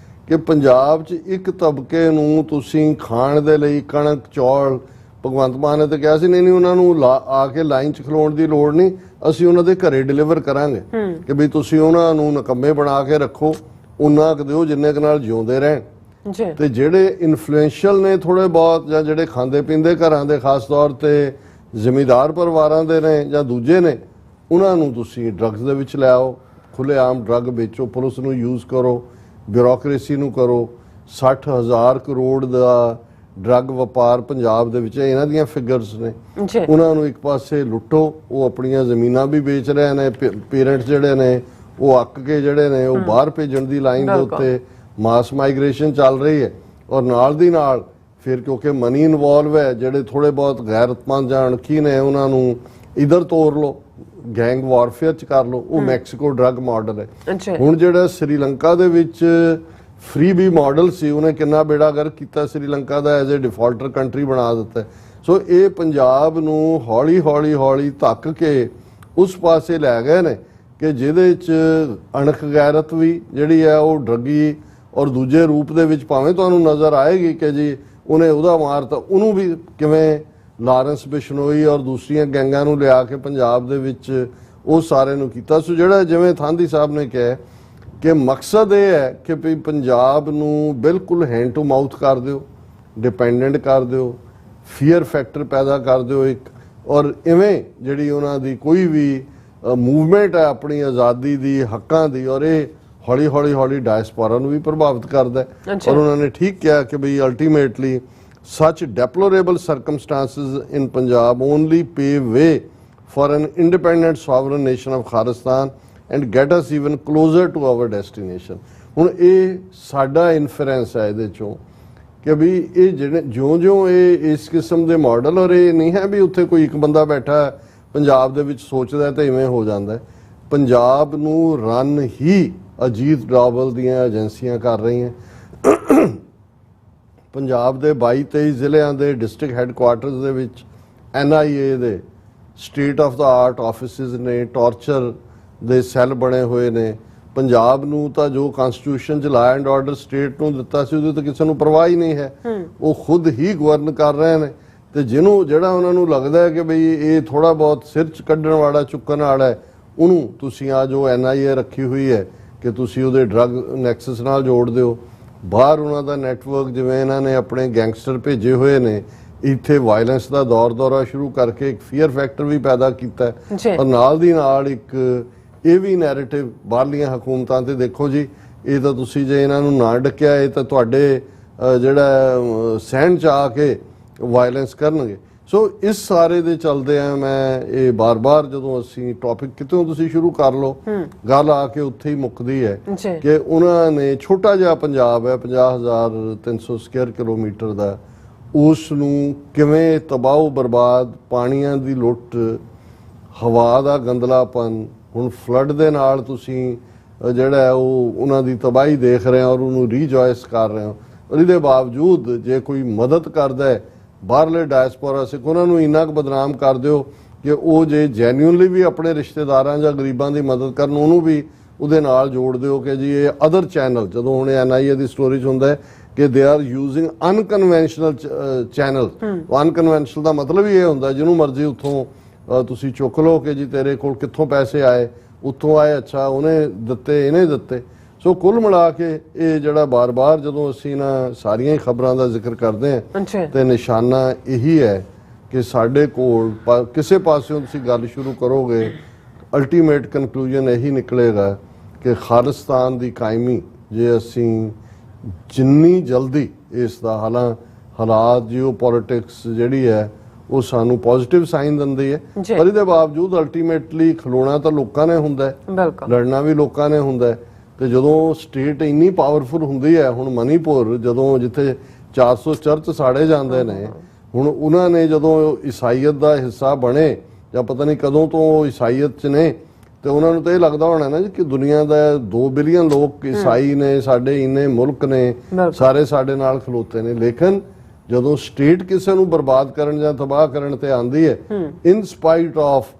ਕਿ ਪੰਜਾਬ 'ਚ ਇੱਕ ਤਬਕੇ ਨੂੰ ਤੁਸੀਂ ਖਾਣ ਦੇ ਲਈ ਕਣਕ ਚੌਲ, ਭਗਵੰਤ ਮਾਨ ਨੇ ਤਾਂ ਕਿਹਾ ਸੀ ਨਹੀਂ ਉਹਨਾਂ ਨੂੰ ਆ ਕੇ ਲਾਈਨ 'ਚ ਖਲੋਣ ਦੀ ਲੋੜ ਨਹੀਂ, ਅਸੀਂ ਉਹਨਾਂ ਦੇ ਘਰੇ ਡਿਲੀਵਰ ਕਰਾਂਗੇ ਕਿ ਵੀ ਤੁਸੀਂ ਉਹਨਾਂ ਨੂੰ ਨਿਕੰਮੇ ਬਣਾ ਕੇ ਰੱਖੋ, ਉਹਨਾਂ ਕੁ ਦਿਓ ਜਿੰਨੇ ਕੁ ਨਾਲ ਜਿਉਂਦੇ ਰਹਿਣ। ਤੇ ਜਿਹੜੇ ਇਨਫਲੂਐਂਸ਼ੀਅਲ ਨੇ ਥੋੜੇ ਬਹੁਤ, ਜਾਂ ਜਿਹੜੇ ਖਾਂਦੇ ਪੀਂਦੇ ਘਰਾਂ ਦੇ, ਖਾਸ ਤੌਰ ਤੇ ਜ਼ਿਮੀਂਦਾਰ ਪਰਿਵਾਰਾਂ ਦੇ ਨੇ ਜਾਂ ਦੂਜੇ ਨੇ, ਉਹਨਾਂ ਨੂੰ ਤੁਸੀਂ ਡਰੱਗਸ ਦੇ ਵਿੱਚ ਲੈ ਆਓ, ਖੁੱਲ੍ਹੇਆਮ ਡਰੱਗ ਵੇਚੋ, ਪੁਲਿਸ ਨੂੰ ਯੂਜ਼ ਕਰੋ, ਬਿਊਰੋਕਰੇਸੀ ਨੂੰ ਕਰੋ। 60,000 ਕਰੋੜ ਦਾ ਡਰੱਗ ਵਪਾਰ ਪੰਜਾਬ ਦੇ ਵਿੱਚ, ਇਹਨਾਂ ਦੀਆਂ ਫਿਗਰਸ ਨੇ। ਉਹਨਾਂ ਨੂੰ ਇੱਕ ਪਾਸੇ ਲੁੱਟੋ, ਉਹ ਆਪਣੀਆਂ ਜ਼ਮੀਨਾਂ ਵੀ ਵੇਚ ਰਹੇ ਨੇ, ਪੇਰੈਂਟਸ ਜਿਹੜੇ ਨੇ ਉਹ ਅੱਕ ਕੇ ਜਿਹੜੇ ਨੇ ਉਹ ਬਾਹਰ ਭੇਜਣ ਦੀ ਲਾਈਨ ਦੇ ਉੱਤੇ ਮਾਸ ਮਾਈਗ੍ਰੇਸ਼ਨ ਚੱਲ ਰਹੀ ਹੈ। ਔਰ ਨਾਲ ਦੀ ਨਾਲ ਫਿਰ ਕਿਉਂਕਿ ਮਨੀ ਇਨਵੋਲਵ ਹੈ, ਜਿਹੜੇ ਥੋੜੇ ਬਹੁਤ ਗੈਰਤਮੰਦ ਜਾਂ ਅਣਖੀ ਨੇ ਉਹਨਾਂ ਨੂੰ ਇਧਰ ਤੋਰ ਲਓ, ਗੈਂਗ ਵਾਰਫੇਅਰ ਚ ਕਰ ਲਓ। ਉਹ ਮੈਕਸੀਕੋ ਡਰੱਗ ਮਾਡਲ ਹੈ। ਹੁਣ ਜਿਹੜਾ ਸ੍ਰੀਲੰਕਾ ਦੇ ਵਿੱਚ ਫ੍ਰੀ ਬੀ ਮਾਡਲ ਸੀ, ਉਹਨੇ ਕਿੰਨਾ ਬੇੜਾ ਗਰਕ ਕੀਤਾ ਸ੍ਰੀਲੰਕਾ ਦਾ, ਐਜ਼ ਏ ਡਿਫਾਲਟਰ ਕੰਟਰੀ ਬਣਾ ਦਿੱਤਾ। ਸੋ ਇਹ ਪੰਜਾਬ ਨੂੰ ਹੌਲੀ ਹੌਲੀ ਹੌਲੀ ਧੱਕ ਕੇ ਉਸ ਪਾਸੇ ਲੈ ਗਏ ਨੇ ਕਿ ਜਿਹਦੇ 'ਚ ਅਣਖ ਗੈਰਤ ਵੀ ਜਿਹੜੀ ਹੈ ਉਹ ਡਰੱਗੀ ਔਰ ਦੂਜੇ ਰੂਪ ਦੇ ਵਿੱਚ ਭਾਵੇਂ ਤੁਹਾਨੂੰ ਨਜ਼ਰ ਆਏਗੀ ਕਿ ਜੀ ਉਹਨੇ ਉਹਦਾ ਮਾਰਤਾ, ਉਹਨੂੰ ਵੀ ਕਿਵੇਂ ਲਾਰੈਂਸ ਬਿਸ਼ਨੋਈ ਔਰ ਦੂਸਰੀਆਂ ਗੈਂਗਾਂ ਨੂੰ ਲਿਆ ਕੇ ਪੰਜਾਬ ਦੇ ਵਿੱਚ ਉਹ ਸਾਰੇ ਨੂੰ ਕੀਤਾ। ਸੋ ਜਿਹੜਾ ਜਿਵੇਂ ਥਾਂਦੀ ਸਾਹਿਬ ਨੇ ਕਿਹਾ ਕਿ ਮਕਸਦ ਇਹ ਹੈ ਕਿ ਵੀ ਪੰਜਾਬ ਨੂੰ ਬਿਲਕੁਲ ਹੈਂਡ ਟੂ ਮਾਊਥ ਕਰ ਦਿਓ, ਡਿਪੈਂਡੈਂਟ ਕਰ ਦਿਓ, ਫੀਅਰ ਫੈਕਟਰ ਪੈਦਾ ਕਰ ਦਿਓ ਇੱਕ, ਔਰ ਇਵੇਂ ਜਿਹੜੀ ਉਹਨਾਂ ਦੀ ਕੋਈ ਵੀ ਮੂਵਮੈਂਟ ਹੈ ਆਪਣੀ ਆਜ਼ਾਦੀ ਦੀ, ਹੱਕਾਂ ਦੀ, ਔਰ ਇਹ ਹੌਲੀ ਹੌਲੀ ਹੌਲੀ ਡਾਇਸਪੋਰਾ ਨੂੰ ਵੀ ਪ੍ਰਭਾਵਿਤ ਕਰਦਾ ਹੈ। ਔਰ ਉਹਨਾਂ ਨੇ ਠੀਕ ਕਿਹਾ ਕਿ ਬਈ ultimately such deplorable circumstances in Punjab only pave way for an independent sovereign nation of Kharistan and get us even closer to our destination। ਹੁਣ ਇਹ ਸਾਡਾ ਇਨਫਰੈਂਸ ਹੈ ਇਹਦੇ ਚੋਂ ਕਿ ਵੀ ਇਹ ਜਿਹੜੇ ਜਿਉਂ-ਜਿਉਂ ਇਹ ਇਸ ਕਿਸਮ ਦੇ ਮਾਡਲ, ਔਰ ਇਹ ਨਹੀਂ ਹੈ ਵੀ ਉੱਥੇ ਕੋਈ ਇੱਕ ਬੰਦਾ ਬੈਠਾ ਪੰਜਾਬ ਦੇ ਵਿੱਚ ਸੋਚਦਾ ਤੇ ਇਵੇਂ ਹੋ ਜਾਂਦਾ। ਪੰਜਾਬ ਨੂੰ ਰਨ ਹੀ ਅਜੀਤ ਡੋਵਲ ਦੀਆਂ ਏਜੰਸੀਆਂ ਕਰ ਰਹੀਆਂ। ਪੰਜਾਬ ਦੇ 22-23 ਜ਼ਿਲ੍ਹਿਆਂ ਦੇ ਡਿਸਟ੍ਰਿਕਟ ਹੈੱਡਕੁਆਰਟਰਸ ਦੇ ਵਿੱਚ NIA ਦੇ state of the art offices ਨੇ, ਟਾਰਚਰ ਦੇ ਸੈੱਲ ਬਣੇ ਹੋਏ ਨੇ। ਪੰਜਾਬ ਨੂੰ ਤਾਂ ਜੋ ਕਨਸਟੀਟਿਊਸ਼ਨ 'ਚ ਲਾਅ ਐਂਡ ਆਰਡਰ ਸਟੇਟ ਨੂੰ ਦਿੱਤਾ ਸੀ ਉਹਦੇ ਤਾਂ ਕਿਸੇ ਨੂੰ ਪਰਵਾਹ ਹੀ ਨਹੀਂ ਹੈ, ਉਹ ਖੁਦ ਹੀ ਗਵਰਨ ਕਰ ਰਹੇ ਨੇ। ਤੇ ਜਿਹੜਾ ਉਹਨਾਂ ਨੂੰ ਲੱਗਦਾ ਹੈ ਕਿ ਬਈ ਇਹ ਥੋੜਾ ਬਹੁਤ ਸਿਰ 'ਚ ਕੱਢਣ ਵਾਲਾ, ਚੁੱਕਣ ਵਾਲਾ ਹੈ, ਉਹਨੂੰ ਤੁਸੀਂ ਆ ਜੋ NIA ਰੱਖੀ ਹੋਈ ਹੈ ਕਿ ਤੁਸੀਂ ਉਹਦੇ ਡਰੱਗ ਨੈਕਸਸ ਨਾਲ ਜੋੜ ਦਿਓ। ਬਾਹਰ ਉਹਨਾਂ ਦਾ ਨੈਟਵਰਕ, ਜਿਵੇਂ ਇਹਨਾਂ ਨੇ ਆਪਣੇ ਗੈਂਗਸਟਰ ਭੇਜੇ ਹੋਏ ਨੇ, ਇੱਥੇ ਵਾਇਲੈਂਸ ਦਾ ਦੌਰਾ ਸ਼ੁਰੂ ਕਰਕੇ ਇੱਕ ਫੀਅਰ ਫੈਕਟਰ ਵੀ ਪੈਦਾ ਕੀਤਾ। ਔਰ ਨਾਲ ਦੀ ਨਾਲ ਇੱਕ ਇਹ ਵੀ ਨੈਰੇਟਿਵ ਬਾਹਰਲੀਆਂ ਹਕੂਮਤਾਂ ਤੇ, ਦੇਖੋ ਜੀ ਇਹ ਤਾਂ ਤੁਸੀਂ ਜੇ ਇਹਨਾਂ ਨੂੰ ਨਾ ਡੱਕਿਆ, ਇਹ ਤਾਂ ਤੁਹਾਡੇ ਜਿਹੜਾ ਸਹਿਣ 'ਚ ਆ ਕੇ ਵਾਇਲੈਂਸ ਕਰਨਗੇ। ਸੋ ਇਸ ਸਾਰੇ ਦੇ ਚੱਲਦੇ ਆ ਮੈਂ ਇਹ ਬਾਰ-ਬਾਰ ਜਦੋਂ ਅਸੀਂ ਟੌਪਿਕ ਕਿਤੋਂ ਤੁਸੀਂ ਸ਼ੁਰੂ ਕਰ ਲਓ, ਗੱਲ ਆ ਕੇ ਉੱਥੇ ਹੀ ਮੁੱਕਦੀ ਹੈ ਕਿ ਉਹਨਾਂ ਨੇ ਛੋਟਾ ਜਿਹਾ ਪੰਜਾਬ ਹੈ 50,300 ਸਕੁਅਰ ਕਿਲੋਮੀਟਰ ਦਾ, ਉਸ ਨੂੰ ਕਿਵੇਂ ਤਬਾਹ ਬਰਬਾਦ, ਪਾਣੀਆਂ ਦੀ ਲੁੱਟ, ਹਵਾ ਦਾ ਗੰਦਲਾਪਨ, ਹੁਣ ਫਲੱਡ ਦੇ ਨਾਲ ਤੁਸੀਂ ਜਿਹੜਾ ਉਹ ਉਹਨਾਂ ਦੀ ਤਬਾਹੀ ਦੇਖ ਰਹੇ ਹੋ ਔਰ ਉਹਨੂੰ ਰੀਜੋਇਸ ਕਰ ਰਹੇ ਹੋ। ਔਰ ਇਹਦੇ ਬਾਵਜੂਦ ਜੇ ਕੋਈ ਮਦਦ ਕਰਦਾ ਹੈ ਬਾਹਰਲੇ ਡਾਇਸਪੋਰਾ ਸਿੱਖ, ਉਹਨਾਂ ਨੂੰ ਇੰਨਾ ਕੁ ਬਦਨਾਮ ਕਰ ਦਿਓ ਕਿ ਉਹ ਜੇ ਜੈਨੂਇਨਲੀ ਵੀ ਆਪਣੇ ਰਿਸ਼ਤੇਦਾਰਾਂ ਜਾਂ ਗਰੀਬਾਂ ਦੀ ਮਦਦ ਕਰਨ, ਉਹਨੂੰ ਵੀ ਉਹਦੇ ਨਾਲ ਜੋੜ ਦਿਓ ਕਿ ਜੀ ਇਹ ਅਦਰ ਚੈਨਲ, ਜਦੋਂ ਹੁਣ NIA ਦੀ ਸਟੋਰੀ 'ਚ ਹੁੰਦਾ ਹੈ ਕਿ ਦੇ ਆਰ ਯੂਜ਼ਿੰਗ ਅਨਕਨਵੈਨਸ਼ਨਲ ਚੈਨਲ। ਅਨਕਨਵੈਨਸ਼ਨਲ ਦਾ ਮਤਲਬ ਹੀ ਇਹ ਹੁੰਦਾ ਜਿਹਨੂੰ ਮਰਜ਼ੀ ਉੱਥੋਂ ਤੁਸੀਂ ਚੁੱਕ ਲਓ ਕਿ ਜੀ ਤੇਰੇ ਕੋਲ ਕਿੱਥੋਂ ਪੈਸੇ ਆਏ, ਉੱਥੋਂ ਆਏ, ਅੱਛਾ ਉਹਨੇ ਦਿੱਤੇ, ਇਹਨੇ ਦਿੱਤੇ। ਸੋ ਕੁੱਲ ਮਿਲਾ ਕੇ ਇਹ ਜਿਹੜਾ ਬਾਰ-ਬਾਰ ਜਦੋਂ ਅਸੀਂ ਨਾ ਸਾਰੀਆਂ ਹੀ ਖਬਰਾਂ ਦਾ ਜ਼ਿਕਰ ਕਰਦੇ ਹਾਂ ਤੇ ਨਿਸ਼ਾਨਾ ਇਹੀ ਹੈ ਕਿ ਸਾਡੇ ਕੋਲ ਕਿਸੇ ਪਾਸਿਓਂ ਤੁਸੀਂ ਗੱਲ ਸ਼ੁਰੂ ਕਰੋਗੇ, ਅਲਟੀਮੇਟ ਕਨਕਲੂਜਨ ਇਹੀ ਨਿਕਲੇਗਾ ਕਿ ਖਾਲਿਸਤਾਨ ਦੀ ਕਾਇਮੀ ਜੇ ਅਸੀਂ ਜਿੰਨੀ ਜਲਦੀ ਇਸ ਦਾ ਹਾਲਾਤ ਜੀਓਪੋਲਿਟਿਕਸ ਜਿਹੜੀ ਹੈ ਉਹ ਸਾਨੂੰ ਪੋਜ਼ਿਟਿਵ ਸਾਈਨ ਦਿੰਦੀ ਹੈ, ਪਰ ਇਹਦੇ ਬਾਵਜੂਦ ਅਲਟੀਮੇਟਲੀ ਖਲੋਣਾ ਤਾਂ ਲੋਕਾਂ ਨੇ ਹੁੰਦਾ, ਲੜਨਾ ਵੀ ਲੋਕਾਂ ਨੇ ਹੁੰਦਾ। ਤੇ ਜਦੋਂ ਸਟੇਟ ਇੰਨੀ ਪਾਵਰਫੁਲ ਹੁੰਦੀ ਹੈ, ਹੁਣ ਮਨੀਪੁਰ ਜਦੋਂ ਜਿੱਥੇ 400 ਚਰਚ ਸਾੜੇ ਜਾਂਦੇ ਨੇ, ਹੁਣ ਉਹਨਾਂ ਨੇ ਜਦੋਂ ਈਸਾਈਅਤ ਦਾ ਹਿੱਸਾ ਬਣੇ ਜਾਂ ਪਤਾ ਨਹੀਂ ਕਦੋਂ ਤੋਂ ਈਸਾਈਅਤ 'ਚ ਨੇ, ਤੇ ਉਹਨਾਂ ਨੂੰ ਤਾਂ ਇਹ ਲੱਗਦਾ ਹੋਣਾ ਨਾ ਜੀ ਕਿ ਦੁਨੀਆ ਦਾ 2 ਬਿਲੀਅਨ ਲੋਕ ਈਸਾਈ ਨੇ, ਸਾਡੇ ਇੰਨੇ ਮੁਲਕ ਨੇ, ਸਾਰੇ ਸਾਡੇ ਨਾਲ ਖਲੋਤੇ ਨੇ। ਲੇਕਿਨ ਜਦੋਂ ਸਟੇਟ ਕਿਸੇ ਨੂੰ ਬਰਬਾਦ ਕਰਨ ਜਾਂ ਤਬਾਹ ਕਰਨ ਤੇ ਆਂਦੀ ਹੈ, ਇਨ ਸਪਾਈਟ ਆਫ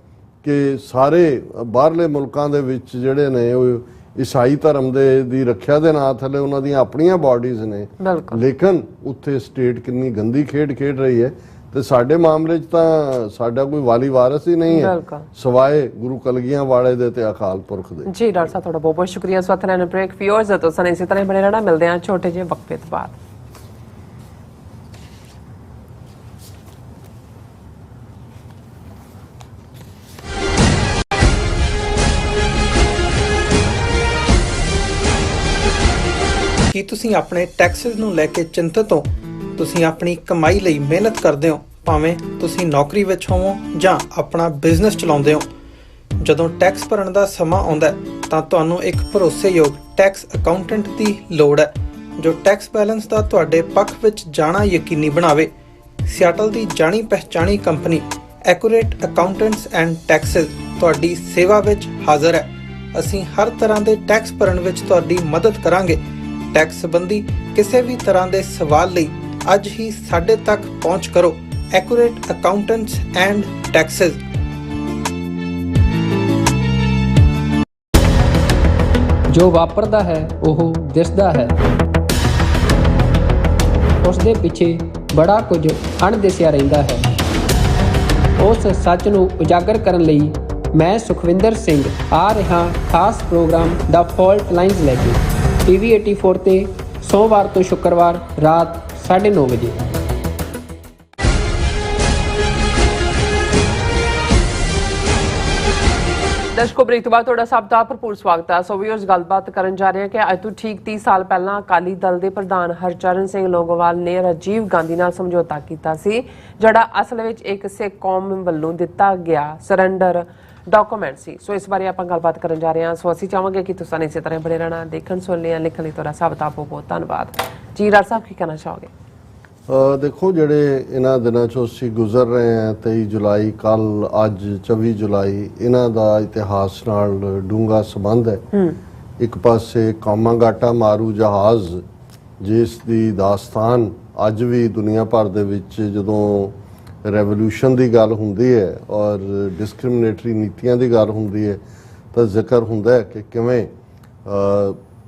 ਕਿ ਸਾਰੇ ਬਾਹਰਲੇ ਮੁਲਕਾਂ ਦੇ ਵਿੱਚ ਜਿਹੜੇ ਨੇ ਉਹ ਈਸਾਈ ਧਰਮ ਦੀ ਰੱਖਿਆ ਦੇ ਨਾਂ ਥੱਲੇ ਉਹਨਾਂ ਦੀਆਂ ਆਪਣੀਆਂ ਬਾਡੀਜ਼ ਨੇ, ਲੇਕਿਨ ਉੱਥੇ ਸਟੇਟ ਕਿੰਨੀ ਗੰਦੀ ਖੇਡ ਰਹੀ ਹੈ। ਤੇ ਸਾਡੇ ਮਾਮਲੇ 'ਚ ਤਾਂ ਸਾਡਾ ਕੋਈ ਵਾਲੀ ਵਾਰਿਸ ਹੀ ਨਹੀਂ ਹੈ ਸਵਾਏ ਗੁਰੂ ਕਲਗੀਆਂ ਵਾਲੇ ਦੇ ਤੇ ਅਕਾਲ ਪੁਰਖ ਦੇ। ਜੀ ਡਾਕਟਰ ਸਾਹਿਬ ਤੁਹਾਡਾ ਬਹੁਤ ਬਹੁਤ ਸ਼ੁਕਰੀਆ। ਇਸ ਵਕਤ ਲੈਣ ਬ੍ਰੇਕ ਵਿਊਅਰਸ ਤੋਂ ਸਾਨੂੰ ਇਸੇ ਤਰ੍ਹਾਂ ਬਣੇ ਰਹਿਣਾ। ਮਿਲਦੇ ਹਾਂ ਛੋਟੇ ਜਿਹੇ ਵਕਫੇ ਤੋਂ ਬਾਅਦ। ਕੀ ਤੁਸੀਂ ਆਪਣੇ ਟੈਕਸਿਸ ਨੂੰ ਲੈ ਕੇ ਚਿੰਤਤ ਹੋ? ਤੁਸੀਂ ਆਪਣੀ ਕਮਾਈ ਲਈ ਮਿਹਨਤ ਕਰਦੇ ਹੋ, ਭਾਵੇਂ ਤੁਸੀਂ ਨੌਕਰੀ ਵਿੱਚ ਹੋਵੋ ਜਾਂ ਆਪਣਾ ਬਿਜ਼ਨਸ ਚਲਾਉਂਦੇ ਹੋ। ਜਦੋਂ ਟੈਕਸ ਭਰਨ ਦਾ ਸਮਾਂ ਆਉਂਦਾ ਤਾਂ ਤੁਹਾਨੂੰ ਇੱਕ ਭਰੋਸੇਯੋਗ ਟੈਕਸ ਅਕਾਊਂਟੈਂਟ ਦੀ ਲੋੜ ਹੈ ਜੋ ਟੈਕਸ ਬੈਲੈਂਸ ਦਾ ਤੁਹਾਡੇ ਪੱਖ ਵਿੱਚ ਜਾਣਾ ਯਕੀਨੀ ਬਣਾਵੇ। ਸਿਆਟਲ ਦੀ ਜਾਣੀ ਪਹਿਚਾਣੀ company Accurate Accountants and Taxes ਤੁਹਾਡੀ ਸੇਵਾ ਵਿੱਚ ਹਾਜ਼ਰ ਹੈ। ਅਸੀਂ ਹਰ ਤਰ੍ਹਾਂ ਦੇ ਟੈਕਸ ਭਰਨ ਵਿੱਚ ਤੁਹਾਡੀ ਮਦਦ ਕਰਾਂਗੇ। ਟੈਕਸ ਸੰਬੰਧੀ ਕਿਸੇ ਵੀ ਤਰ੍ਹਾਂ ਦੇ ਸਵਾਲ ਲਈ ਅੱਜ ਹੀ ਸਾਡੇ ਤੱਕ ਪਹੁੰਚ ਕਰੋ। Accurate Accountants and Texas. ਜੋ ਵਾਪਰਦਾ ਹੈ ਉਹ ਦਿਸਦਾ ਹੈ, ਉਸ ਦੇ ਪਿੱਛੇ ਬੜਾ ਕੁਝ ਅਣਦਿਸਿਆ ਰਹਿੰਦਾ ਹੈ। ਉਸ ਸੱਚ ਨੂੰ ਉਜਾਗਰ ਕਰਨ ਲਈ ਮੈਂ ਸੁਖਵਿੰਦਰ ਸਿੰਘ ਆ ਰਿਹਾ ਖਾਸ ਪ੍ਰੋਗਰਾਮ ਦਾ ਫਾਲਟ ਲਾਈਨਸ ਲੈ ਕੇ TV 84 ਤੇ ਸੋਮਵਾਰ ਤੋਂ ਸ਼ੁੱਕਰਵਾਰ ਰਾਤ 9:30 ਵਜੇ। ਦਰਸ਼ਕੋ ਬ੍ਰੇਕ ਤੋਂ ਬਾਅਦ ਤੁਹਾਡਾ ਸਭ ਦਾ ਭਰਪੂਰ ਸਵਾਗਤ ਹੈ। ਸੋ ਵੀਅਰਸ ਗੱਲਬਾਤ ਕਰਨ ਜਾ ਰਹੇ ਹਾਂ ਕਿ ਅੱਜ ਤੋਂ ਠੀਕ 30 ਸਾਲ ਪਹਿਲਾਂ ਅਕਾਲੀ ਦਲ ਦੇ ਪ੍ਰਧਾਨ ਹਰਚਰਨ ਸਿੰਘ ਲੋਂਗੋਵਾਲ ਨੇ ਰਾਜੀਵ ਗਾਂਧੀ ਨਾਲ ਸਮਝੌਤਾ ਕੀਤਾ ਸੀ, ਜਿਹੜਾ ਅਸਲ ਵਿੱਚ ਇੱਕ ਸਿੱਖ ਕੌਮ ਵੱਲੋਂ ਦਿੱਤਾ ਗਿਆ ਸਰੈਂਡਰ ਡਾਕੂਮੈਂਟ ਸੀ। ਸੋ ਇਸ ਬਾਰੇ ਆਪਾਂ ਗੱਲਬਾਤ ਕਰਨ ਜਾ ਰਹੇ ਹਾਂ। ਸੋ ਅਸੀਂ ਚਾਹਾਂਗੇ ਕਿ ਤੁਸੀਂ ਇਸੇ ਤਰ੍ਹਾਂ ਬਣੇ ਰਹਿਣਾ। ਦੇਖਣ ਸੁਣ ਲਿਆ ਲਿਖਣ ਲਈ ਤੁਹਾਡਾ ਸਭ ਦਾ ਬਹੁਤ ਧੰਨਵਾਦ ਜੀ। ਡਾਕਟਰ ਸਾਹਿਬ ਕੀ ਕਹਿਣਾ ਚਾਹੋਗੇ? ਦੇਖੋ, ਜਿਹੜੇ ਇਹਨਾਂ ਦਿਨਾਂ 'ਚੋਂ ਅਸੀਂ ਗੁਜ਼ਰ ਰਹੇ ਹਾਂ, 23 ਜੁਲਾਈ ਕੱਲ, ਅੱਜ 24 ਜੁਲਾਈ, ਇਹਨਾਂ ਦਾ ਇਤਿਹਾਸ ਨਾਲ ਡੂੰਘਾ ਸੰਬੰਧ ਹੈ। ਇੱਕ ਪਾਸੇ ਕਾਮਾਗਾਟਾ ਮਾਰੂ ਜਹਾਜ਼, ਜਿਸ ਦੀ ਦਾਸਤਾਨ ਅੱਜ ਵੀ ਦੁਨੀਆ ਭਰ ਦੇ ਵਿੱਚ ਜਦੋਂ ਰੈਵੋਲੂਸ਼ਨ ਦੀ ਗੱਲ ਹੁੰਦੀ ਹੈ ਔਰ ਡਿਸਕ੍ਰਿਮੀਨੇਟਰੀ ਨੀਤੀਆਂ ਦੀ ਗੱਲ ਹੁੰਦੀ ਹੈ ਤਾਂ ਜ਼ਿਕਰ ਹੁੰਦਾ ਹੈ ਕਿ ਕਿਵੇਂ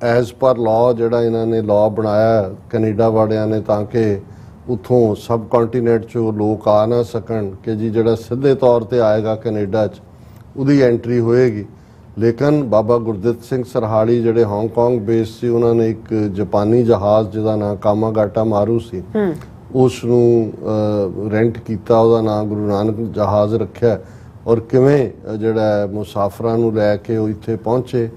ਐਜ਼ ਪਰ ਲਾਅ ਜਿਹੜਾ ਇਹਨਾਂ ਨੇ ਲਾਅ ਬਣਾਇਆ ਕੈਨੇਡਾ ਵਾਲਿਆਂ ਨੇ ਤਾਂ ਕਿ ਉੱਥੋਂ ਸਬ ਕੰਟੀਨੈਂਟ 'ਚੋਂ ਲੋਕ ਆ ਨਾ ਸਕਣ ਕਿ ਜੀ ਜਿਹੜਾ ਸਿੱਧੇ ਤੌਰ 'ਤੇ ਆਏਗਾ ਕੈਨੇਡਾ 'ਚ ਉਹਦੀ ਐਂਟਰੀ ਹੋਏਗੀ। ਲੇਕਿਨ ਬਾਬਾ ਗੁਰਦਿੱਤ ਸਿੰਘ ਸਰਹਾਲੀ ਜਿਹੜੇ ਹਾਂਗਕਾਂਗ ਬੇਸ ਸੀ, ਉਹਨਾਂ ਨੇ ਇੱਕ ਜਾਪਾਨੀ ਜਹਾਜ਼ ਜਿਹਦਾ ਨਾਂ ਕਾਮਾਗਾਟਾ ਮਾਰੂ ਸੀ, ਉਸ ਨੂੰ ਰੈਂਟ ਕੀਤਾ, ਉਹਦਾ ਨਾਂ ਗੁਰੂ ਨਾਨਕ ਜਹਾਜ਼ ਰੱਖਿਆ। ਔਰ ਕਿਵੇਂ ਜਿਹੜਾ ਮੁਸਾਫਰਾਂ ਨੂੰ ਲੈ ਕੇ ਉਹ ਇੱਥੇ ਪਹੁੰਚੇ,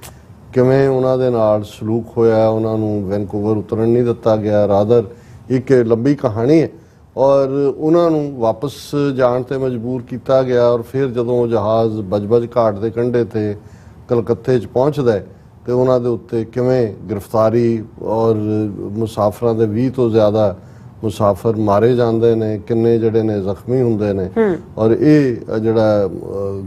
ਕਿਵੇਂ ਉਹਨਾਂ ਦੇ ਨਾਲ ਸਲੂਕ ਹੋਇਆ, ਉਹਨਾਂ ਨੂੰ ਵੈਨਕੂਵਰ ਉਤਰਨ ਨਹੀਂ ਦਿੱਤਾ ਗਿਆ। ਰਾਦਰ ਇੱਕ ਲੰਬੀ ਕਹਾਣੀ ਹੈ। ਔਰ ਉਹਨਾਂ ਨੂੰ ਵਾਪਸ ਜਾਣ 'ਤੇ ਮਜਬੂਰ ਕੀਤਾ ਗਿਆ। ਔਰ ਫਿਰ ਜਦੋਂ ਉਹ ਜਹਾਜ਼ ਬਜਬਜ ਘਾਟ ਦੇ ਕੰਢੇ 'ਤੇ ਕਲਕੱਤੇ 'ਚ ਪਹੁੰਚਦਾ ਹੈ ਤੇ ਉਹਨਾਂ ਦੇ ਉੱਤੇ ਕਿਵੇਂ ਗ੍ਰਿਫਤਾਰੀ ਔਰ ਮੁਸਾਫਰਾਂ ਦੇ 20 ਤੋਂ ਜ਼ਿਆਦਾ ਮੁਸਾਫਰ ਮਾਰੇ ਜਾਂਦੇ ਨੇ, ਕਿੰਨੇ ਜਿਹੜੇ ਨੇ ਜ਼ਖਮੀ ਹੁੰਦੇ ਨੇ। ਔਰ ਇਹ ਜਿਹੜਾ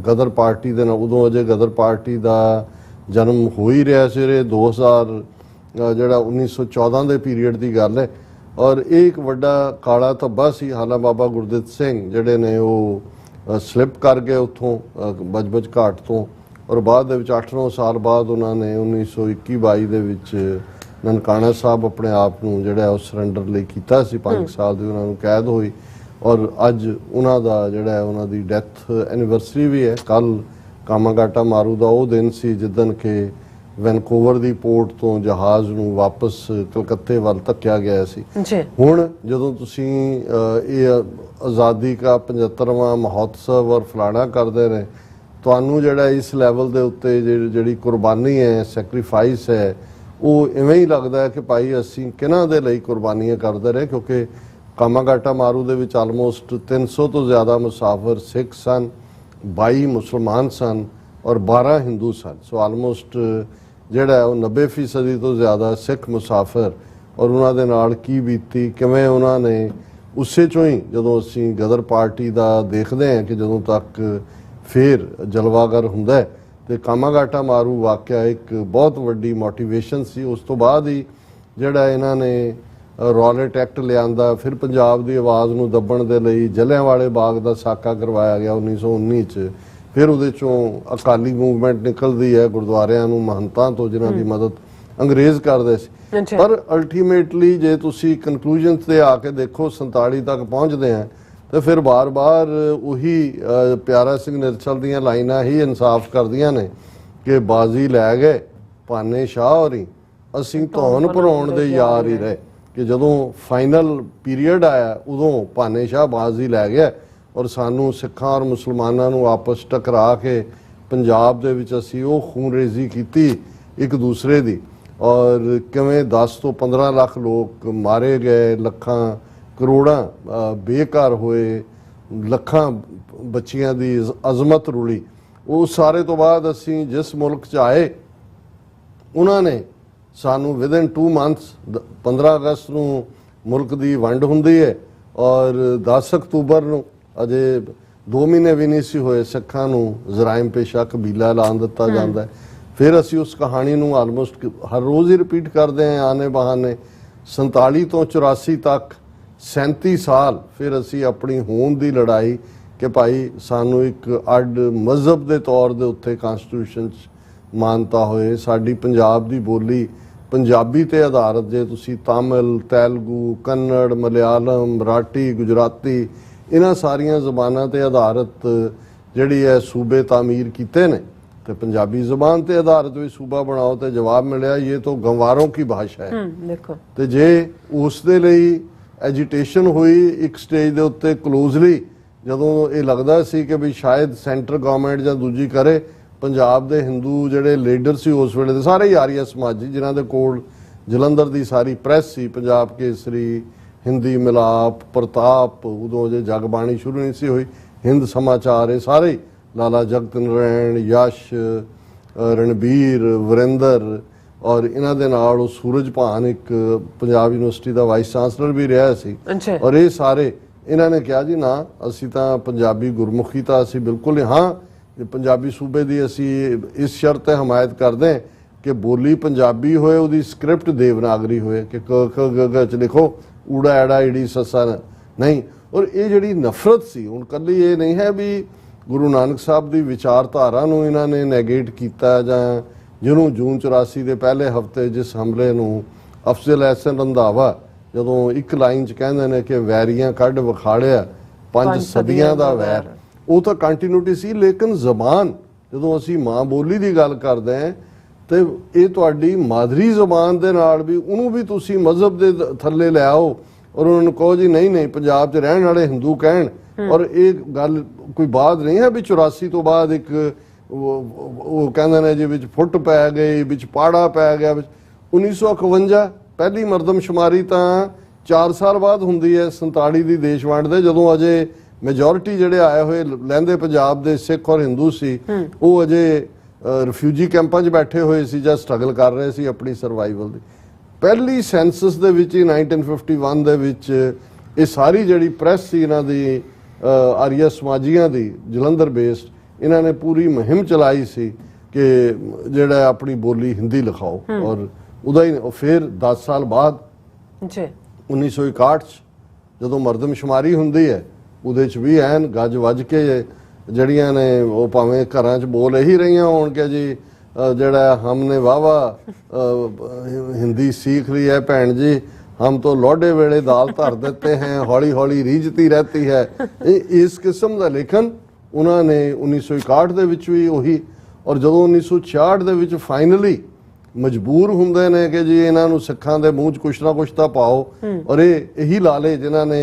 ਗਦਰ ਪਾਰਟੀ ਦੇ ਨਾਲ, ਉਦੋਂ ਅਜੇ ਗਦਰ ਪਾਰਟੀ ਦਾ ਜਨਮ ਹੋ ਹੀ ਰਿਹਾ ਸੀ। ਇਹ 2000 ਜਿਹੜਾ 1914 ਦੇ ਪੀਰੀਅਡ ਦੀ ਗੱਲ ਹੈ। ਔਰ ਇਹ ਇੱਕ ਵੱਡਾ ਕਾਲਾ ਧੱਬਾ ਸੀ। ਹਾਲਾਂ ਬਾਬਾ ਗੁਰਦਿੱਤ ਸਿੰਘ ਜਿਹੜੇ ਨੇ ਉਹ ਸਲਿੱਪ ਕਰ ਗਏ ਉੱਥੋਂ ਬਜਬਜ ਘਾਟ ਤੋਂ। ਔਰ ਬਾਅਦ ਦੇ ਵਿੱਚ 8-9 ਸਾਲ ਬਾਅਦ ਉਹਨਾਂ ਨੇ 1921-22 ਦੇ ਵਿੱਚ ਨਨਕਾਣਾ ਸਾਹਿਬ ਆਪਣੇ ਆਪ ਨੂੰ ਜਿਹੜਾ ਉਹ ਸਰੈਂਡਰ ਲਈ ਕੀਤਾ ਸੀ। 5 ਸਾਲ ਦੀ ਉਹਨਾਂ ਨੂੰ ਕੈਦ ਹੋਈ। ਔਰ ਅੱਜ ਉਹਨਾਂ ਦਾ ਜਿਹੜਾ ਉਹਨਾਂ ਦੀ ਡੈਥ ਐਨੀਵਰਸਰੀ ਵੀ ਹੈ। ਕੱਲ ਕਾਮਾਗਾਟਾ ਮਾਰੂ ਦਾ ਉਹ ਦਿਨ ਸੀ ਜਿੱਦਣ ਕਿ ਵੈਨਕੂਵਰ ਦੀ ਪੋਰਟ ਤੋਂ ਜਹਾਜ਼ ਨੂੰ ਵਾਪਸ ਕਲਕੱਤੇ ਵੱਲ ਧੱਕਿਆ ਗਿਆ ਸੀ। ਹੁਣ ਜਦੋਂ ਤੁਸੀਂ ਇਹ ਆਜ਼ਾਦੀ ਦਾ 75ਵਾਂ ਮਹੋਤਸਵ ਔਰ ਫਲਾਣਾ ਕਰਦੇ ਨੇ, ਤੁਹਾਨੂੰ ਜਿਹੜਾ ਇਸ ਲੈਵਲ ਦੇ ਉੱਤੇ ਜਿਹੜੀ ਕੁਰਬਾਨੀ ਹੈ, ਸੈਕਰੀਫਾਈਸ ਹੈ, ਉਹ ਇਵੇਂ ਹੀ ਲੱਗਦਾ ਹੈ ਕਿ ਭਾਈ ਅਸੀਂ ਕਿਹਨਾਂ ਦੇ ਲਈ ਕੁਰਬਾਨੀਆਂ ਕਰਦੇ ਰਹੇ। ਕਿਉਂਕਿ ਕਾਮਾਗਾਟਾ ਮਾਰੂ ਦੇ ਵਿੱਚ ਆਲਮੋਸਟ 300 ਤੋਂ ਜ਼ਿਆਦਾ ਮੁਸਾਫਰ ਸਿੱਖ ਸਨ, 22 ਮੁਸਲਮਾਨ ਸਨ ਔਰ 12 ਹਿੰਦੂ ਸਨ। ਸੋ ਆਲਮੋਸਟ ਜਿਹੜਾ ਉਹ 90% ਤੋਂ ਜ਼ਿਆਦਾ ਸਿੱਖ ਮੁਸਾਫਰ। ਔਰ ਉਹਨਾਂ ਦੇ ਨਾਲ ਕੀ ਬੀਤੀ, ਕਿਵੇਂ ਉਹਨਾਂ ਨੇ ਉਸੇ 'ਚੋਂ ਹੀ ਜਦੋਂ ਅਸੀਂ ਗਦਰ ਪਾਰਟੀ ਦਾ ਦੇਖਦੇ ਹਾਂ ਕਿ ਜਦੋਂ ਤੱਕ ਫਿਰ ਜਲਵਾਗਰ ਹੁੰਦਾ ਹੈ ਤੇ ਕਾਮਾਗਾਟਾ ਮਾਰੂ ਵਾਕਿਆ ਇੱਕ ਬਹੁਤ ਵੱਡੀ ਮੋਟੀਵੇਸ਼ਨ ਸੀ। ਉਸ ਤੋਂ ਬਾਅਦ ਹੀ ਜਿਹੜਾ ਇਹਨਾਂ ਨੇ ਰੌਲਟ ਐਕਟ ਲਿਆਂਦਾ, ਫਿਰ ਪੰਜਾਬ ਦੀ ਆਵਾਜ਼ ਨੂੰ ਦੱਬਣ ਦੇ ਲਈ ਜਲਿਆਂਵਾਲੇ ਬਾਗ ਦਾ ਸਾਕਾ ਕਰਵਾਇਆ ਗਿਆ 1919 ਚ। ਫਿਰ ਉਹਦੇ ਚੋਂ ਅਕਾਲੀ ਮੂਵਮੈਂਟ ਨਿਕਲਦੀ ਹੈ ਗੁਰਦੁਆਰਿਆਂ ਨੂੰ ਮਹੰਤਾਂ ਤੋਂ ਜਿਨ੍ਹਾਂ ਦੀ ਮਦਦ ਅੰਗਰੇਜ਼ ਕਰਦੇ ਸੀ। ਪਰ ਅਲਟੀਮੇਟਲੀ ਜੇ ਤੁਸੀਂ ਕਨਕਲੂਜਨ ਤੇ ਆ ਕੇ ਦੇਖੋ 47 ਤੱਕ ਪਹੁੰਚਦੇ ਆ ਤੇ ਫਿਰ ਬਾਰ-ਬਾਰ ਉਹੀ ਪਿਆਰਾ ਸਿੰਘ ਨਿਰਚਲ ਦੀਆਂ ਲਾਈਨਾਂ ਹੀ ਇਨਸਾਫ ਕਰਦੀਆਂ ਨੇ ਕਿ ਬਾਜ਼ੀ ਲੈ ਗਏ ਭਾਨੇ ਸ਼ਾਹ ਹੋਰੀ, ਅਸੀਂ ਧੌਣ ਭਰਾਉਣ ਦੇ ਯਾਰ ਹੀ ਰਹੇ। ਕਿ ਜਦੋਂ ਫਾਈਨਲ ਪੀਰੀਅਡ ਆਇਆ ਉਦੋਂ ਭਾਨੇ ਸ਼ਾਹ ਬਾਜ਼ੀ ਲੈ ਗਿਆ ਔਰ ਸਾਨੂੰ ਸਿੱਖਾਂ ਔਰ ਮੁਸਲਮਾਨਾਂ ਨੂੰ ਆਪਸ ਟਕਰਾ ਕੇ ਪੰਜਾਬ ਦੇ ਵਿੱਚ ਅਸੀਂ ਉਹ ਖੂਨਰੇਜ਼ੀ ਕੀਤੀ ਇੱਕ ਦੂਸਰੇ ਦੀ, ਔਰ ਕਿਵੇਂ 10 ਤੋਂ 15 ਲੱਖ ਲੋਕ ਮਾਰੇ ਗਏ, ਲੱਖਾਂ ਕਰੋੜਾਂ ਬੇਘਰ ਹੋਏ, ਲੱਖਾਂ ਬੱਚੀਆਂ ਦੀ ਅਜ਼ਮਤ ਰੁਲੀ। ਉਹ ਸਾਰੇ ਤੋਂ ਬਾਅਦ ਅਸੀਂ ਜਿਸ ਮੁਲਕ 'ਚ ਆਏ ਉਹਨਾਂ ਨੇ ਸਾਨੂੰ ਵਿਦਨ 2 ਮੰਥਸ 15 ਅਗਸਤ ਨੂੰ ਮੁਲਕ ਦੀ ਵੰਡ ਹੁੰਦੀ ਹੈ ਔਰ 10 ਅਕਤੂਬਰ ਨੂੰ ਅਜੇ 2 ਮਹੀਨੇ ਵੀ ਨਹੀਂ ਸੀ ਹੋਏ ਸਿੱਖਾਂ ਨੂੰ ਜ਼ਰਾਇਮ ਪੇਸ਼ਾ ਕਬੀਲਾ ਐਲਾਨ ਦਿੱਤਾ ਜਾਂਦਾ ਹੈ। ਫਿਰ ਅਸੀਂ ਉਸ ਕਹਾਣੀ ਨੂੰ ਆਲਮੋਸਟ ਹਰ ਰੋਜ਼ ਹੀ ਰਿਪੀਟ ਕਰਦੇ ਹਾਂ ਆਨੇ ਬਹਾਨੇ। 47 ਤੋਂ 84 ਤੱਕ 37 ਸਾਲ ਫਿਰ ਅਸੀਂ ਆਪਣੀ ਹੋਂਦ ਦੀ ਲੜਾਈ ਕਿ ਭਾਈ ਸਾਨੂੰ ਇੱਕ ਅੱਡ ਮਜ਼ਹਬ ਦੇ ਤੌਰ ਦੇ ਉੱਤੇ ਕਨਸਟੀਟਿਊਸ਼ਨ 'ਚ ਮਾਨਤਾ ਹੋਏ, ਸਾਡੀ ਪੰਜਾਬ ਦੀ ਬੋਲੀ ਪੰਜਾਬੀ ਤੇ ਆਧਾਰਿਤ, ਜੇ ਤੁਸੀਂ ਤਾਮਿਲ, ਤੇਲਗੂ, ਕੰਨੜ, ਮਲਿਆਲਮ, ਮਰਾਠੀ, ਗੁਜਰਾਤੀ ਇਹਨਾਂ ਸਾਰੀਆਂ ਜ਼ਬਾਨਾਂ ਤੇ ਆਧਾਰਿਤ ਜਿਹੜੀ ਹੈ ਸੂਬੇ ਤਾਮੀਰ ਕੀਤੇ ਨੇ ਤੇ ਪੰਜਾਬੀ ਜ਼ਬਾਨ ਤੇ ਆਧਾਰਿਤ ਵੀ ਸੂਬਾ ਬਣਾਓ ਤੇ ਜਵਾਬ ਮਿਲਿਆ ਇਹ ਤਾਂ ਗੰਵਾरों की भाषा है। ਦੇਖੋ ਤੇ ਜੇ ਉਸ ਦੇ ਲਈ ਐਜੀਟੇਸ਼ਨ ਹੋਈ ਇੱਕ ਸਟੇਜ ਦੇ ਉੱਤੇ ਕਲੋਜ਼ਲੀ, ਜਦੋਂ ਇਹ ਲੱਗਦਾ ਸੀ ਕਿ ਵੀ ਸ਼ਾਇਦ ਸੈਂਟਰ ਗਵਰਨਮੈਂਟ ਜਾਂ ਦੂਜੀ ਕਰੇ, ਪੰਜਾਬ ਦੇ ਹਿੰਦੂ ਜਿਹੜੇ ਲੀਡਰ ਸੀ ਉਸ ਵੇਲੇ ਦੇ ਸਾਰੇ ਆਰੀਆ ਸਮਾਜੀ ਜਿਨ੍ਹਾਂ ਦੇ ਕੋਲ ਜਲੰਧਰ ਦੀ ਸਾਰੀ ਪ੍ਰੈਸ ਸੀ, ਪੰਜਾਬ ਕੇਸਰੀ, ਹਿੰਦੀ ਮਿਲਾਪ, ਪ੍ਰਤਾਪ, ਉਦੋਂ ਜੇ ਜਗਬਾਣੀ ਸ਼ੁਰੂ ਨਹੀਂ ਸੀ ਹੋਈ, ਹਿੰਦ ਸਮਾਚਾਰ, ਇਹ ਸਾਰੇ ਲਾਲਾ ਜਗਤ ਨਾਰਾਇਣ, ਯਸ਼, ਰਣਬੀਰ, ਵਰਿੰਦਰ ਔਰ ਇਹਨਾਂ ਦੇ ਨਾਲ ਉਹ ਸੂਰਜਭਾਨ ਇੱਕ ਪੰਜਾਬ ਯੂਨੀਵਰਸਿਟੀ ਦਾ ਵਾਈਸ ਚਾਂਸਲਰ ਵੀ ਰਿਹਾ ਸੀ। ਔਰ ਇਹ ਸਾਰੇ ਇਹਨਾਂ ਨੇ ਕਿਹਾ ਜੀ ਨਾ ਅਸੀਂ ਤਾਂ ਪੰਜਾਬੀ ਗੁਰਮੁਖੀ ਤਾਂ ਅਸੀਂ ਬਿਲਕੁਲ ਹਾਂ ਪੰਜਾਬੀ ਸੂਬੇ ਦੀ ਅਸੀਂ ਇਸ ਸ਼ਰਤ ਤੇ ਹਮਾਇਤ ਕਰਦੇ ਹਾਂ ਕਿ ਬੋਲੀ ਪੰਜਾਬੀ ਹੋਏ, ਉਹਦੀ ਸਕ੍ਰਿਪਟ ਦੇਵਨਾਗਰੀ ਹੋਏ ਕਿ ਕ ਖ ਗ ਗ ਚ ਲਿਖੋ, ਊੜਾ ਐੜਾ ਈੜੀ ਸੱਸਾ ਨਹੀਂ। ਔਰ ਇਹ ਜਿਹੜੀ ਨਫ਼ਰਤ ਸੀ ਹੁਣ ਕੱਲੀ ਇਹ ਨਹੀਂ ਹੈ ਵੀ ਗੁਰੂ ਨਾਨਕ ਸਾਹਿਬ ਦੀ ਵਿਚਾਰਧਾਰਾ ਨੂੰ ਇਹਨਾਂ ਨੇ ਨੈਗੇਟ ਕੀਤਾ ਜਾਂ ਜਿਹਨੂੰ ਜੂਨ 84 ਦੇ ਪਹਿਲੇ ਹਫ਼ਤੇ ਜਿਸ ਹਮਲੇ ਨੂੰ ਅਫਜ਼ਲ ਅਹਿਸਨ ਰੰਧਾਵਾ ਜਦੋਂ ਇੱਕ ਲਾਈਨ 'ਚ ਕਹਿੰਦੇ ਨੇ ਕਿ ਵੈਰੀਆਂ ਕੱਢ ਵਿਖਾੜਿਆ 5 ਸਦੀਆਂ ਦਾ ਵੈਰ, ਉਹ ਤਾਂ ਕੰਟੀਨਿਊਟੀ ਸੀ। ਲੇਕਿਨ ਜ਼ਬਾਨ ਜਦੋਂ ਅਸੀਂ ਮਾਂ ਬੋਲੀ ਦੀ ਗੱਲ ਕਰਦੇ ਹਾਂ ਤੇ ਇਹ ਤੁਹਾਡੀ ਮਾਦਰੀ ਜ਼ਬਾਨ ਦੇ ਨਾਲ ਵੀ ਉਹਨੂੰ ਵੀ ਤੁਸੀਂ ਮਜ਼ਹਬ ਦੇ ਥੱਲੇ ਲੈ ਆਓ ਔਰ ਉਹਨਾਂ ਨੂੰ ਕਹੋ ਜੀ ਨਹੀਂ ਨਹੀਂ ਪੰਜਾਬ 'ਚ ਰਹਿਣ ਵਾਲੇ ਹਿੰਦੂ ਕਹਿਣ। ਔਰ ਇਹ ਗੱਲ ਕੋਈ ਬਾਤ ਨਹੀਂ ਹੈ ਵੀ 84 ਤੋਂ ਬਾਅਦ ਇੱਕ ਉਹ ਕਹਿੰਦੇ ਨੇ ਜੀ ਵਿੱਚ ਫੁੱਟ ਪੈ ਗਈ, ਵਿੱਚ ਪਾੜਾ ਪੈ ਗਿਆ। 1951 ਪਹਿਲੀ ਮਰਦਮਸ਼ੁਮਾਰੀ ਤਾਂ 4 ਸਾਲ ਬਾਅਦ ਹੁੰਦੀ ਹੈ 47 ਦੀ ਦੇਸ਼ ਵੰਡ ਦੇ, ਜਦੋਂ ਅਜੇ ਮੈਜੋਰਿਟੀ ਜਿਹੜੇ ਆਏ ਹੋਏ ਲਹਿੰਦੇ ਪੰਜਾਬ ਦੇ ਸਿੱਖ ਔਰ ਹਿੰਦੂ ਸੀ ਉਹ ਅਜੇ ਰਿਫਿਊਜੀ ਕੈਂਪਾਂ 'ਚ ਬੈਠੇ ਹੋਏ ਸੀ ਜਾਂ ਸਟਰਗਲ ਕਰ ਰਹੇ ਸੀ ਆਪਣੀ ਸਰਵਾਈਵਲ ਦੀ। ਪਹਿਲੀ ਸੈਂਸਸ ਦੇ ਵਿੱਚ 1951 ਦੇ ਵਿੱਚ ਇਹ ਸਾਰੀ ਜਿਹੜੀ ਪ੍ਰੈਸ ਸੀ ਇਹਨਾਂ ਦੀ ਆਰੀਆ ਸਮਾਜੀਆਂ ਦੀ ਜਲੰਧਰ ਬੇਸਡ, ਇਹਨਾਂ ਨੇ ਪੂਰੀ ਮੁਹਿੰਮ ਚਲਾਈ ਸੀ ਕਿ ਜਿਹੜਾ ਆਪਣੀ ਬੋਲੀ ਹਿੰਦੀ ਲਿਖਾਓ। ਔਰ ਉਹਦਾ ਹੀ ਫਿਰ 10 ਸਾਲ ਬਾਅਦ 1961 'ਚ ਜਦੋਂ ਮਰਦਮਸ਼ੁਮਾਰੀ ਹੁੰਦੀ ਹੈ ਉਹਦੇ 'ਚ ਵੀ ਐਨ ਗੱਜ ਵੱਜ ਕੇ ਜਿਹੜੀਆਂ ਨੇ ਉਹ ਭਾਵੇਂ ਘਰਾਂ 'ਚ ਬੋਲ ਇਹੀ ਰਹੀਆਂ ਹੋਣ ਕਿ ਜੀ ਜਿਹੜਾ ਹਮਨੇ ਵਾਵਾ ਹਿੰਦੀ सीख ली है ਭੈਣ ਜੀ, हम तो लौडे वेले दाल धर देते हैं, हौली हौली रीझती रहती है। इस किस्म का लेखन उन्होंने 1961 ਦੇ ਵਿੱਚ ਵੀ ਉਹੀ। ਔਰ ਜਦੋਂ 1966 ਦੇ ਵਿੱਚ ਫਾਈਨਲੀ ਮਜਬੂਰ ਹੁੰਦੇ ਨੇ ਕਿ ਜੀ ਇਹਨਾਂ ਨੂੰ ਸਿੱਖਾਂ ਦੇ ਮੂੰਹ 'ਚ ਕੁਛ ਨਾ ਕੁਛ ਤਾਂ ਪਾਓ, ਔਰ ਇਹੀ ਲਾਲੇ ਜਿਨ੍ਹਾਂ ਨੇ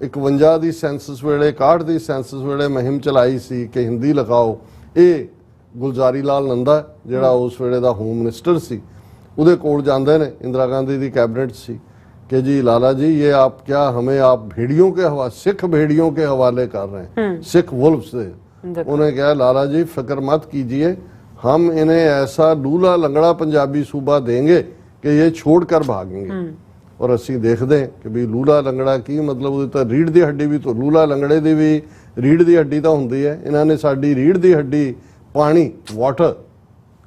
51 ਦੀ ਸੈਂਸਸ ਵੇਲੇ 61 ਦੀ ਸੈਂਸਸ ਵੇਲੇ ਮੁਹਿੰਮ ਚਲਾਈ ਸੀ ਕਿ ਹਿੰਦੀ ਲਿਖਾਓ। ਇਹ ਗੁਲਜ਼ਾਰੀ ਲਾਲ ਨੰਦਾ ਜਿਹੜਾ ਉਸ ਵੇਲੇ ਦਾ ਹੋਮ ਮਿਨਿਸਟਰ ਸੀ ਉਹਦੇ ਕੋਲ ਜਾਂਦੇ ਨੇ, ਇੰਦਰਾ गांधी ਦੀ कैबिनेट ਸੀ कि जी लाला जी ये आप क्या हमें आप भेड़ियों के हवाले, सिख भेड़ियों के हवाले कर रहे हैं, सिख वुल्फ से। उन्हें कहा लाला जी फिक्र मत कीजिए, हम इन्हें ऐसा लूला लंगड़ा पंजाबी सूबा देंगे कि ये छोड़ कर भागेंगे। और असी देखते हैं कि भी लूला लंगड़ा की मतलब तो रीढ़ की हड्डी भी तो लूला लंगड़े की भी रीढ़ की हड्डी तो होंगी है। इन्होंने साड़ी रीढ़ की हड्डी ਪਾਣੀ ਵਾਟਰ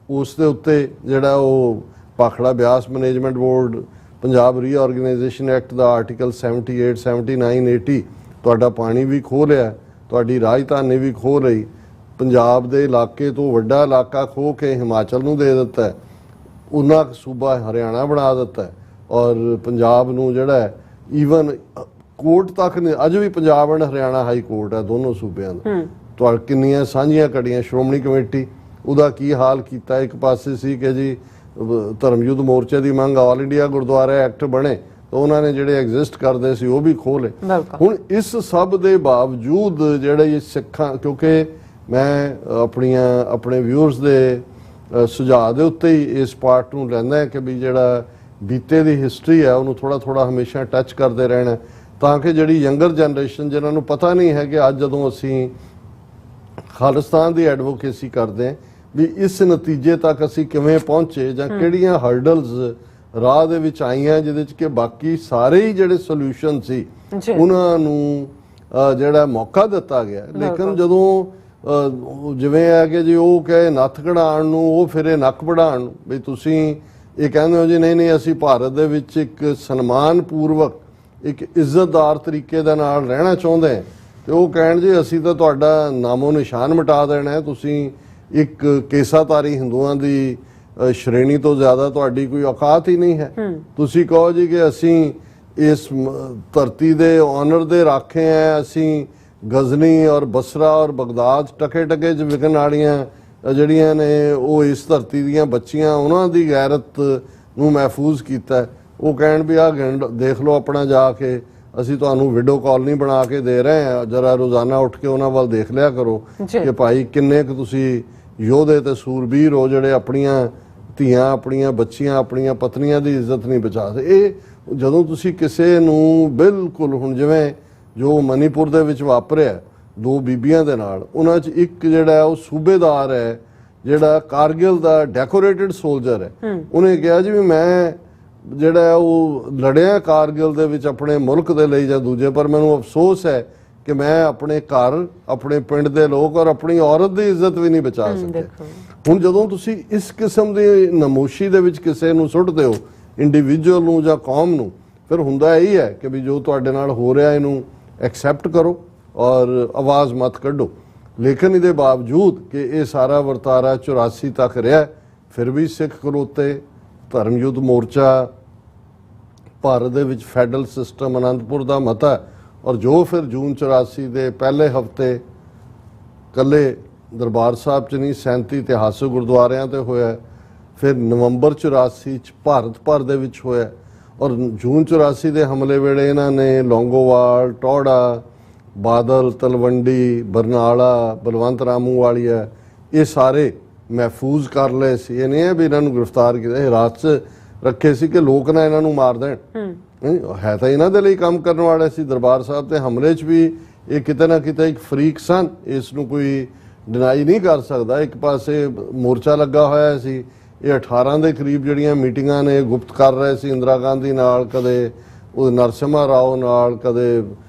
ਉਸ ਦੇ ਉੱਤੇ ਜਿਹੜਾ ਉਹ Bhakra Beas management board Punjab reorganisation act ਦਾ ਆਰਟੀਕਲ 78 79 80 ਤੁਹਾਡਾ ਪਾਣੀ ਵੀ ਖੋਹ ਲਿਆ, ਤੁਹਾਡੀ ਰਾਜਧਾਨੀ ਵੀ ਖੋਹ ਲਈ, ਪੰਜਾਬ ਦੇ ਇਲਾਕੇ ਤੋਂ ਵੱਡਾ ਇਲਾਕਾ ਖੋਹ ਕੇ ਹਿਮਾਚਲ ਨੂੰ ਦੇ ਦਿੱਤਾ, ਉਹਨਾਂ ਸੂਬਾ ਹਰਿਆਣਾ ਬਣਾ ਦਿੱਤਾ ਔਰ ਪੰਜਾਬ ਨੂੰ ਜਿਹੜਾ ਈਵਨ ਕੋਰਟ ਤੱਕ ਨੇ ਅੱਜ ਵੀ Punjab and Haryana high court ਹੈ ਦੋਨੋਂ ਸੂਬਿਆਂ ਦਾ। ਤੁਹਾਡੇ ਕਿੰਨੀਆਂ ਸਾਂਝੀਆਂ ਕੜੀਆਂ ਸ਼੍ਰੋਮਣੀ ਕਮੇਟੀ ਉਹਦਾ ਕੀ ਹਾਲ ਕੀਤਾ। ਇੱਕ ਪਾਸੇ ਸੀ ਕਿ ਜੀ ਧਰਮ ਯੁੱਧ ਮੋਰਚੇ ਦੀ ਮੰਗ ਆਲ ਇੰਡੀਆ ਗੁਰਦੁਆਰਾ ਐਕਟ ਬਣੇ ਤਾਂ ਉਹਨਾਂ ਨੇ ਜਿਹੜੇ ਐਗਜ਼ਿਸਟ ਕਰਦੇ ਸੀ ਉਹ ਵੀ ਖੋਹ ਲਏ। ਹੁਣ ਇਸ ਸਭ ਦੇ ਬਾਵਜੂਦ ਜਿਹੜੇ ਸਿੱਖਾਂ, ਕਿਉਂਕਿ ਮੈਂ ਆਪਣੇ ਵਿਊਅਰਸ ਦੇ ਸੁਝਾਅ ਦੇ ਉੱਤੇ ਹੀ ਇਸ ਪਾਰਟ ਨੂੰ ਲੈਂਦਾ ਹੈ ਕਿ ਵੀ ਜਿਹੜਾ ਬੀਤੇ ਦੀ ਹਿਸਟਰੀ ਹੈ ਉਹਨੂੰ ਥੋੜਾ ਹਮੇਸ਼ਾ ਟੱਚ ਕਰਦੇ ਰਹਿਣਾ ਤਾਂ ਕਿ ਜਿਹੜੀ ਯੰਗਰ ਜਨਰੇਸ਼ਨ ਜਿਨ੍ਹਾਂ ਨੂੰ ਪਤਾ ਨਹੀਂ ਹੈ ਕਿ ਅੱਜ ਜਦੋਂ ਅਸੀਂ ਖਾਲਿਸਤਾਨ ਦੀ ਐਡਵੋਕੇਸੀ ਕਰਦੇ ਹਾਂ ਵੀ ਇਸ ਨਤੀਜੇ ਤੱਕ ਅਸੀਂ ਕਿਵੇਂ ਪਹੁੰਚੇ ਜਾਂ ਕਿਹੜੀਆਂ ਹਰਡਲਸ ਰਾਹ ਦੇ ਵਿੱਚ ਆਈਆਂ ਜਿਹਦੇ 'ਚ ਕਿ ਬਾਕੀ ਸਾਰੇ ਹੀ ਜਿਹੜੇ ਸੋਲੂਸ਼ਨ ਸੀ ਉਹਨਾਂ ਨੂੰ ਜਿਹੜਾ ਮੌਕਾ ਦਿੱਤਾ ਗਿਆ। ਲੇਕਿਨ ਜਦੋਂ ਜਿਵੇਂ ਹੈ ਕਿ ਜੀ ਉਹ ਕਹੇ ਨੱਥ ਕਢਾਉਣ ਨੂੰ ਉਹ ਫਿਰੇ ਨੱਕ ਵਢਾਉਣ ਨੂੰ ਵੀ ਤੁਸੀਂ ਇਹ ਕਹਿੰਦੇ ਹੋ ਜੀ ਨਹੀਂ ਅਸੀਂ ਭਾਰਤ ਦੇ ਵਿੱਚ ਇੱਕ ਸਨਮਾਨ ਪੂਰਵਕ ਇੱਕ ਇੱਜ਼ਤਦਾਰ ਤਰੀਕੇ ਦੇ ਨਾਲ ਰਹਿਣਾ ਚਾਹੁੰਦੇ ਹਾਂ ਤੇ ਉਹ ਕਹਿਣ ਜੀ ਅਸੀਂ ਤਾਂ ਤੁਹਾਡਾ ਨਾਮੋ ਨਿਸ਼ਾਨ ਮਿਟਾ ਦੇਣਾ, ਤੁਸੀਂ ਇੱਕ ਕੇਸਾਧਾਰੀ ਹਿੰਦੂਆਂ ਦੀ ਸ਼੍ਰੇਣੀ ਤੋਂ ਜ਼ਿਆਦਾ ਤੁਹਾਡੀ ਕੋਈ ਔਕਾਤ ਹੀ ਨਹੀਂ ਹੈ। ਤੁਸੀਂ ਕਹੋ ਜੀ ਕਿ ਅਸੀਂ ਇਸ ਧਰਤੀ ਦੇ ਆਨਰ ਦੇ ਰਾਖੇ ਆ, ਅਸੀਂ ਗਜ਼ਨੀ ਔਰ ਬਸਰਾ ਔਰ ਬਗਦਾਦ ਟਕੇ 'ਚ ਵਿਕਣ ਵਾਲੀਆਂ ਜਿਹੜੀਆਂ ਨੇ ਉਹ ਇਸ ਧਰਤੀ ਦੀਆਂ ਬੱਚੀਆਂ ਉਹਨਾਂ ਦੀ ਗੈਰਤ ਨੂੰ ਮਹਿਫੂਜ਼ ਕੀਤਾ। ਉਹ ਕਹਿਣ ਵੀ ਆਹ ਦੇਖ ਲਓ ਆਪਣਾ ਜਾ ਕੇ ਅਸੀਂ ਤੁਹਾਨੂੰ ਵਿਡੋ ਕਾਲਨੀ ਬਣਾ ਕੇ ਦੇ ਰਹੇ ਹਾਂ, ਜਰਾ ਰੋਜ਼ਾਨਾ ਉੱਠ ਕੇ ਉਹਨਾਂ ਵੱਲ ਦੇਖ ਲਿਆ ਕਰੋ ਕਿ ਭਾਈ ਕਿੰਨੇ ਕੁ ਤੁਸੀਂ ਯੋਧੇ ਤੇ ਸੂਰਬੀਰ ਹੋ ਜਿਹੜੇ ਆਪਣੀਆਂ ਧੀਆਂ ਆਪਣੀਆਂ ਬੱਚੀਆਂ ਆਪਣੀਆਂ ਪਤਨੀਆਂ ਦੀ ਇੱਜ਼ਤ ਨਹੀਂ ਬਚਾ ਸਕਦੇ। ਇਹ ਜਦੋਂ ਤੁਸੀਂ ਕਿਸੇ ਨੂੰ ਬਿਲਕੁਲ ਹੁਣ ਜਿਵੇਂ ਜੋ ਮਨੀਪੁਰ ਦੇ ਵਿੱਚ ਵਾਪਰਿਆ ਦੋ ਬੀਬੀਆਂ ਦੇ ਨਾਲ, ਉਹਨਾਂ 'ਚ ਇੱਕ ਜਿਹੜਾ ਉਹ ਸੂਬੇਦਾਰ ਹੈ ਜਿਹੜਾ ਕਾਰਗਿਲ ਦਾ ਡੈਕੋਰੇਟਡ ਸੋਲਜਰ ਹੈ, ਉਹਨੇ ਕਿਹਾ ਜੀ ਵੀ ਮੈਂ ਜਿਹੜਾ ਉਹ ਲੜਿਆ ਕਾਰਗਿਲ ਦੇ ਵਿੱਚ ਆਪਣੇ ਮੁਲਕ ਦੇ ਲਈ ਜਾਂ ਦੂਜੇ, ਪਰ ਮੈਨੂੰ ਅਫਸੋਸ ਹੈ ਕਿ ਮੈਂ ਆਪਣੇ ਘਰ ਆਪਣੇ ਪਿੰਡ ਦੇ ਲੋਕ ਔਰ ਆਪਣੀ ਔਰਤ ਦੀ ਇੱਜ਼ਤ ਵੀ ਨਹੀਂ ਬਚਾ ਸਕਿਆ। ਹੁਣ ਜਦੋਂ ਤੁਸੀਂ ਇਸ ਕਿਸਮ ਦੀ ਨਮੋਸ਼ੀ ਦੇ ਵਿੱਚ ਕਿਸੇ ਨੂੰ ਸੁੱਟਦੇ ਹੋ ਇੰਡੀਵਿਜੂਅਲ ਨੂੰ ਜਾਂ ਕੌਮ ਨੂੰ, ਫਿਰ ਹੁੰਦਾ ਇਹੀ ਹੈ ਕਿ ਵੀ ਜੋ ਤੁਹਾਡੇ ਨਾਲ ਹੋ ਰਿਹਾ ਇਹਨੂੰ ਐਕਸੈਪਟ ਕਰੋ ਔਰ ਆਵਾਜ਼ ਮਤ ਕੱਢੋ। ਲੇਕਿਨ ਇਹਦੇ ਬਾਵਜੂਦ ਕਿ ਇਹ ਸਾਰਾ ਵਰਤਾਰਾ 84 ਤੱਕ ਰਿਹਾ, ਫਿਰ ਵੀ ਸਿੱਖ ਖਲੋਤੇ, ਧਰਮ ਯੁੱਧ ਮੋਰਚਾ, ਭਾਰਤ ਦੇ ਵਿੱਚ ਫੈਡਰਲ ਸਿਸਟਮ, ਅਨੰਦਪੁਰ ਦਾ ਮਤਾ ਔਰ ਜੋ ਫਿਰ ਜੂਨ 84 ਦੇ ਪਹਿਲੇ ਹਫਤੇ ਕੱਲੇ ਦਰਬਾਰ ਸਾਹਿਬ 'ਚ ਨਹੀਂ 37 ਇਤਿਹਾਸਕ ਗੁਰਦੁਆਰਿਆਂ ਤੇ ਹੋਇਆ, ਫਿਰ ਨਵੰਬਰ 84 'ਚ ਭਾਰਤ ਭਰ ਦੇ ਵਿੱਚ ਹੋਇਆ ਔਰ ਜੂਨ 84 ਦੇ ਹਮਲੇ ਵੇਲੇ ਇਹਨਾਂ ਨੇ ਲੌਂਗੋਵਾਲ, ਟੌੜਾ, ਬਾਦਲ, ਤਲਵੰਡੀ, ਬਰਨਾਲਾ, ਬਲਵੰਤ ਰਾਮੂਵਾਲੀਆ ਇਹ ਸਾਰੇ ਮਹਿਫੂਜ਼ ਕਰ ਲਏ ਸੀ। ਇਹ ਨਹੀਂ ਹੈ ਵੀ ਇਹਨਾਂ ਨੂੰ ਗ੍ਰਿਫਤਾਰ ਕੀਤਾ, ਹਿਰਾਸਤ 'ਚ ਰੱਖੇ ਸੀ ਕਿ ਲੋਕ ਨਾ ਇਹਨਾਂ ਨੂੰ ਮਾਰ ਦੇਣ, ਹੈ ਤਾਂ ਇਹਨਾਂ ਦੇ ਲਈ ਕੰਮ ਕਰਨ ਵਾਲੇ ਸੀ। ਦਰਬਾਰ ਸਾਹਿਬ ਤੇ ਹਮਲੇ 'ਚ ਵੀ ਇਹ ਕਿਤੇ ਨਾ ਕਿਤੇ ਇੱਕ ਫਰੀਕ ਸਨ, ਇਸ ਨੂੰ ਕੋਈ ਡਿਨਾਈ ਨਹੀਂ ਕਰ ਸਕਦਾ। ਇੱਕ ਪਾਸੇ ਮੋਰਚਾ ਲੱਗਾ ਹੋਇਆ ਸੀ, ਇਹ 18 ਦੇ ਕਰੀਬ ਜਿਹੜੀਆਂ ਮੀਟਿੰਗਾਂ ਨੇ ਗੁਪਤ ਕਰ ਰਹੇ ਸੀ ਇੰਦਰਾ ਗਾਂਧੀ ਨਾਲ, ਕਦੇ ਉਹ ਨਰਸਿਮਹਾ ਰਾਓ ਨਾਲ, ਕਦੇ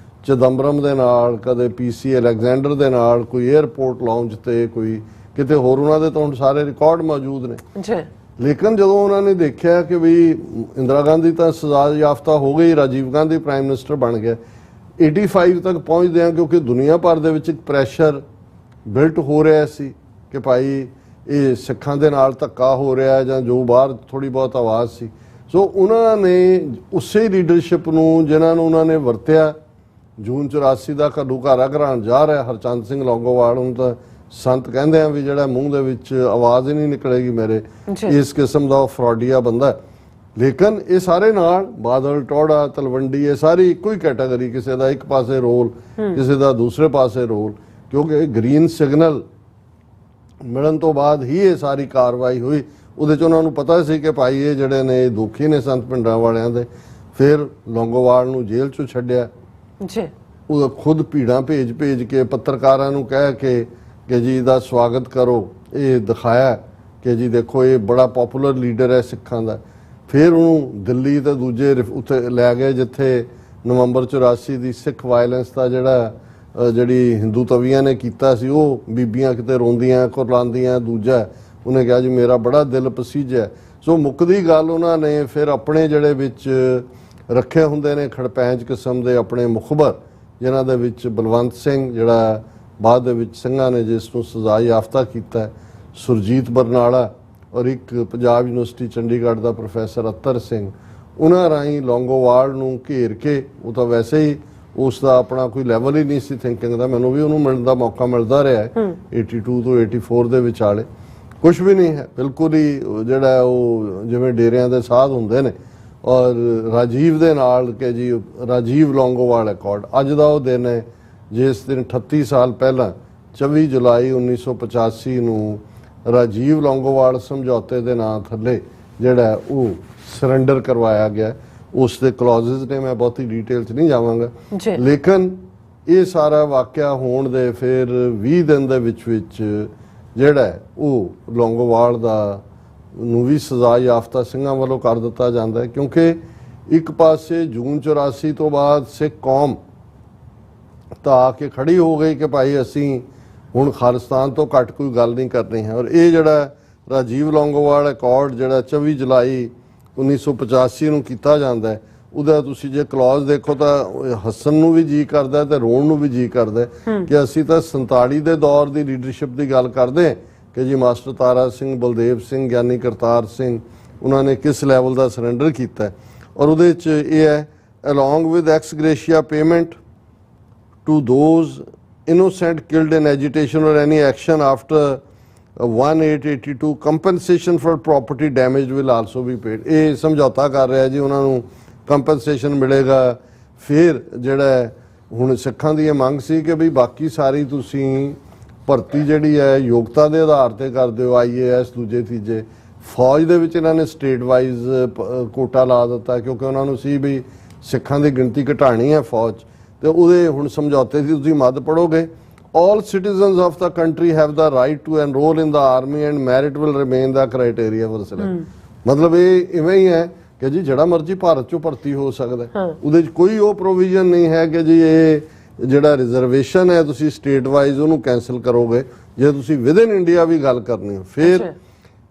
ਚਿਦੰਬਰਮ ਦੇ ਨਾਲ, ਕਦੇ PC ਅਲੈਗਜ਼ੈਂਡਰ ਦੇ ਨਾਲ, ਕੋਈ 에ਅਰਪੋਰਟ ਲਾਉਂਜ ਤੇ ਕੋਈ ਕਿਤੇ ਹੋਰ, ਉਹਨਾਂ ਦੇ ਤਾਂ ਸਾਰੇ ਰਿਕਾਰਡ ਮੌਜੂਦ ਨੇ। ਲੇਕਿਨ ਜਦੋਂ ਉਹਨਾਂ ਨੇ ਦੇਖਿਆ ਕਿ ਵੀ ਇੰਦਰਾ ਗਾਂਧੀ ਤਾਂ ਸਜ਼ਾ ਯਾਫਤਾ ਹੋ ਗਈ, ਰਾਜੀਵ ਗਾਂਧੀ ਪ੍ਰਾਈਮ ਮਿਨਿਸਟਰ ਬਣ ਗਿਆ, 85 ਤੱਕ ਪਹੁੰਚਦੇ ਆ ਕਿਉਂਕਿ ਦੁਨੀਆ ਭਰ ਦੇ ਵਿੱਚ ਇੱਕ ਪ੍ਰੈਸ਼ਰ ਬਿਲਟ ਹੋ ਰਿਹਾ ਸੀ ਕਿ ਭਾਈ ਇਹ ਸਿੱਖਾਂ ਦੇ ਨਾਲ ਧੱਕਾ ਹੋ ਰਿਹਾ ਜਾਂ ਜੋ ਬਾਹਰ ਥੋੜੀ ਬਹੁਤ ਆਵਾਜ਼ ਸੀ। ਸੋ ਉਹਨਾਂ ਨੇ ਉਸੇ ਲੀਡਰਸ਼ਿਪ ਨੂੰ ਜਿਨ੍ਹਾਂ ਨੂੰ ਉਹਨਾਂ ਨੇ ਵਰਤਿਆ, ਜੂਨ 84 ਦਾ ਘੱਲੂਘਾਰਾ ਘਰਾਣ ਜਾ ਰਿਹਾ ਹਰਚੰਦ ਸਿੰਘ ਲੌਂਗੋਵਾਲ ਨੂੰ ਤਾਂ ਸੰਤ ਕਹਿੰਦੇ ਆ ਵੀ ਜਿਹੜਾ ਮੂੰਹ ਦੇ ਵਿੱਚ ਆਵਾਜ਼ ਹੀ ਨਹੀਂ ਨਿਕਲੇਗੀ ਮੇਰੇ, ਇਸ ਕਿਸਮ ਦਾ ਉਹ ਫਰਾਡੀਆ ਬੰਦਾ। ਲੇਕਿਨ ਇਹ ਸਾਰੇ ਨਾਲ ਬਾਦਲ, ਟੌੜਾ, ਤਲਵੰਡੀ ਇਹ ਸਾਰੀ ਇੱਕੋ ਹੀ ਕੈਟਾਗਰੀ, ਕਿਸੇ ਦਾ ਇੱਕ ਪਾਸੇ ਰੋਲ ਕਿਸੇ ਦਾ ਦੂਸਰੇ ਪਾਸੇ ਰੋਲ, ਕਿਉਂਕਿ ਗ੍ਰੀਨ ਸਿਗਨਲ ਮਿਲਣ ਤੋਂ ਬਾਅਦ ਹੀ ਇਹ ਸਾਰੀ ਕਾਰਵਾਈ ਹੋਈ। ਉਹਦੇ 'ਚ ਉਹਨਾਂ ਨੂੰ ਪਤਾ ਸੀ ਕਿ ਭਾਈ ਇਹ ਜਿਹੜੇ ਨੇ ਇਹ ਦੁਖੀ ਨੇ ਸੰਤ ਪਿੰਡਾਂ ਵਾਲਿਆਂ ਦੇ। ਫਿਰ ਲੌਂਗੋਵਾਲ ਨੂੰ ਜੇਲ੍ਹ 'ਚੋਂ ਛੱਡਿਆ, ਉਹ ਖੁਦ ਭੀੜਾਂ ਭੇਜ ਕੇ ਪੱਤਰਕਾਰਾਂ ਨੂੰ ਕਹਿ ਕੇ ਕਿ ਜੀ ਇਹਦਾ ਸਵਾਗਤ ਕਰੋ, ਇਹ ਦਿਖਾਇਆ ਕਿ ਜੀ ਦੇਖੋ ਇਹ ਬੜਾ ਪਪੂਲਰ ਲੀਡਰ ਹੈ ਸਿੱਖਾਂ ਦਾ। ਫਿਰ ਉਹਨੂੰ ਦਿੱਲੀ ਤੇ ਦੂਜੇ ਉੱਥੇ ਲੈ ਗਏ ਜਿੱਥੇ ਨਵੰਬਰ 84 ਦੀ ਸਿੱਖ ਵਾਇਲੈਂਸ ਦਾ ਜਿਹੜਾ ਜਿਹੜੀ ਹਿੰਦੂ ਤਵੀਆਂ ਨੇ ਕੀਤਾ ਸੀ, ਉਹ ਬੀਬੀਆਂ ਕਿਤੇ ਰੋਂਦੀਆਂ ਕੁਰਲਾਉਂਦੀਆਂ। ਦੂਜਾ ਉਹਨੇ ਕਿਹਾ ਜੀ ਮੇਰਾ ਬੜਾ ਦਿਲ ਪਸੀਜਿਆ। ਸੋ ਮੁੱਕਦੀ ਗੱਲ ਉਹਨਾਂ ਨੇ ਫਿਰ ਆਪਣੇ ਜਿਹੜੇ ਵਿੱਚ ਰੱਖੇ ਹੁੰਦੇ ਨੇ ਖੜਪੈਂਚ ਕਿਸਮ ਦੇ ਆਪਣੇ ਮੁਖਬਰ, ਜਿਨ੍ਹਾਂ ਦੇ ਵਿੱਚ ਬਲਵੰਤ ਸਿੰਘ ਜਿਹੜਾ ਬਾਅਦ ਦੇ ਵਿੱਚ ਸਿੰਘਾਂ ਨੇ ਜਿਸ ਨੂੰ ਸਜ਼ਾ ਯਾਫਤਾ ਕੀਤਾ, ਸੁਰਜੀਤ ਬਰਨਾਲਾ ਔਰ ਇੱਕ ਪੰਜਾਬ ਯੂਨੀਵਰਸਿਟੀ ਚੰਡੀਗੜ੍ਹ ਦਾ ਪ੍ਰੋਫੈਸਰ ਅੱਤਰ ਸਿੰਘ, ਉਹਨਾਂ ਰਾਹੀਂ ਲੌਂਗੋਵਾਲ ਨੂੰ ਘੇਰ ਕੇ, ਉਹ ਤਾਂ ਵੈਸੇ ਹੀ ਉਸ ਦਾ ਆਪਣਾ ਕੋਈ ਲੈਵਲ ਹੀ ਨਹੀਂ ਸੀ ਥਿੰਕਿੰਗ ਦਾ, ਮੈਨੂੰ ਵੀ ਉਹਨੂੰ ਮਿਲਣ ਦਾ ਮੌਕਾ ਮਿਲਦਾ ਰਿਹਾ ਹੈ 82 ਤੋਂ 84 ਦੇ ਵਿਚਾਲੇ। ਕੁਝ ਵੀ ਨਹੀਂ ਹੈ, ਬਿਲਕੁਲ ਹੀ ਜਿਹੜਾ ਉਹ ਜਿਵੇਂ ਡੇਰਿਆਂ ਦੇ ਸਾਧ ਹੁੰਦੇ ਨੇ। ਔਰ ਰਾਜੀਵ ਦੇ ਨਾਲ ਕਿ ਜੀ ਰਾਜੀਵ ਲੌਂਗੋਵਾਲ ਅਕੋਰਡ, ਅੱਜ ਦਾ ਉਹ ਦਿਨ ਹੈ ਜਿਸ ਦਿਨ 38 ਸਾਲ ਪਹਿਲਾਂ 24 ਜੁਲਾਈ 1985 ਨੂੰ ਰਾਜੀਵ ਲੌਂਗੋਵਾਲ ਸਮਝੌਤੇ ਦੇ ਨਾਂ ਥੱਲੇ ਜਿਹੜਾ ਉਹ ਸਰੈਂਡਰ ਕਰਵਾਇਆ ਗਿਆ। ਉਸ ਦੇ ਕਲੌਜ਼ਸ ਨੇ, ਮੈਂ ਬਹੁਤੀ ਡਿਟੇਲ 'ਚ ਨਹੀਂ ਜਾਵਾਂਗਾ, ਲੇਕਿਨ ਇਹ ਸਾਰਾ ਵਾਕਿਆ ਹੋਣ ਦੇ ਫਿਰ 20 ਦਿਨ ਦੇ ਵਿੱਚ ਜਿਹੜਾ ਉਹ ਲੌਂਗੋਵਾਲ ਦਾ ਨੂੰ ਵੀ ਸਜ਼ਾ ਯਾਫਤਾ ਸਿੰਘਾਂ ਵੱਲੋਂ ਕਰ ਦਿੱਤਾ ਜਾਂਦਾ ਹੈ। ਕਿਉਂਕਿ ਇੱਕ ਪਾਸੇ ਜੂਨ 84 ਤੋਂ ਬਾਅਦ ਸਿੱਖ ਕੌਮ ਤਾਂ ਆ ਕੇ ਖੜੀ ਹੋ ਗਈ ਕਿ ਭਾਈ ਅਸੀਂ ਹੁਣ ਖਾਲਿਸਤਾਨ ਤੋਂ ਘੱਟ ਕੋਈ ਗੱਲ ਨਹੀਂ ਕਰਨੀ ਹੈ। ਔਰ ਇਹ ਜਿਹੜਾ ਰਾਜੀਵ ਲੌਂਗੋਵਾਲ ਅਕੋਰਡ ਜਿਹੜਾ 24 ਜੁਲਾਈ 1985 ਨੂੰ ਕੀਤਾ ਜਾਂਦਾ ਹੈ, ਉਹਦਾ ਤੁਸੀਂ ਜੇ ਕਲੌਜ਼ ਦੇਖੋ ਤਾਂ ਹੱਸਣ ਨੂੰ ਵੀ ਜੀ ਕਰਦਾ ਤੇ ਰੋਣ ਨੂੰ ਵੀ ਜੀ ਕਰਦਾ ਕਿ ਅਸੀਂ ਤਾਂ 47 ਦੇ ਦੌਰ ਦੀ ਲੀਡਰਸ਼ਿਪ ਦੀ ਗੱਲ ਕਰਦੇ ਕਿ ਜੀ ਮਾਸਟਰ ਤਾਰਾ ਸਿੰਘ, ਬਲਦੇਵ ਸਿੰਘ, ਗਿਆਨੀ ਕਰਤਾਰ ਸਿੰਘ, ਉਹਨਾਂ ਨੇ ਕਿਸ ਲੈਵਲ ਦਾ ਸਰੈਂਡਰ ਕੀਤਾ। ਔਰ ਉਹਦੇ 'ਚ ਇਹ ਹੈ along with ex gratia payment to those innocent killed in agitation or any action after 1882 compensation for property damage will also be paid। ਇਹ ਸਮਝੌਤਾ ਕਰ ਰਿਹਾ ਜੀ, ਉਹਨਾਂ ਨੂੰ ਕੰਪਨਸੇਸ਼ਨ ਮਿਲੇਗਾ। ਫਿਰ ਜਿਹੜਾ ਹੁਣ ਸਿੱਖਾਂ ਦੀ ਇਹ ਮੰਗ ਸੀ ਕਿ ਵੀ ਬਾਕੀ ਸਾਰੀ ਤੁਸੀਂ ਭਰਤੀ ਜਿਹੜੀ ਹੈ ਯੋਗਤਾ ਦੇ ਆਧਾਰ ਤੇ ਕਰਦੇ ਹੋ, IAS ਦੂਜੇ ਤੀਜੇ। ਫੌਜ ਦੇ ਵਿੱਚ ਇਹਨਾਂ ਨੇ ਸਟੇਟ ਵਾਈਜ਼ ਕੋਟਾ ਲਾ ਦਿੱਤਾ ਕਿਉਂਕਿ ਉਹਨਾਂ ਨੂੰ ਸੀ ਵੀ ਸਿੱਖਾਂ ਦੀ ਗਿਣਤੀ ਘਟਾਣੀ ਹੈ ਫੌਜ। ਤੇ ਉਹਦੇ ਹੁਣ ਸਮਝੌਤੇ ਦੀ ਤੁਸੀਂ ਮੱਦ ਪੜੋਗੇ, all citizens of the country have the right to enroll in the army and merit will remain the criteria for selection। ਮਤਲਬ ਇਹ ਇਵੇਂ ਹੀ ਹੈ ਕਿ ਜੀ ਜਿਹੜਾ ਮਰਜ਼ੀ ਭਾਰਤ ਚੋਂ ਭਰਤੀ ਹੋ ਸਕਦਾ, ਉਹਦੇ 'ਚ ਕੋਈ ਉਹ ਪ੍ਰੋਵੀਜ਼ਨ ਨਹੀਂ ਹੈ ਕਿ ਜੀ ਇਹ ਜਿਹੜਾ ਰਿਜ਼ਰਵੇਸ਼ਨ ਹੈ ਤੁਸੀਂ ਸਟੇਟ ਵਾਈਜ਼ ਉਹਨੂੰ ਕੈਂਸਲ ਕਰੋਗੇ ਜੇ ਤੁਸੀਂ ਵਿਦਨ ਇੰਡੀਆ ਵੀ ਗੱਲ ਕਰਨੀ ਹੋ। ਫਿਰ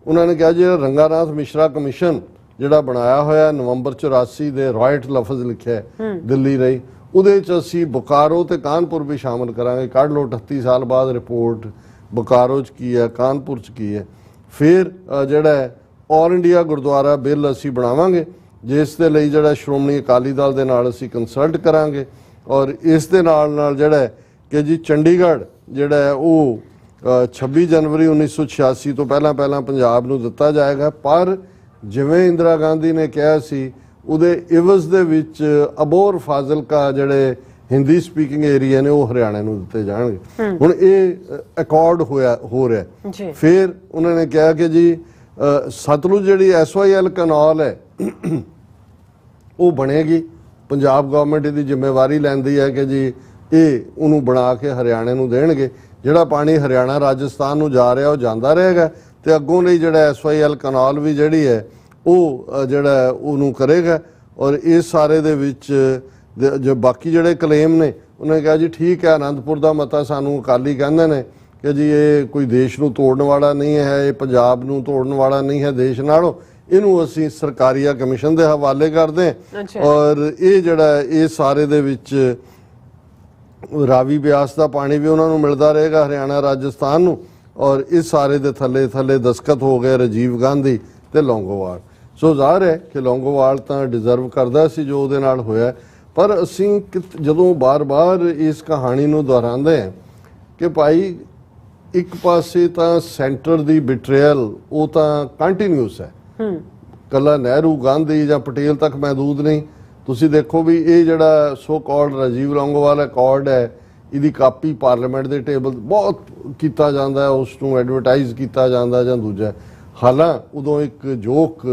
ਉਹਨਾਂ ਨੇ ਕਿਹਾ ਜਿਹੜਾ ਰੰਗਾਨਾਥ ਮਿਸ਼ਰਾ ਕਮਿਸ਼ਨ ਜਿਹੜਾ ਬਣਾਇਆ ਹੋਇਆ ਨਵੰਬਰ 84 ਦੇ ਰਾਇਟ ਲਫ਼ਜ਼ ਲਿਖਿਆ ਦਿੱਲੀ ਰਹੀ, ਉਹਦੇ 'ਚ ਅਸੀਂ ਬੁਕਾਰੋ ਤੇ ਕਾਨਪੁਰ ਵੀ ਸ਼ਾਮਲ ਕਰਾਂਗੇ। ਕੱਢ ਲਓ 38 ਸਾਲ ਬਾਅਦ ਰਿਪੋਰਟ ਬੁਕਾਰੋ 'ਚ ਕੀ ਹੈ, ਕਾਨਪੁਰ 'ਚ ਕੀ ਹੈ। ਫਿਰ ਜਿਹੜਾ ਆਲ ਇੰਡੀਆ ਗੁਰਦੁਆਰਾ ਬਿੱਲ ਅਸੀਂ ਬਣਾਵਾਂਗੇ ਜਿਸ ਦੇ ਲਈ ਜਿਹੜਾ ਸ਼੍ਰੋਮਣੀ ਅਕਾਲੀ ਦਲ ਦੇ ਨਾਲ ਅਸੀਂ ਕੰਸਲਟ ਕਰਾਂਗੇ। ਔਰ ਇਸ ਦੇ ਨਾਲ ਜਿਹੜਾ ਕਿ ਜੀ ਚੰਡੀਗੜ੍ਹ ਜਿਹੜਾ ਉਹ 26 ਜਨਵਰੀ 1986 ਤੋਂ ਪਹਿਲਾਂ ਪੰਜਾਬ ਨੂੰ ਦਿੱਤਾ ਜਾਏਗਾ। ਪਰ ਜਿਵੇਂ ਇੰਦਰਾ ਗਾਂਧੀ ਨੇ ਕਿਹਾ ਸੀ ਉਹਦੇ ਇਵਜ਼ ਦੇ ਵਿੱਚ ਅਬੋਹਰ ਫਾਜ਼ਿਲਕਾ ਜਿਹੜੇ ਹਿੰਦੀ ਸਪੀਕਿੰਗ ਏਰੀਆ ਨੇ ਉਹ ਹਰਿਆਣਾ ਨੂੰ ਦਿੱਤੇ ਜਾਣਗੇ। ਹੁਣ ਇਹ ਅਕੋਰਡ ਹੋ ਰਿਹਾ। ਫਿਰ ਉਹਨਾਂ ਨੇ ਕਿਹਾ ਕਿ ਜੀ ਸਤਲੁਜ ਜਿਹੜੀ SYL ਕਨਾਲ ਹੈ ਉਹ ਬਣੇਗੀ, ਪੰਜਾਬ ਗਵਰਨਮੈਂਟ ਇਹਦੀ ਜ਼ਿੰਮੇਵਾਰੀ ਲੈਂਦੀ ਹੈ ਕਿ ਜੀ ਇਹ ਉਹਨੂੰ ਬਣਾ ਕੇ ਹਰਿਆਣੇ ਨੂੰ ਦੇਣਗੇ। ਜਿਹੜਾ ਪਾਣੀ ਹਰਿਆਣਾ ਰਾਜਸਥਾਨ ਨੂੰ ਜਾ ਰਿਹਾ ਉਹ ਜਾਂਦਾ ਰਹੇਗਾ ਤੇ ਅੱਗੋਂ ਲਈ ਜਿਹੜਾ SYL ਕਨਾਲ ਵੀ ਜਿਹੜੀ ਹੈ ਉਹ ਜਿਹੜਾ ਉਹਨੂੰ ਕਰੇਗਾ। ਔਰ ਇਸ ਸਾਰੇ ਦੇ ਵਿੱਚ ਜੋ ਬਾਕੀ ਜਿਹੜੇ ਕਲੇਮ ਨੇ ਉਹਨੇ ਕਿਹਾ ਜੀ ਠੀਕ ਹੈ ਆਨੰਦਪੁਰ ਦਾ ਮਤਾ ਸਾਨੂੰ ਅਕਾਲੀ ਕਹਿੰਦੇ ਨੇ ਕਿ ਜੀ ਇਹ ਕੋਈ ਦੇਸ਼ ਨੂੰ ਤੋੜਨ ਵਾਲਾ ਨਹੀਂ ਹੈ, ਇਹ ਪੰਜਾਬ ਨੂੰ ਤੋੜਨ ਵਾਲਾ ਨਹੀਂ ਹੈ ਦੇਸ਼ ਨਾਲੋਂ, ਇਹਨੂੰ ਅਸੀਂ ਸਰਕਾਰੀਆ ਕਮਿਸ਼ਨ ਦੇ ਹਵਾਲੇ ਕਰਦੇ ਹਾਂ। ਔਰ ਇਹ ਜਿਹੜਾ ਇਹ ਸਾਰੇ ਦੇ ਵਿੱਚ ਰਾਵੀ ਬਿਆਸ ਦਾ ਪਾਣੀ ਵੀ ਉਹਨਾਂ ਨੂੰ ਮਿਲਦਾ ਰਹੇਗਾ ਹਰਿਆਣਾ ਰਾਜਸਥਾਨ ਨੂੰ। ਔਰ ਇਸ ਸਾਰੇ ਦੇ ਥੱਲੇ ਦਸਤਖਤ ਹੋ ਗਏ ਰਾਜੀਵ ਗਾਂਧੀ ਤੇ ਲੌਂਗੋਵਾਲ। ਸੋ ਜ਼ਾਹਰ ਹੈ ਕਿ ਲੌਂਗੋਵਾਲ ਤਾਂ ਡਿਜ਼ਰਵ ਕਰਦਾ ਸੀ ਜੋ ਉਹਦੇ ਨਾਲ ਹੋਇਆ। ਪਰ ਅਸੀਂ ਜਦੋਂ ਬਾਰ-ਬਾਰ ਇਸ ਕਹਾਣੀ ਨੂੰ ਦੁਹਰਾਉਂਦੇ ਹਾਂ ਕਿ ਭਾਈ ਇੱਕ ਪਾਸੇ ਤਾਂ ਸੈਂਟਰ ਦੀ ਬਿਟਰੇਅਲ ਉਹ ਤਾਂ ਕੰਟੀਨਿਊਸ ਹੈ, ਕੱਲਾ ਨਹਿਰੂ ਗਾਂਧੀ ਜਾਂ ਪਟੇਲ ਤੱਕ ਮਹਿਦੂਦ ਨਹੀਂ। ਤੁਸੀਂ ਦੇਖੋ ਵੀ ਇਹ ਜਿਹੜਾ ਸੋ ਕਾਲਡ ਰਾਜੀਵ ਲੌਂਗੋਵਾਲ ਅਕੋਰਡ ਹੈ ਇਹਦੀ ਕਾਪੀ ਪਾਰਲੀਮੈਂਟ ਦੇ ਟੇਬਲ ਬਹੁਤ ਕੀਤਾ ਜਾਂਦਾ, ਉਸ ਨੂੰ ਐਡਵਰਟਾਈਜ਼ ਕੀਤਾ ਜਾਂਦਾ ਜਾਂ ਦੂਜਾ। ਹਾਲਾਂ ਉਦੋਂ ਇੱਕ ਜੋਕ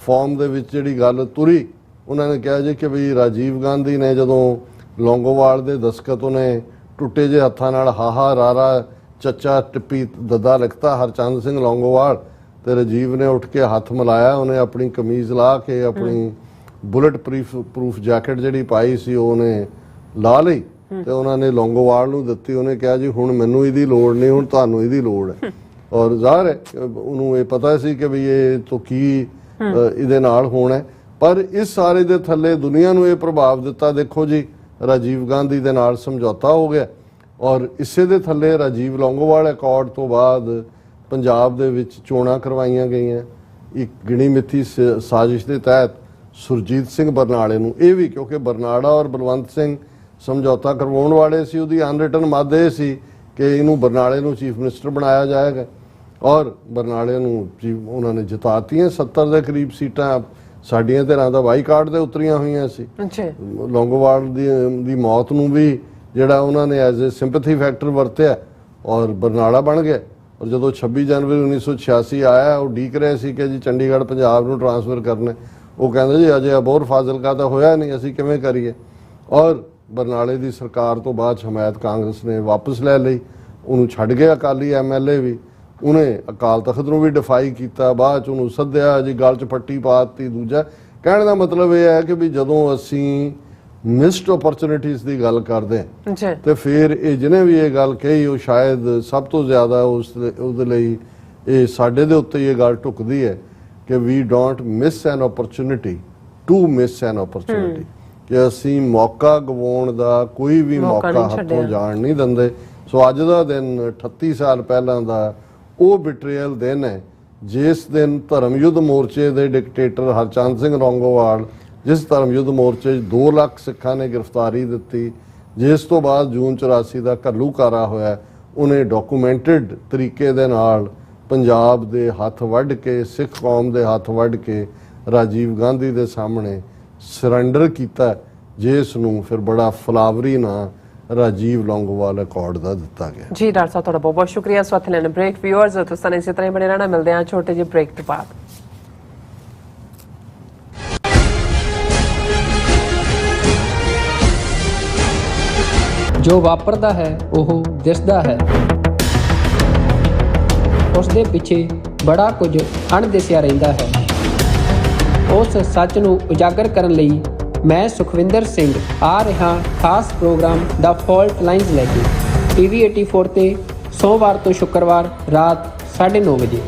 ਫਾਰਮ ਦੇ ਵਿੱਚ ਜਿਹੜੀ ਗੱਲ ਤੁਰੀ, ਉਹਨਾਂ ਨੇ ਕਿਹਾ ਜੀ ਕਿ ਵੀ ਰਾਜੀਵ ਗਾਂਧੀ ਨੇ ਜਦੋਂ ਲੌਂਗੋਵਾਲ ਦੇ ਦਸਤਖਤ ਉਹਨੇ ਟੁੱਟੇ ਜਿਹੇ ਹੱਥਾਂ ਨਾਲ ਹਾਹਾ ਰਾਰਾ ਚੱਚਾ ਟਿੱਪੀ ਦੱਦਾ ਲਿਖਤਾ ਹਰਚੰਦ ਸਿੰਘ ਲੌਂਗੋਵਾਲ, ਤੇ ਰਾਜੀਵ ਨੇ ਉੱਠ ਕੇ ਹੱਥ ਮਿਲਾਇਆ, ਉਹਨੇ ਆਪਣੀ ਕਮੀਜ਼ ਲਾ ਕੇ ਆਪਣੀ ਬੁਲਟ ਪ੍ਰੂਫ ਜੈਕਟ ਜਿਹੜੀ ਪਾਈ ਸੀ ਉਹਨੇ ਲਾ ਲਈ ਤੇ ਉਹਨਾਂ ਨੇ ਲੌਂਗੋਵਾਲ ਨੂੰ ਦਿੱਤੀ। ਉਹਨੇ ਕਿਹਾ ਜੀ ਹੁਣ ਮੈਨੂੰ ਇਹਦੀ ਲੋੜ ਨਹੀਂ, ਹੁਣ ਤੁਹਾਨੂੰ ਇਹਦੀ ਲੋੜ ਹੈ। ਔਰ ਜ਼ਾਹਰ ਹੈ ਉਹਨੂੰ ਇਹ ਪਤਾ ਸੀ ਕਿ ਵੀ ਇਹ ਤੋਂ ਕੀ ਇਹਦੇ ਨਾਲ ਹੋਣਾ ਹੈ। ਪਰ ਇਸ ਸਾਰੇ ਦੇ ਥੱਲੇ ਦੁਨੀਆ ਨੂੰ ਇਹ ਪ੍ਰਭਾਵ ਦਿੱਤਾ। ਦੇਖੋ ਜੀ ਰਾਜੀਵ ਗਾਂਧੀ ਦੇ ਨਾਲ ਸਮਝੌਤਾ ਹੋ ਗਿਆ ਔਰ ਇਸੇ ਦੇ ਥੱਲੇ ਰਾਜੀਵ ਲੌਂਗੋਵਾਲ ਅਕੋਰਡ ਤੋਂ ਬਾਅਦ ਪੰਜਾਬ ਦੇ ਵਿੱਚ ਚੋਣਾਂ ਕਰਵਾਈਆਂ ਗਈਆਂ। ਇੱਕ ਗਿਣੀ ਮਿੱਥੀ ਸਾਜ਼ਿਸ਼ ਦੇ ਤਹਿਤ ਸੁਰਜੀਤ ਸਿੰਘ ਬਰਨਾਲੇ ਨੂੰ, ਇਹ ਵੀ ਕਿਉਂਕਿ ਬਰਨਾਲਾ ਔਰ ਬਲਵੰਤ ਸਿੰਘ ਸਮਝੌਤਾ ਕਰਵਾਉਣ ਵਾਲੇ ਸੀ, ਉਹਦੀ ਅਨਰਿਟਨ ਮੱਦ ਇਹ ਸੀ ਕਿ ਇਹਨੂੰ ਬਰਨਾਲੇ ਨੂੰ ਚੀਫ ਮਿਨਿਸਟਰ ਬਣਾਇਆ ਜਾਏਗਾ ਔਰ ਬਰਨਾਲੇ ਨੂੰ ਉਹਨਾਂ ਨੇ ਜਿਤਾਤੀਆਂ। 70 ਦੇ ਕਰੀਬ ਸੀਟਾਂ ਸਾਡੀਆਂ ਧਿਰਾਂ ਦਾ ਬਾਈਕਾਟ ਦੇ ਉਤਰੀਆਂ ਹੋਈਆਂ ਸੀ। ਲੌਂਗੋਵਾਲ ਦੀ ਮੌਤ ਨੂੰ ਵੀ ਜਿਹੜਾ ਉਹਨਾਂ ਨੇ ਐਜ਼ ਏ ਸਿੰਪੈਥੀ ਫੈਕਟਰ ਵਰਤਿਆ ਔਰ ਬਰਨਾਲਾ ਬਣ ਗਿਆ। ਔਰ ਜਦੋਂ 26 ਜਨਵਰੀ 1986 ਆਇਆ, ਉਹ ਉਡੀਕ ਰਹੇ ਸੀ ਕਿ ਜੀ ਚੰਡੀਗੜ੍ਹ ਪੰਜਾਬ ਨੂੰ ਟਰਾਂਸਫਰ ਕਰਨਾ। ਉਹ ਕਹਿੰਦੇ ਜੀ ਅਜੇ ਅਬੋਹਰ ਫਾਜ਼ਿਲਕਾ ਤਾਂ ਹੋਇਆ ਨਹੀਂ, ਅਸੀਂ ਕਿਵੇਂ ਕਰੀਏ। ਔਰ ਬਰਨਾਲੇ ਦੀ ਸਰਕਾਰ ਤੋਂ ਬਾਅਦ ਹਮਾਇਤ ਕਾਂਗਰਸ ਨੇ ਵਾਪਸ ਲੈ ਲਈ, ਉਹਨੂੰ ਛੱਡ ਗਿਆ ਅਕਾਲੀ ਐਮਐਲਏ ਵੀ। ਉਹਨੇ ਅਕਾਲ ਤਖਤ ਨੂੰ ਵੀ ਡਿਫਾਈ ਕੀਤਾ, ਬਾਅਦ 'ਚ ਉਹਨੂੰ ਸੱਦਿਆ ਜੀ, ਗਲ 'ਚ ਪੱਟੀ ਪਾਤੀ। ਦੂਜਾ ਕਹਿਣ ਦਾ ਮਤਲਬ ਇਹ ਹੈ ਕਿ ਵੀ ਜਦੋਂ ਅਸੀਂ ਮਿਸਡ ਓਪਰਚੁਨਿਟੀਜ਼ ਦੀ ਗੱਲ ਕਰਦੇ ਹਾਂ ਤੇ ਫਿਰ ਇਹ ਜਿਹਨੇ ਵੀ ਇਹ ਗੱਲ ਕਹੀ ਉਹ ਸ਼ਾਇਦ ਸਭ ਤੋਂ ਜ਼ਿਆਦਾ ਉਹਦੇ ਲਈ ਇਹ ਸਾਡੇ ਦੇ ਉੱਤੇ ਇਹ ਗੱਲ ਢੁਕਦੀ ਹੈ ਕਿ ਵੀ don't miss an opportunity to miss an opportunity, ਕਿ ਅਸੀਂ ਮੌਕਾ ਗਵਾਉਣ ਦਾ ਕੋਈ ਵੀ ਮੌਕਾ ਹੱਥੋਂ ਜਾਣ ਨਹੀਂ ਦਿੰਦੇ। ਸੋ ਅੱਜ ਦਾ ਦਿਨ 38 ਸਾਲ ਪਹਿਲਾਂ ਦਾ ਉਹ ਬਿਟਰੀਅਲ ਦਿਨ ਹੈ ਜਿਸ ਦਿਨ ਧਰਮ ਯੁੱਧ ਮੋਰਚੇ ਦੇ ਡਿਕਟੇਟਰ ਹਰਚੰਦ ਸਿੰਘ ਲੌਂਗੋਵਾਲ, ਜਿਸ ਧਰਮ ਯੁੱਧ ਮੋਰਚੇ 'ਚ 2 ਲੱਖ ਸਿੱਖਾਂ ਨੇ ਗ੍ਰਿਫਤਾਰੀ ਦਿੱਤੀ, ਜਿਸ ਤੋਂ ਬਾਅਦ ਜੂਨ 84 ਦਾ ਘੱਲੂਘਾਰਾ ਹੋਇਆ, ਉਹਨੇ ਡਾਕੂਮੈਂਟਡ ਤਰੀਕੇ ਦੇ ਨਾਲ ਪੰਜਾਬ ਦੇ ਹੱਥ ਵੱਢ ਕੇ, ਸਿੱਖ ਕੌਮ ਦੇ ਹੱਥ ਵੱਢ ਕੇ ਰਾਜੀਵ ਗਾਂਧੀ ਦੇ ਸਾਹਮਣੇ ਸਰੈਂਡਰ ਕੀਤਾ, ਜਿਸ ਨੂੰ ਫਿਰ ਬੜਾ ਫਲਾਵਰੀ ਨਾਂ ਰਾਜੀਵ ਲੌਂਗੋਵਾਲ ਅਕੋਰਡ ਦਾ ਦਿੱਤਾ ਗਿਆ। ਜੀ ਡਾਕਟਰ ਸਾਹਿਬ ਤੁਹਾਡਾ ਬਹੁਤ ਬਹੁਤ ਸ਼ੁਕਰੀਆ। ਇਸ ਵਕਤ ਲੈਣ ਬ੍ਰੇਕ। ਵਿਊਅਰਸ ਤੁਸੀਂ ਇਸੇ ਤਰ੍ਹਾਂ ਹੀ ਬਣੇ ਰਹਿਣਾ, ਮਿਲਦੇ ਹਾਂ ਛੋਟੇ ਜਿਹੇ ਬ੍ਰੇਕ ਤੋਂ ਬਾਅਦ। ਜੋ ਵਾਪਰਦਾ ਹੈ ਉਹ ਦਿਸਦਾ ਹੈ, ਉਸ ਦੇ ਪਿੱਛੇ ਬੜਾ ਕੁਝ ਅਣਦਿਸਿਆ ਰਹਿੰਦਾ ਹੈ। ਉਸ ਸੱਚ ਨੂੰ ਉਜਾਗਰ ਕਰਨ ਲਈ ਮੈਂ ਸੁਖਵਿੰਦਰ ਸਿੰਘ ਆ ਰਿਹਾ ਖਾਸ ਪ੍ਰੋਗਰਾਮ ਦਾ ਫਾਲਟ ਲਾਈਨਸ ਲੈ ਕੇ TV 84 ਤੇ ਸੋਮਵਾਰ ਤੋਂ ਸ਼ੁੱਕਰਵਾਰ ਰਾਤ 9:30 ਵਜੇ।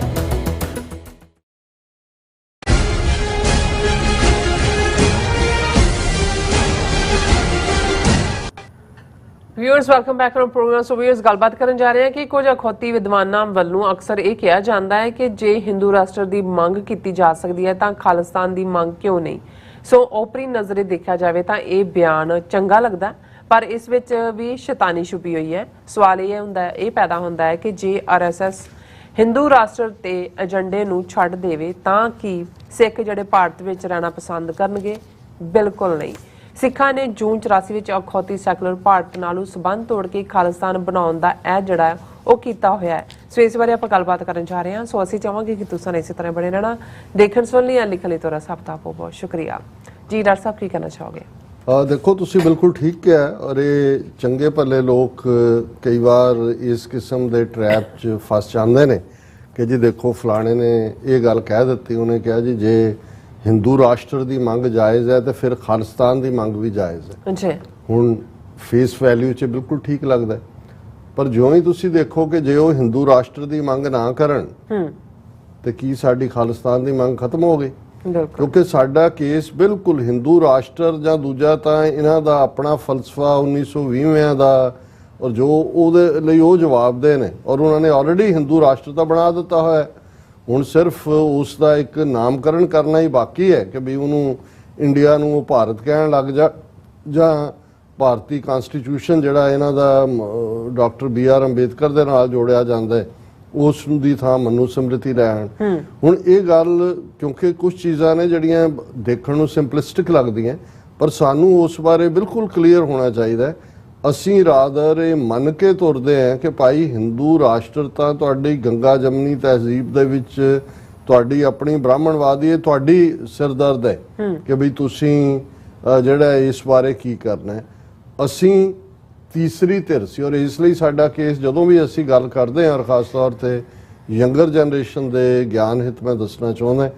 Viewers welcome back to program. So viewers ਗੱਲਬਾਤ ਕਰਨ ਜਾ ਰਹੇ ਹਾਂ ਕਿ ਕੁਝ ਅਖੌਤੀ ਵਿਦਵਾਨਾਂ ਵੱਲੋਂ ਅਕਸਰ ਇਹ ਕਿਹਾ ਜਾਂਦਾ ਹੈ ਕਿ ਜੇ ਹਿੰਦੂ ਰਾਸ਼ਟਰ ਦੀ ਮੰਗ ਕੀਤੀ ਜਾ ਸਕਦੀ ਹੈ ਤਾਂ ਖਾਲਿਸਤਾਨ ਦੀ ਮੰਗ ਕਿਉਂ ਨਹੀਂ। ਸੋ ਓਪਰੀ ਨਜ਼ਰੇ ਦੇਖਿਆ ਜਾਵੇ ਤਾਂ ਇਹ ਬਿਆਨ ਚੰਗਾ ਲੱਗਦਾ, ਪਰ ਇਸ ਵਿੱਚ ਵੀ ਸ਼ੈਤਾਨੀ ਛੁਪੀ ਹੋਈ ਹੈ। ਸਵਾਲ ਇਹ ਪੈਦਾ ਹੁੰਦਾ ਹੈ ਕਿ ਜੇ RSS ਹਿੰਦੂ ਰਾਸ਼ਟਰ ਤੇ ਏਜੰਡੇ ਨੂੰ ਛੱਡ ਦੇਵੇ ਤਾਂ ਕੀ ਸਿੱਖ ਜਿਹੜੇ ਭਾਰਤ ਵਿੱਚ ਰਹਿਣਾ ਪਸੰਦ ਕਰਨਗੇ? ਬਿਲਕੁਲ ਨਹੀਂ। ਸਿੱਖਾਂ ਨੇ ਜੂਨ 84 ਵਿੱਚ ਅਖੌਤੀ ਸੈਕੂਲਰ ਭਾਰਤ ਨਾਲੋਂ ਸਬੰਧ ਤੋੜ ਕੇ ਖਾਲਿਸਤਾਨ ਬਣਾਉਣ ਦਾ ਇਹ ਜਿਹੜਾ ਉਹ ਕੀਤਾ ਹੋਇਆ ਹੈ। ਸੋ ਇਸ ਬਾਰੇ ਆਪਾਂ ਗੱਲਬਾਤ ਕਰਨ ਜਾ ਰਹੇ ਹਾਂ। ਸੋ ਅਸੀਂ ਚਾਹਾਂਗੇ ਕਿ ਤੁਸੀਂ ਇਸੇ ਤਰ੍ਹਾਂ ਬਣੇ ਰਹਿਣਾ। ਦੇਖਣ ਸੁਣ ਲਈ ਲਿਖਣ ਲਈ ਤੁਹਾਡਾ ਸਭ ਦਾ ਬਹੁਤ ਬਹੁਤ ਸ਼ੁਕਰੀਆ। ਜੀ ਡਾਕਟਰ ਸਾਹਿਬ ਕੀ ਕਹਿਣਾ ਚਾਹੋਗੇ? ਦੇਖੋ ਤੁਸੀਂ ਬਿਲਕੁਲ ਠੀਕ ਕਿਹਾ ਔਰ ਇਹ ਚੰਗੇ ਭਲੇ ਲੋਕ ਕਈ ਵਾਰ ਇਸ ਕਿਸਮ ਦੇ ਟਰੈਪ 'ਚ ਫਸ ਜਾਂਦੇ ਨੇ ਕਿ ਜੀ ਦੇਖੋ ਫਲਾਣੇ ਨੇ ਇਹ ਗੱਲ ਕਹਿ ਦਿੱਤੀ, ਉਹਨੇ ਕਿਹਾ ਜੀ ਜੇ ਹਿੰਦੂ ਰਾਸ਼ਟਰ ਦੀ ਮੰਗ ਜਾਇਜ਼ ਹੈ ਤੇ ਫਿਰ ਖਾਲਿਸਤਾਨ ਦੀ ਮੰਗ ਵੀ ਜਾਇਜ਼ ਹੈ। ਜੀ ਹੁਣ ਫੇਸ ਵੈਲਿਊ 'ਚ ਬਿਲਕੁਲ ਠੀਕ ਲੱਗਦਾ, ਪਰ ਜਿਉਂ ਹੀ ਤੁਸੀਂ ਦੇਖੋ ਕਿ ਜੇ ਉਹ ਹਿੰਦੂ ਰਾਸ਼ਟਰ ਦੀ ਮੰਗ ਨਾ ਕਰਨ ਤੇ ਕੀ ਸਾਡੀ ਖਾਲਿਸਤਾਨ ਦੀ ਮੰਗ ਖਤਮ ਹੋ ਗਈ? ਕਿਉਂਕਿ ਸਾਡਾ ਕੇਸ ਬਿਲਕੁਲ ਹਿੰਦੂ ਰਾਸ਼ਟਰ ਜਾਂ ਦੂਜਾ ਤਾਂ ਇਹਨਾਂ ਦਾ ਆਪਣਾ ਫਲਸਫਾ 1920 ਦਾ ਔਰ ਜੋ ਉਹਦੇ ਲਈ ਉਹ ਜਵਾਬਦੇਹ ਨੇ ਔਰ ਉਹਨਾਂ ਨੇ ਆਲਰੇਡੀ ਹਿੰਦੂ ਰਾਸ਼ਟਰ ਤਾਂ ਬਣਾ ਦਿੱਤਾ ਹੋਇਆ। ਹੁਣ ਸਿਰਫ ਉਸ ਦਾ ਇੱਕ ਨਾਮਕਰਨ ਕਰਨਾ ਹੀ ਬਾਕੀ ਹੈ ਕਿ ਵੀ ਉਹਨੂੰ ਇੰਡੀਆ ਨੂੰ ਉਹ ਭਾਰਤ ਕਹਿਣ ਲੱਗ ਜਾਂ ਭਾਰਤੀ ਕਨਸਟੀਟਿਊਸ਼ਨ ਜਿਹੜਾ ਇਹਨਾਂ ਦਾ ਡਾਕਟਰ BR ਅੰਬੇਦਕਰ ਦੇ ਨਾਲ ਜੋੜਿਆ ਜਾਂਦਾ ਹੈ ਉਸ ਦੀ ਥਾਂ ਮਨੂ ਸਮ੍ਰਿਤੀ ਲੈਣ। ਹੁਣ ਇਹ ਗੱਲ ਕਿਉਂਕਿ ਕੁਝ ਚੀਜ਼ਾਂ ਨੇ ਜਿਹੜੀਆਂ ਦੇਖਣ ਨੂੰ ਸਿੰਪਲਿਸਟਿਕ ਲੱਗਦੀਆਂ, ਪਰ ਸਾਨੂੰ ਉਸ ਬਾਰੇ ਬਿਲਕੁਲ ਕਲੀਅਰ ਹੋਣਾ ਚਾਹੀਦਾ। ਅਸੀਂ ਰਾਦਰ ਇਹ ਮੰਨ ਕੇ ਤੁਰਦੇ ਹਾਂ ਕਿ ਭਾਈ ਹਿੰਦੂ ਰਾਸ਼ਟਰ ਤਾਂ ਤੁਹਾਡੀ ਗੰਗਾ ਜਮਨੀ ਤਹਿਜ਼ੀਬ ਦੇ ਵਿੱਚ ਤੁਹਾਡੀ ਆਪਣੀ ਬ੍ਰਾਹਮਣਵਾਦੀ ਹੈ, ਤੁਹਾਡੀ ਸਿਰਦਰਦ ਹੈ ਕਿ ਵੀ ਤੁਸੀਂ ਜਿਹੜਾ ਇਸ ਬਾਰੇ ਕੀ ਕਰਨਾ ਹੈ। ਅਸੀਂ ਤੀਸਰੀ ਧਿਰ ਸੀ ਔਰ ਇਸ ਲਈ ਸਾਡਾ ਕੇਸ ਜਦੋਂ ਵੀ ਅਸੀਂ ਗੱਲ ਕਰਦੇ ਹਾਂ ਔਰ ਖਾਸ ਤੌਰ ਤੇ ਯੰਗਰ ਜਨਰੇਸ਼ਨ ਦੇ ਗਿਆਨ ਹਿੱਤ ਮੈਂ ਦੱਸਣਾ ਚਾਹੁੰਦਾ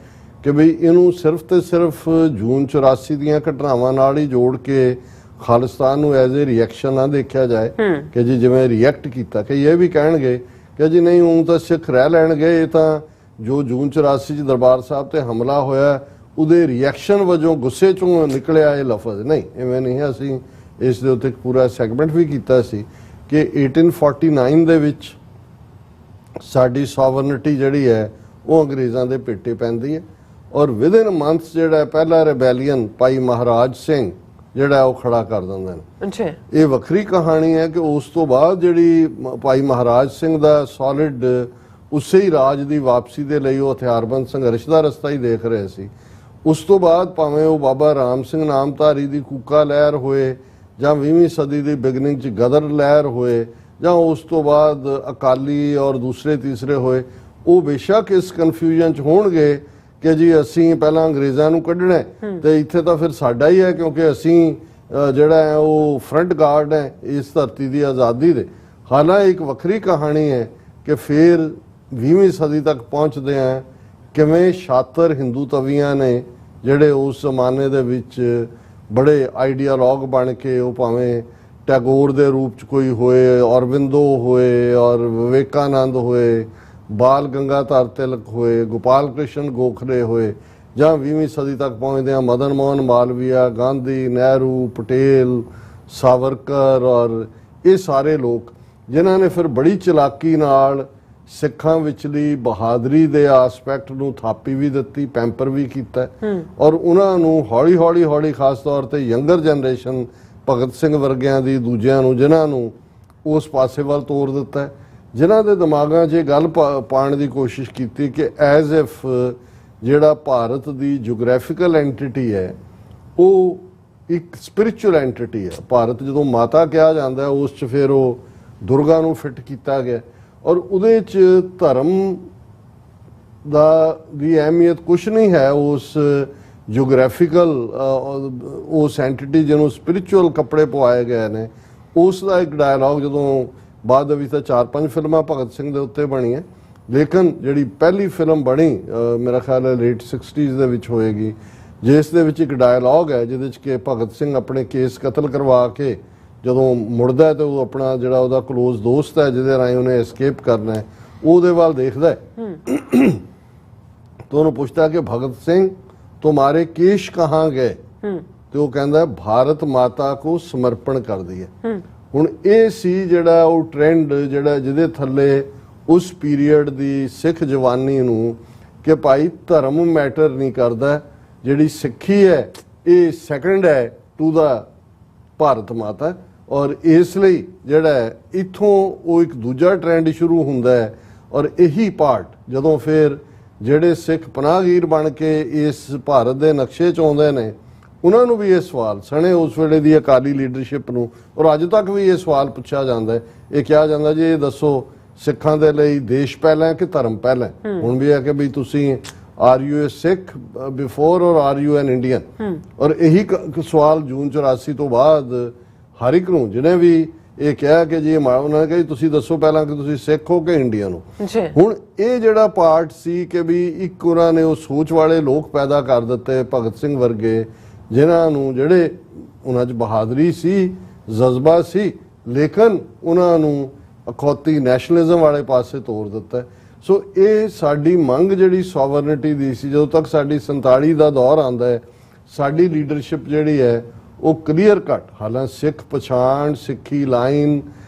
ਕਿ ਵੀ ਇਹਨੂੰ ਸਿਰਫ ਤੇ ਸਿਰਫ ਜੂਨ 84 ਦੀਆਂ ਘਟਨਾਵਾਂ ਨਾਲ ਹੀ ਜੋੜ ਕੇ ਖਾਲਿਸਤਾਨ ਨੂੰ ਐਜ਼ ਏ ਰਿਐਕਸ਼ਨ ਨਾ ਦੇਖਿਆ ਜਾਏ ਕਿ ਜੀ ਜਿਵੇਂ ਰਿਐਕਟ ਕੀਤਾ ਕਿ ਇਹ ਵੀ ਕਹਿਣਗੇ ਕਿ ਜੀ ਨਹੀਂ ਉਹ ਤਾਂ ਸਿੱਖ ਰਹਿ ਲੈਣਗੇ, ਇਹ ਤਾਂ ਜੋ ਜੂਨ 84 ਚ ਦਰਬਾਰ ਸਾਹਿਬ ਤੇ ਹਮਲਾ ਹੋਇਆ ਉਹਦੇ ਰਿਐਕਸ਼ਨ ਵਜੋਂ ਗੁੱਸੇ ਚੋਂ ਨਿਕਲਿਆ ਇਹ ਲਫ਼ਜ਼। ਨਹੀਂ, ਇਵੇਂ ਨਹੀਂ ਹੈ। ਅਸੀਂ ਇਸ ਦੇ ਉੱਤੇ ਇੱਕ ਪੂਰਾ ਸੈਗਮੈਂਟ ਵੀ ਕੀਤਾ ਸੀ ਕਿ 1849 ਦੇ ਵਿੱਚ ਸਾਡੀ ਸੋਵਰਨਿਟੀ ਜਿਹੜੀ ਹੈ ਉਹ ਅੰਗਰੇਜ਼ਾਂ ਦੇ ਪੇਟੇ ਪੈਂਦੀ ਹੈ ਔਰ ਵਿਦਿਨ ਮੰਥਸ ਜਿਹੜਾ ਪਹਿਲਾ ਰਿਬੈਲੀਅਨ ਭਾਈ ਮਹਾਰਾਜ ਸਿੰਘ ਜਿਹੜਾ ਉਹ ਖੜਾ ਕਰ ਦਿੰਦੇ ਨੇ। ਅੱਛਾ, ਇਹ ਵੱਖਰੀ ਕਹਾਣੀ ਹੈ ਕਿ ਉਸ ਤੋਂ ਬਾਅਦ ਜਿਹੜੀ ਭਾਈ ਮਹਾਰਾਜ ਸਿੰਘ ਦਾ ਸੋਲਿਡ ਉਸੇ ਹੀ ਰਾਜ ਦੀ ਵਾਪਸੀ ਦੇ ਲਈ ਉਹ ਹਥਿਆਰਬੰਦ ਸੰਘਰਸ਼ ਦਾ ਰਸਤਾ ਹੀ ਦੇਖ ਰਹੇ ਸੀ। ਉਸ ਤੋਂ ਬਾਅਦ ਭਾਵੇਂ ਉਹ ਬਾਬਾ ਰਾਮ ਸਿੰਘ ਨਾਮਧਾਰੀ ਦੀ ਕੂਕਾ ਲਹਿਰ ਹੋਏ ਜਾਂ 20ਵੀਂ ਸਦੀ ਦੀ ਬਿਗਨਿੰਗ 'ਚ ਗਦਰ ਲਹਿਰ ਹੋਏ ਜਾਂ ਉਸ ਤੋਂ ਬਾਅਦ ਅਕਾਲੀ ਔਰ ਦੂਸਰੇ ਤੀਸਰੇ ਹੋਏ, ਉਹ ਬੇਸ਼ੱਕ ਇਸ ਕਨਫਿਊਜ਼ਨ 'ਚ ਹੋਣਗੇ ਕਿ ਜੀ ਅਸੀਂ ਪਹਿਲਾਂ ਅੰਗਰੇਜ਼ਾਂ ਨੂੰ ਕੱਢਣਾ ਤੇ ਇੱਥੇ ਤਾਂ ਫਿਰ ਸਾਡਾ ਹੀ ਹੈ ਕਿਉਂਕਿ ਅਸੀਂ ਜਿਹੜਾ ਹੈ ਉਹ ਫਰੰਟ ਗਾਰਡ ਹੈ ਇਸ ਧਰਤੀ ਦੀ ਆਜ਼ਾਦੀ ਦੇ। ਹਾਲਾਂਕਿ ਇੱਕ ਵੱਖਰੀ ਕਹਾਣੀ ਹੈ ਕਿ ਫਿਰ 20ਵੀਂ ਸਦੀ ਤੱਕ ਪਹੁੰਚਦੇ ਆ ਕਿਵੇਂ ਸ਼ਾਤਰ ਹਿੰਦੂ ਤਵੀਆਂ ਨੇ ਜਿਹੜੇ ਉਸ ਜ਼ਮਾਨੇ ਦੇ ਵਿੱਚ ਬੜੇ ਆਈਡੀਆਲੋਗ ਬਣ ਕੇ ਉਹ ਭਾਵੇਂ ਟੈਗੋਰ ਦੇ ਰੂਪ 'ਚ ਕੋਈ ਹੋਏ, ਔਰਬਿੰਦੋ ਹੋਏ ਔਰ ਵਿਵੇਕਾਨੰਦ ਹੋਏ, ਬਾਲ ਗੰਗਾਧਰ ਤਿਲਕ ਹੋਏ, ਗੋਪਾਲ ਕ੍ਰਿਸ਼ਨ ਗੋਖਲੇ ਹੋਏ ਜਾਂ 20ਵੀਂ ਸਦੀ ਤੱਕ ਪਹੁੰਚਦੇ ਆ ਮਦਨ ਮੋਹਨ ਮਾਲਵੀਆ, ਗਾਂਧੀ, ਨਹਿਰੂ, ਪਟੇਲ, ਸਾਵਰਕਰ ਔਰ ਇਹ ਸਾਰੇ ਲੋਕ ਜਿਨ੍ਹਾਂ ਨੇ ਫਿਰ ਬੜੀ ਚਲਾਕੀ ਨਾਲ ਸਿੱਖਾਂ ਵਿਚਲੀ ਬਹਾਦਰੀ ਦੇ ਆਸਪੈਕਟ ਨੂੰ ਥਾਪੀ ਵੀ ਦਿੱਤੀ, ਪੈਂਪਰ ਵੀ ਕੀਤਾ ਔਰ ਉਹਨਾਂ ਨੂੰ ਹੌਲੀ ਹੌਲੀ ਖਾਸ ਤੌਰ ਤੇ ਯੰਗਰ ਜਨਰੇਸ਼ਨ ਭਗਤ ਸਿੰਘ ਵਰਗਿਆਂ ਦੀ ਦੂਜਿਆਂ ਨੂੰ ਜਿਨ੍ਹਾਂ ਨੂੰ ਉਸ ਪਾਸੇ ਵੱਲ ਤੋਰ ਦਿੱਤਾ, ਜਿਨ੍ਹਾਂ ਦੇ ਦਿਮਾਗਾਂ 'ਚ ਇਹ ਗੱਲ ਪਾਉਣ ਦੀ ਕੋਸ਼ਿਸ਼ ਕੀਤੀ ਕਿ ਐਜ਼ ਇਫ ਜਿਹੜਾ ਭਾਰਤ ਦੀ ਜੀਓਗ੍ਰਾਫੀਕਲ ਐਂਟੀਟੀ ਹੈ ਉਹ ਇੱਕ ਸਪਿਰਿਚੁਅਲ ਐਂਟੀਟੀ ਹੈ। ਭਾਰਤ ਜਦੋਂ ਮਾਤਾ ਕਿਹਾ ਜਾਂਦਾ ਉਸ 'ਚ ਫਿਰ ਉਹ ਦੁਰਗਾ ਨੂੰ ਫਿੱਟ ਕੀਤਾ ਗਿਆ ਔਰ ਉਹਦੇ 'ਚ ਧਰਮ ਦੀ ਅਹਿਮੀਅਤ ਕੁਛ ਨਹੀਂ ਹੈ ਉਸ ਜੀਓਗ੍ਰਾਫੀਕਲ ਉਸ ਐਂਟੀਟੀ ਜਿਹਨੂੰ ਸਪਿਰਿਚੁਅਲ ਕੱਪੜੇ ਪਵਾਏ ਗਏ ਨੇ ਉਸ ਦਾ ਇੱਕ ਡਾਇਲੌਗ ਜਦੋਂ ਬਾਅਦ ਦੇ ਵਿੱਚ ਤਾਂ 4-5 ਫਿਲਮਾਂ ਭਗਤ ਸਿੰਘ ਦੇ ਉੱਤੇ ਬਣੀਆਂ ਲੇਕਿਨ ਜਿਹੜੀ ਪਹਿਲੀ ਫਿਲਮ ਬਣੀ ਮੇਰਾ ਖਿਆਲ ਹੈ ਲੇਟ 60s ਦੇ ਵਿੱਚ ਹੋਏਗੀ ਜਿਸ ਦੇ ਵਿੱਚ ਇੱਕ ਡਾਇਲੌਗ ਹੈ ਜਿਹਦੇ 'ਚ ਕਿ ਭਗਤ ਸਿੰਘ ਆਪਣੇ ਕੇਸ ਕਤਲ ਕਰਵਾ ਕੇ ਜਦੋਂ ਮੁੜਦਾ ਹੈ ਤੇ ਉਹ ਆਪਣਾ ਜਿਹੜਾ ਉਹਦਾ ਕਲੋਜ਼ ਦੋਸਤ ਹੈ ਜਿਹਦੇ ਰਾਹੀਂ ਉਹਨੇ ਐਸਕੇਪ ਕਰਨਾ ਹੈ ਉਹਦੇ ਵੱਲ ਦੇਖਦਾ ਹੈ तो ਉਹਨੂੰ ਪੁੱਛਦਾ ਕਿ ਭਗਤ ਸਿੰਘ तुम्हारे केश कहाँ गए ਤੇ ਉਹ ਕਹਿੰਦਾ ਭਾਰਤ ਮਾਤਾ ਕੋ ਸਮਰਪਣ ਕਰ ਦਈਏ। ਹੁਣ ਇਹ ਸੀ ਜਿਹੜਾ ਉਹ ਟ੍ਰੈਂਡ ਜਿਹੜਾ ਜਿਹਦੇ ਥੱਲੇ ਉਸ ਪੀਰੀਅਡ ਦੀ ਸਿੱਖ ਜਵਾਨੀ ਨੂੰ ਕਿ ਭਾਈ ਧਰਮ ਮੈਟਰ ਨਹੀਂ ਕਰਦਾ, ਜਿਹੜੀ ਸਿੱਖੀ ਹੈ ਇਹ ਸੈਕੰਡ ਹੈ ਟੂ ਦਾ ਭਾਰਤ ਮਾਤਾ ਔਰ ਇਸ ਲਈ ਜਿਹੜਾ ਇੱਥੋਂ ਉਹ ਇੱਕ ਦੂਜਾ ਟ੍ਰੈਂਡ ਸ਼ੁਰੂ ਹੁੰਦਾ ਹੈ ਔਰ ਇਹੀ ਪਾਰਟ ਜਦੋਂ ਫਿਰ ਜਿਹੜੇ ਸਿੱਖ ਪਨਾਹਗੀਰ ਬਣ ਕੇ ਇਸ ਭਾਰਤ ਦੇ ਨਕਸ਼ੇ 'ਚ ਆਉਂਦੇ ਨੇ ਉਹਨਾਂ ਨੂੰ ਵੀ ਇਹ ਸਵਾਲ ਸਣੇ ਉਸ ਵੇਲੇ ਦੀ ਅਕਾਲੀ ਲੀਡਰਸ਼ਿਪ ਨੂੰ ਔਰ ਅੱਜ ਤੱਕ ਵੀ ਇਹ ਸਵਾਲ ਪੁੱਛਿਆ ਜਾਂਦਾ ਹੈ, ਇਹ ਕਿਹਾ ਜਾਂਦਾ ਜੀ ਇਹ ਦੱਸੋ ਸਿੱਖਾਂ ਦੇ ਲਈ ਦੇਸ਼ ਪਹਿਲਾਂ ਹੈ ਕਿ ਧਰਮ ਪਹਿਲਾਂ? ਹੁਣ ਵੀ ਹੈ ਕਿ ਵੀ ਤੁਸੀਂ are U A Sikh before ਔਰ ਆਰ ਯੂ ਐਨ ਇੰਡੀਅਨ? ਔਰ ਇਹੀ ਸਵਾਲ ਜੂਨ 84 ਤੋਂ ਬਾਅਦ ਹਰ ਇੱਕ ਨੂੰ ਜਿਹਨੇ ਵੀ ਇਹ ਕਿਹਾ ਕਿ ਜੀ ਉਹਨਾਂ ਨੇ ਕਿਹਾ ਤੁਸੀਂ ਦੱਸੋ ਪਹਿਲਾਂ ਕਿ ਤੁਸੀਂ ਸਿੱਖ ਹੋ ਕਿ ਇੰਡੀਅਨ ਹੋ। ਹੁਣ ਇਹ ਜਿਹੜਾ ਪਾਰਟ ਸੀ ਕਿ ਵੀ ਇੱਕ ਉਹਨਾਂ ਨੇ ਉਹ ਸੋਚ ਵਾਲੇ ਲੋਕ ਪੈਦਾ ਕਰ ਦਿੱਤੇ ਭਗਤ ਸਿੰਘ ਵਰਗੇ ਜਿਨ੍ਹਾਂ ਨੂੰ ਜਿਹੜੇ ਉਹਨਾਂ 'ਚ ਬਹਾਦਰੀ ਸੀ, ਜਜ਼ਬਾ ਸੀ, ਲੇਕਿਨ ਉਹਨਾਂ ਨੂੰ ਅਖੌਤੀ ਨੈਸ਼ਨਲਿਜ਼ਮ ਵਾਲੇ ਪਾਸੇ ਤੋਰ ਦਿੱਤਾ। ਸੋ ਇਹ ਸਾਡੀ ਮੰਗ ਜਿਹੜੀ ਸੋਵਰਨਿਟੀ ਦੀ ਸੀ ਜਦੋਂ ਤੱਕ ਸਾਡੀ 47 ਦਾ ਦੌਰ ਆਉਂਦਾ ਹੈ ਸਾਡੀ ਲੀਡਰਸ਼ਿਪ ਜਿਹੜੀ ਹੈ ਉਹ ਕਲੀਅਰ ਕੱਟ, ਹਾਲਾਂਕਿ ਸਿੱਖ ਪਛਾਣ ਸਿੱਖੀ ਲਾਈਨ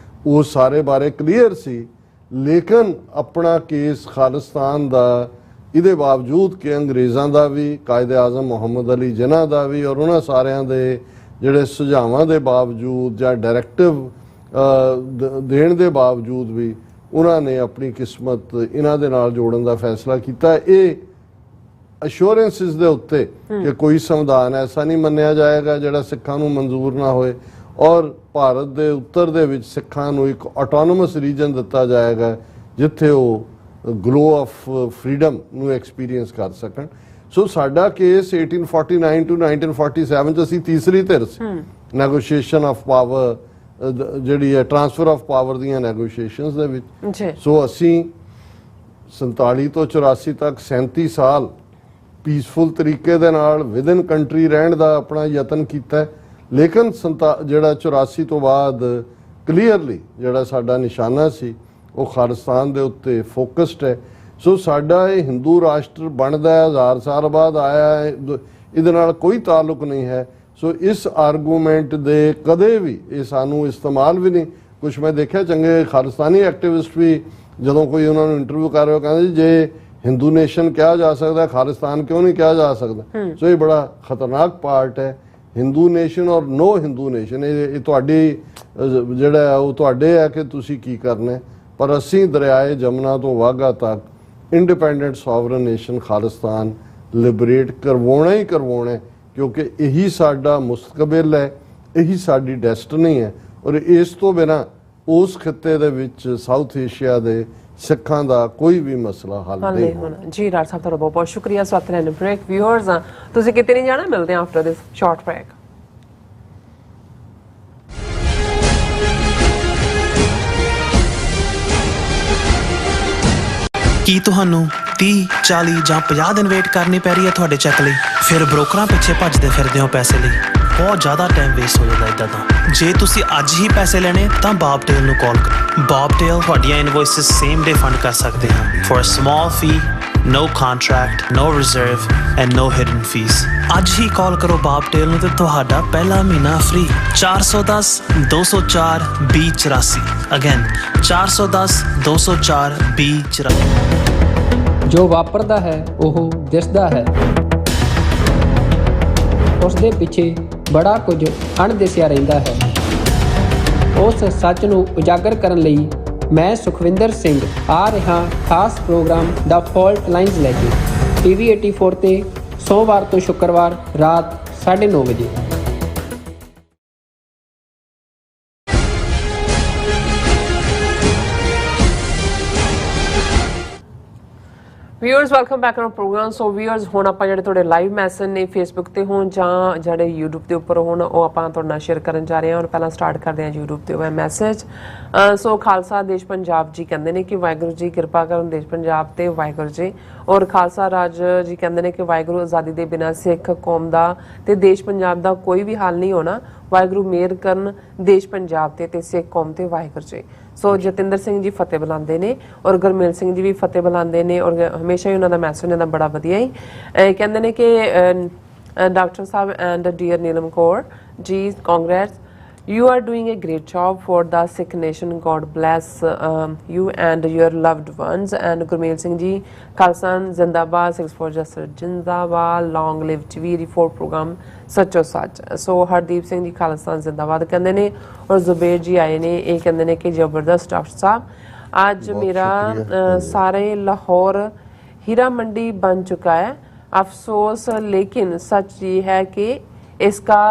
ਉਹ ਸਾਰੇ ਬਾਰੇ ਕਲੀਅਰ ਸੀ ਲੇਕਿਨ ਆਪਣਾ ਕੇਸ ਖਾਲਿਸਤਾਨ ਦਾ ਇਹਦੇ ਬਾਵਜੂਦ ਕਿ ਅੰਗਰੇਜ਼ਾਂ ਦਾ ਵੀ ਕਾਇਦੇ ਆਜ਼ਮ ਮੁਹੰਮਦ ਅਲੀ ਜਿਨ੍ਹਾਂ ਦਾ ਵੀ ਔਰ ਉਹਨਾਂ ਸਾਰਿਆਂ ਦੇ ਜਿਹੜੇ ਸੁਝਾਵਾਂ ਦੇ ਬਾਵਜੂਦ ਜਾਂ ਡਾਇਰੈਕਟਿਵ ਦੇਣ ਦੇ ਬਾਵਜੂਦ ਵੀ ਉਹਨਾਂ ਨੇ ਆਪਣੀ ਕਿਸਮਤ ਇਹਨਾਂ ਦੇ ਨਾਲ ਜੋੜਨ ਦਾ ਫੈਸਲਾ ਕੀਤਾ। ਇਹ ਅਸ਼ੋਰੈਂਸਿਸ ਦੇ ਉੱਤੇ ਕਿ ਕੋਈ ਸੰਵਿਧਾਨ ਐਸਾ ਨਹੀਂ ਮੰਨਿਆ ਜਾਏਗਾ ਜਿਹੜਾ ਸਿੱਖਾਂ ਨੂੰ ਮਨਜ਼ੂਰ ਨਾ ਹੋਏ ਔਰ ਭਾਰਤ ਦੇ ਉੱਤਰ ਦੇ ਵਿੱਚ ਸਿੱਖਾਂ ਨੂੰ ਇੱਕ ਆਟੋਨੋਮਸ ਰੀਜਨ ਦਿੱਤਾ ਜਾਏਗਾ ਜਿੱਥੇ ਉਹ ਗਲੋ ਆਫ ਫਰੀडम ਨੂੰ ਐਕਸਪੀਰੀਅੰਸ ਕਰ ਸਕਣ। ਸੋ ਸਾਡਾ ਕੇਸ 1849 to 1947 ਚ ਅਸੀਂ ਤੀਸਰੀ ਧਿਰ ਸੀ ਨੈਗੋਸ਼ੀਏਸ਼ਨ ਆਫ ਪਾਵਰ ਜਿਹੜੀ ਹੈ ਟ੍ਰਾਂਸਫਰ ਆਫ ਪਾਵਰ ਦੀਆਂ ਨੈਗੋਸ਼ੀਏਸ਼ਨਸ ਦੇ ਵਿੱਚ। ਸੋ ਅਸੀਂ 47 ਤੋਂ 84 ਤੱਕ 37 ਸਾਲ ਪੀਸਫੁਲ ਤਰੀਕੇ ਦੇ ਨਾਲ ਵਿਦਨ ਕੰਟਰੀ ਰਹਿਣ ਦਾ ਆਪਣਾ ਯਤਨ ਕੀਤਾ ਲੇਕਿਨ ਜਿਹੜਾ 84 ਤੋਂ ਬਾਅਦ ਕਲੀਅਰਲੀ ਜਿਹੜਾ ਸਾਡਾ ਨਿਸ਼ਾਨਾ ਸੀ ਉਹ ਖਾਲਿਸਤਾਨ ਦੇ ਉੱਤੇ ਫੋਕਸਡ ਹੈ। ਸੋ ਸਾਡਾ ਇਹ ਹਿੰਦੂ ਰਾਸ਼ਟਰ ਬਣਦਾ ਹੈ 1000 ਸਾਲ ਬਾਅਦ ਆਇਆ ਹੈ, ਇਹਦੇ ਨਾਲ ਕੋਈ ਤਾਲੁਕ ਨਹੀਂ ਹੈ। ਸੋ ਇਸ ਆਰਗੂਮੈਂਟ ਦੇ ਕਦੇ ਵੀ ਇਹ ਸਾਨੂੰ ਇਸਤੇਮਾਲ ਵੀ ਨਹੀਂ। ਕੁਛ ਮੈਂ ਦੇਖਿਆ ਚੰਗੇ ਖਾਲਿਸਤਾਨੀ ਐਕਟਿਵਿਸਟ ਵੀ ਜਦੋਂ ਕੋਈ ਉਹਨਾਂ ਨੂੰ ਇੰਟਰਵਿਊ ਕਰ ਰਿਹਾ ਕਹਿੰਦੇ ਜੇ ਹਿੰਦੂ ਨੇਸ਼ਨ ਕਿਹਾ ਜਾ ਸਕਦਾ ਖਾਲਿਸਤਾਨ ਕਿਉਂ ਨਹੀਂ ਕਿਹਾ ਜਾ ਸਕਦਾ। ਸੋ ਇਹ ਬੜਾ ਖਤਰਨਾਕ ਪਾਰਟ ਹੈ। ਹਿੰਦੂ ਨੇਸ਼ਨ ਔਰ ਨੋ ਹਿੰਦੂ ਨੇਸ਼ਨ ਇਹ ਤੁਹਾਡੀ ਜਿਹੜਾ ਉਹ ਤੁਹਾਡੇ ਹੈ ਕਿ ਤੁਸੀਂ ਕੀ ਕਰਨਾ ਹੈ। ਪਰ ਅਸੀਂ ਦਰਿਆਏ ਜਮਨਾ ਤੋਂ ਵਾਘਾ ਤੱਕ independent sovereign nation Khalistan liberate ਕਰਵਾਉਣਾ ਹੀ ਕਰਵਾਉਣਾ ਹੈ, ਕਿਉਂਕਿ ਇਹੀ ਸਾਡਾ ਮੁਸਤਕਬਲ ਹੈ, ਇਹੀ ਸਾਡੀ ਡੈਸਟਨੀ ਹੈ। ਔਰ ਇਸ ਤੋਂ ਬਿਨਾਂ ਉਸ ਖਿੱਤੇ ਦੇ ਵਿੱਚ ਸਾਊਥ ਏਸ਼ੀਆ ਦੇ ਸਿੱਖਾਂ ਦਾ ਕੋਈ ਵੀ ਮਸਲਾ ਹੱਲ ਨਹੀਂ ਹੋਣਾ। ਜੀ ਡਾਕਟਰ ਸਾਹਿਬ ਤੁਹਾਡਾ ਬਹੁਤ ਬਹੁਤ ਸ਼ੁਕਰੀਆ। ਸਵਾਗਤ ਹੈ ਬ੍ਰੇਕ ਵਿਊਅਰਸ, ਤੁਸੀਂ ਕਿਤੇ ਨਹੀਂ ਜਾਣਾ, ਮਿਲਦੇ ਹਾਂ ਆਫਟਰ ਦਿਸ ਸ਼ਾਰਟ ਬ੍ਰੇਕ। ਕੀ ਤੁਹਾਨੂੰ 30, 40 ਜਾਂ 50 ਦਿਨ ਵੇਟ ਕਰਨੀ ਪੈ ਰਹੀ ਹੈ ਤੁਹਾਡੇ ਚੈੱਕ ਲਈ? ਫਿਰ ਬ੍ਰੋਕਰਾਂ ਪਿੱਛੇ ਭੱਜਦੇ ਫਿਰਦੇ ਹੋ ਪੈਸੇ ਲਈ, ਬਹੁਤ ਜ਼ਿਆਦਾ ਟਾਈਮ ਵੇਸਟ ਹੋ ਜਾਂਦਾ ਇੱਦਾਂ ਤਾਂ। ਜੇ ਤੁਸੀਂ ਅੱਜ ਹੀ ਪੈਸੇ ਲੈਣੇ ਤਾਂ ਬਾਬਟੇਲ ਨੂੰ ਕਾਲ ਕਰੋ। ਬਾਬਟੇਲ ਤੁਹਾਡੀਆਂ ਇਨਵੋਇਸਿਸ ਸੇਮ ਡੇ ਫੰਡ ਕਰ ਸਕਦੇ ਹਨ for a small fee, no contract, no reserve and no hidden fees। ਅੱਜ ਹੀ ਕਾਲ ਕਰੋ ਬਾਬਟੇਲ ਨੂੰ ਤੇ ਤੁਹਾਡਾ ਪਹਿਲਾ ਮਹੀਨਾ ਫ੍ਰੀ। 410 204 2084 ਅਗੇਨ 410 204 2084। ਜੋ ਵਾਪਰਦਾ ਹੈ ਉਹ ਦਿਸਦਾ ਹੈ, ਉਸ ਦੇ ਪਿੱਛੇ ਬੜਾ ਕੁਝ ਅਣਦਿਸਿਆ ਰਹਿੰਦਾ ਹੈ। ਉਸ ਸੱਚ ਨੂੰ ਉਜਾਗਰ ਕਰਨ ਲਈ ਮੈਂ ਸੁਖਵਿੰਦਰ ਸਿੰਘ ਆ ਰਿਹਾ ਖਾਸ ਪ੍ਰੋਗਰਾਮ ਦਾ ਫਾਲਟ ਲਾਈਨਸ ਲੈ ਕੇ TV 84 ਤੇ ਸੋਮਵਾਰ ਤੋਂ ਸ਼ੁੱਕਰਵਾਰ ਰਾਤ 9:30 ਵਜੇ। Viewers welcome back on programme. So viewers ਹੁਣ ਆਪਾਂ ਜਿਹੜੇ ਤੁਹਾਡੇ ਲਾਈਵ ਮੈਸੇਜ ਨੇ ਫੇਸਬੁੱਕ ਤੇ ਹੋਣ ਜਾਂ ਜਿਹੜੇ YouTube ਦੇ ਉੱਪਰ ਹੋਣ ਉਹ ਆਪਾਂ ਤੁਹਾਡੇ ਨਾਲ ਸ਼ੇਅਰ ਕਰਨ ਜਾ ਰਹੇ ਹਾਂ। ਔਰ ਪਹਿਲਾਂ ਸਟਾਰਟ ਕਰਦੇ ਹਾਂ YouTube ਤੇ ਹੋਇਆ ਮੈਸੇਜ। ਸੋ ਖਾਲਸਾ ਦੇਸ਼ ਪੰਜਾਬ ਜੀ ਕਹਿੰਦੇ ਨੇ ਕਿ ਵਾਹਿਗੁਰੂ ਜੀ ਕਿਰਪਾ ਕਰਨ ਦੇਸ਼ ਪੰਜਾਬ ਤੇ ਵਾਹਿਗੁਰੂ ਜੀ। ਔਰ ਖਾਲਸਾ ਰਾਜ ਜੀ ਕਹਿੰਦੇ ਨੇ ਕਿ ਵਾਹਿਗੁਰੂ ਆਜ਼ਾਦੀ ਦੇ ਬਿਨਾਂ ਸਿੱਖ ਕੌਮ ਦਾ ਤੇ ਦੇਸ਼ ਪੰਜਾਬ ਦਾ ਕੋਈ ਵੀ ਹੱਲ ਨਹੀਂ ਹੋਣਾ। ਵਾਹਿਗੁਰੂ ਮਿਹਰ ਕਰਨ ਦੇਸ਼ ਪੰਜਾਬ ਤੇ ਸਿੱਖ ਕੌਮ ਤੇ ਵਾਹਿਗੁਰੂ ਜੀ। ਸੋ ਜਤਿੰਦਰ ਸਿੰਘ ਜੀ ਫਤਿਹ ਬੁਲਾਉਂਦੇ ਨੇ ਔਰ ਗੁਰਮੇਲ ਸਿੰਘ ਜੀ ਵੀ ਫਤਿਹ ਬੁਲਾਉਂਦੇ ਨੇ ਔਰ ਹਮੇਸ਼ਾ ਹੀ ਉਹਨਾਂ ਦਾ ਮੈਸੇਜ ਇਹਨਾਂ ਦਾ ਬੜਾ ਵਧੀਆ ਹੀ ਕਹਿੰਦੇ ਨੇ ਕਿ doctor Sahib and dear Neelam Kaur ji ਕਾਂਗਰੈਟਸ, you are doing a great job for the Sikh nation. God bless you and your loved ones. And Gurmel Singh ji, Khalsan Zindabad, 6 for Justice Zindabad, long live TV 4 program सचो सच। सो हरदीप सिंह जी खालिस्तान जिंदाबाद कहते हैं और जुबेर जी आए ने ये कहते हैं कि जबरदस्त डॉक्टर साहब आज मेरा सारे लाहौर हीरा मंडी बन चुका है। अफसोस लेकिन सच ये है कि इसका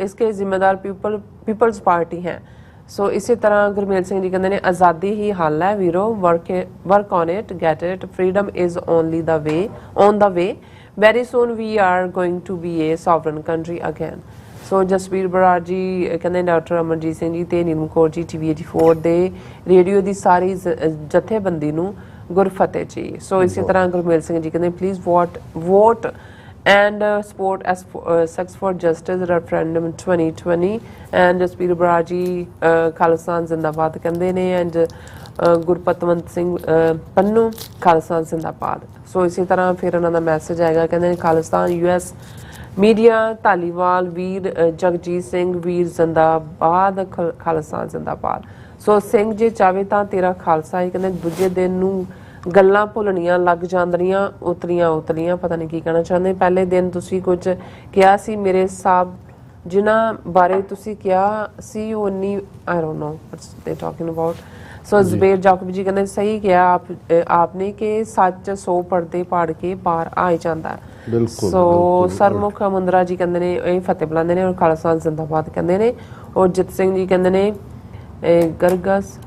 इसके जिम्मेदार पीपल्स पार्टी हैं। सो इसी तरह गुरमेल सिंह जी कहते हैं आज़ादी ही हल है वीरो, work on it, get it, freedom is only the way, on the way, very soon we are going to be a sovereign country again. So Jasveer Brar ji कहते डॉक्टर अमरजीत सिंह जी ते नीलम कौर जी TV 84 दे रेडियो की सारी जथेबंदी नूं गुरफतेह जी। सो इसी तरह गुरमेल सिंह जी कहते please vote and support Sex for Justice referendum 2020 and Jaspreet Brar ji Khalistan Zindabad कहते हैं and गुरपतवंत सिंह पन्नू खालिस्तान जिंदाबाद। सो इसी तरह फिर उन्होंने मैसेज आएगा कहते हैं खालिस्तान US मीडिया धालीवाल वीर जगजीत सिंह वीर जिंदाबाद खालिस्तान जिंदाबाद। सो सिंह जे चाहे तो तेरा खालसा ही कहते दूजे दिन नूं ਗੱਲਾਂ ਭੁੱਲਣੀਆਂ ਲੱਗ ਜਾਂਦੀਆਂ ਉਤਲੀਆਂ ਪਤਾ ਨਹੀਂ ਕੀ ਕਹਿਣਾ ਚਾਹੁੰਦੇ। ਪਹਿਲੇ ਦਿਨ ਤੁਸੀਂ ਕੁਝ ਕਿਹਾ ਸੀ ਮੇਰੇ ਸਾਹਿਬ ਜਿਨ੍ਹਾਂ ਬਾਰੇ ਤੁਸੀਂ ਕਿਹਾ ਸੀ ਉਹ ਨਹੀਂ ਆਈ ਡੋਨਟ ਨੋ ਵਾਟਸ ਦੇ ਟਾਕਿੰਗ ਅਬਾਊਟ। ਸੋ ਜ਼ੁਬੇਰ ਜਾਕਬ ਜੀ ਕਹਿੰਦੇ ਸਹੀ ਕਿਹਾ ਆਪਨੇ ਕਿ ਸੱਚ 100 ਪਰਦੇ ਪਾੜ ਕੇ ਬਾਹਰ ਆ ਜਾਂਦਾ। ਬਿਲਕੁਲ। ਸੋ ਸਰਮੁਖ ਮੁੰਦਰਾ ਜੀ ਕਹਿੰਦੇ ਨੇ ਇਹ ਫਤਿਹ ਬੁਲਾਉਂਦੇ ਨੇ ਔਰ ਖਾਲਸਾ ਜ਼ਿੰਦਾਬਾਦ ਕਹਿੰਦੇ ਨੇ। ਔਰ ਜਿਤ ਸਿੰਘ ਜੀ ਕਹਿੰਦੇ ਨੇ ਗਰਗਸ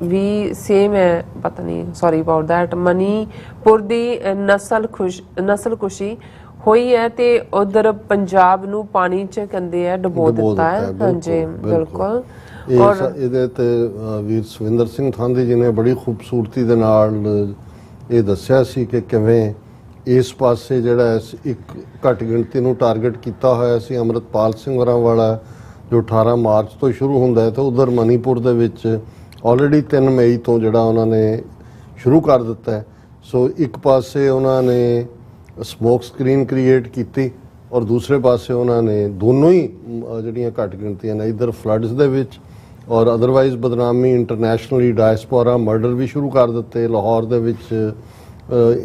भी सेम है पता नहीं सॉरी अबाउट दैट। मणिपुर दी नस्ल खुशी होई है ते उधर पंजाब नू पानी च कहंदे है डुबो दिता है। हाँ जी बिल्कुल। और ਇਹਦੇ ਤੇ ਵੀਰ ਸੁਵਿੰਦਰ ਸਿੰਘ ਥਾਂਦੀ ਜੀ ਨੇ ਬੜੀ ਖੂਬਸੂਰਤੀ ਦੇ ਨਾਲ ਇਹ ਦੱਸਿਆ ਸੀ ਕਿ ਕਿਵੇਂ ਇਸ ਪਾਸੇ ਜਿਹੜਾ ਇੱਕ ਘੱਟ ਗਿਣਤੀ ਨੂੰ ਟਾਰਗੇਟ ਕੀਤਾ ਹੋਇਆ ਸੀ ਅੰਮ੍ਰਿਤਪਾਲ ਸਿੰਘ ਹੋਰਾਂ ਵਾਲਾ, ਜੋ 18 ਮਾਰਚ ਤੋਂ ਸ਼ੁਰੂ ਹੁੰਦਾ ਹੈ, ਤੇ ਉਧਰ ਮਨੀਪੁਰ ਦੇ ਵਿੱਚ ਆਲਰੇਡੀ 3 ਮਈ ਤੋਂ ਜਿਹੜਾ ਉਹਨਾਂ ਨੇ ਸ਼ੁਰੂ ਕਰ ਦਿੱਤਾ ਹੈ। ਸੋ ਇੱਕ ਪਾਸੇ ਉਹਨਾਂ ਨੇ ਸਮੋਕ ਸਕਰੀਨ ਕ੍ਰੀਏਟ ਕੀਤੀ ਔਰ ਦੂਸਰੇ ਪਾਸੇ ਉਹਨਾਂ ਨੇ ਦੋਨੋਂ ਹੀ ਜਿਹੜੀਆਂ ਘੱਟ ਗਿਣਤੀਆਂ ਨੇ, ਇੱਧਰ ਫਲੱਡਸ ਦੇ ਵਿੱਚ ਔਰ ਅਦਰਵਾਈਜ਼ ਬਦਨਾਮੀ ਇੰਟਰਨੈਸ਼ਨਲੀ ਡਾਇਸਪੋਰਾ ਮਰਡਰ ਵੀ ਸ਼ੁਰੂ ਕਰ ਦਿੱਤੇ ਲਾਹੌਰ ਦੇ ਵਿੱਚ,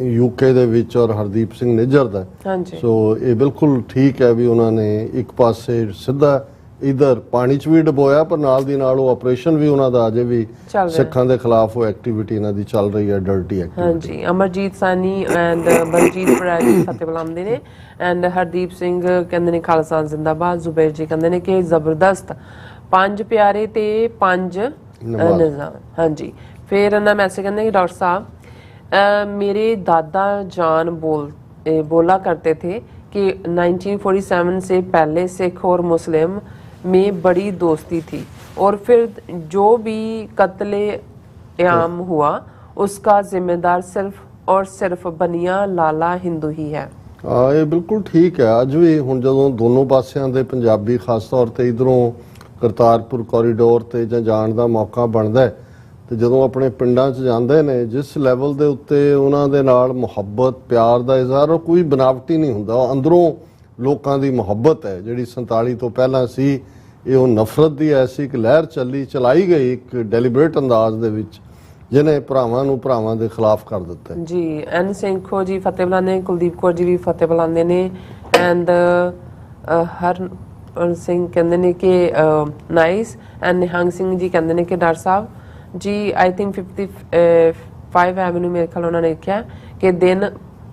ਯੂਕੇ ਦੇ ਵਿੱਚ ਔਰ ਹਰਦੀਪ ਸਿੰਘ ਨਿੱਜਰ ਦਾ। ਹਾਂਜੀ। ਸੋ ਇਹ ਬਿਲਕੁਲ ਠੀਕ ਹੈ ਵੀ ਉਹਨਾਂ ਨੇ ਇੱਕ ਪਾਸੇ ਸਿੱਧਾ ਇਧਰ ਪਾਣੀ 'ਚ ਵੀ ਡੁਬੋਇਆ, ਪਰ ਨਾਲ ਦੀ ਨਾਲ ਉਹ ਆਪਰੇਸ਼ਨ ਵੀ ਉਹਨਾਂ ਦਾ ਅਜੇ ਵੀ ਚੱਲ ਰਿਹਾ। ਸਿੱਖਾਂ ਦੇ ਖਿਲਾਫ ਉਹ ਐਕਟੀਵਿਟੀ ਇਹਨਾਂ ਦੀ ਚੱਲ ਰਹੀ ਹੈ, ਡਰਟੀ ਐਕਟੀਵਿਟੀ। ਹਾਂਜੀ, ਅਮਰਜੀਤ ਸਾਨੀ ਐਂਡ ਬਲਜੀਤ ਬਰਾੜੀ ਫਤਿਹ ਬੁਲਾਉਂਦੇ ਨੇ ਐਂਡ ਹਰਦੀਪ ਸਿੰਘ ਕਹਿੰਦੇ ਨੇ ਖਾਲਸਾ ਜ਼ਿੰਦਾਬਾਦ। ਜ਼ੁਬੈਰ ਜੀ ਕਹਿੰਦੇ ਨੇ ਕਿ ਜ਼ਬਰਦਸਤ 5 ਪਿਆਰੇ ਤੇ 5 ਨਿਜ਼ਾਮ। ਹਾਂਜੀ, ਫਿਰ ਇਹਨਾਂ ਮੈਸੇਜ ਕਹਿੰਦੇ कि डॉक्टर साहब मेरे दादा जान बोला करते थे कि 1947 से पहले सिख और मुस्लिम में बड़ी दोस्ती थी और फिर जो भी कत्ले-आम हुआ उसका जिम्मेदार सिर्फ और सिर्फ बनिया लाला हिंदू ही है। ਇਹ ਬਿਲਕੁਲ ਠੀਕ ਹੈ। ਅੱਜ ਵੀ ਹੁਣ ਜਦੋਂ ਦੋਨੋਂ ਪਾਸਿਆਂ ਦੇ ਪੰਜਾਬੀ ਖਾਸ ਤੌਰ ਤੇ ਇਧਰੋਂ ਕਰਤਾਰਪੁਰ ਕੋਰੀਡੋਰ ਤੇ ਜਾਂ ਜਾਣ ਦਾ ਮੌਕਾ ਬਣਦਾ ਹੈ, ਤੇ ਜਦੋਂ ਆਪਣੇ ਪਿੰਡਾਂ 'ਚ ਜਾਂਦੇ ਨੇ, ਜਿਸ ਲੈਵਲ ਦੇ ਉੱਤੇ ਉਹਨਾਂ ਦੇ ਨਾਲ ਮੁਹੱਬਤ ਪਿਆਰ ਦਾ ਇਜ਼ਹਾਰ, ਉਹ ਕੋਈ ਬਨਾਵਟੀ ਨਹੀਂ ਹੁੰਦਾ, ਉਹ ਅੰਦਰੋਂ ਲੋਕਾਂ ਦੀ ਮੁਹੱਬਤ ਹੈ ਜਿਹੜੀ 47 ਤੋਂ ਪਹਿਲਾਂ ਸੀ। ਇਹ ਉਹ ਨਫ਼ਰਤ ਦੀ ਐਸੀ ਇੱਕ ਲਹਿਰ ਚਲਾਈ ਗਈ ਇੱਕ ਡੈਲੀਬਰੇਟ ਅੰਦਾਜ਼ ਦੇ ਵਿੱਚ, ਜਿਹਨੇ ਭਰਾਵਾਂ ਨੂੰ ਭਰਾਵਾਂ ਦੇ ਖਿਲਾਫ ਕਰ ਦਿੱਤਾ ਜੀ। ਐਨ ਸਿੰਘੋ ਜੀ ਫਤਿਹ ਬੁਲਾਉਂਦੇ, ਕੁਲਦੀਪ ਕੌਰ ਜੀ ਵੀ ਫਤਿਹ ਬੁਲਾਉਂਦੇ ਨੇ ਐਂਡ ਹਰ ਸਿੰਘ ਕਹਿੰਦੇ ਨੇ ਕਿ ਨਾਈਸ ਐਂਡ ਨਿਹੰਗ ਸਿੰਘ ਜੀ ਕਹਿੰਦੇ ਨੇ ਕਿ doctor Sahib ji I think 55 avenue ਮੇਰੇ ਖਿਆਲ ਉਹਨਾਂ ਨੇ ਲਿਖਿਆ ਕਿ ਦਿਨ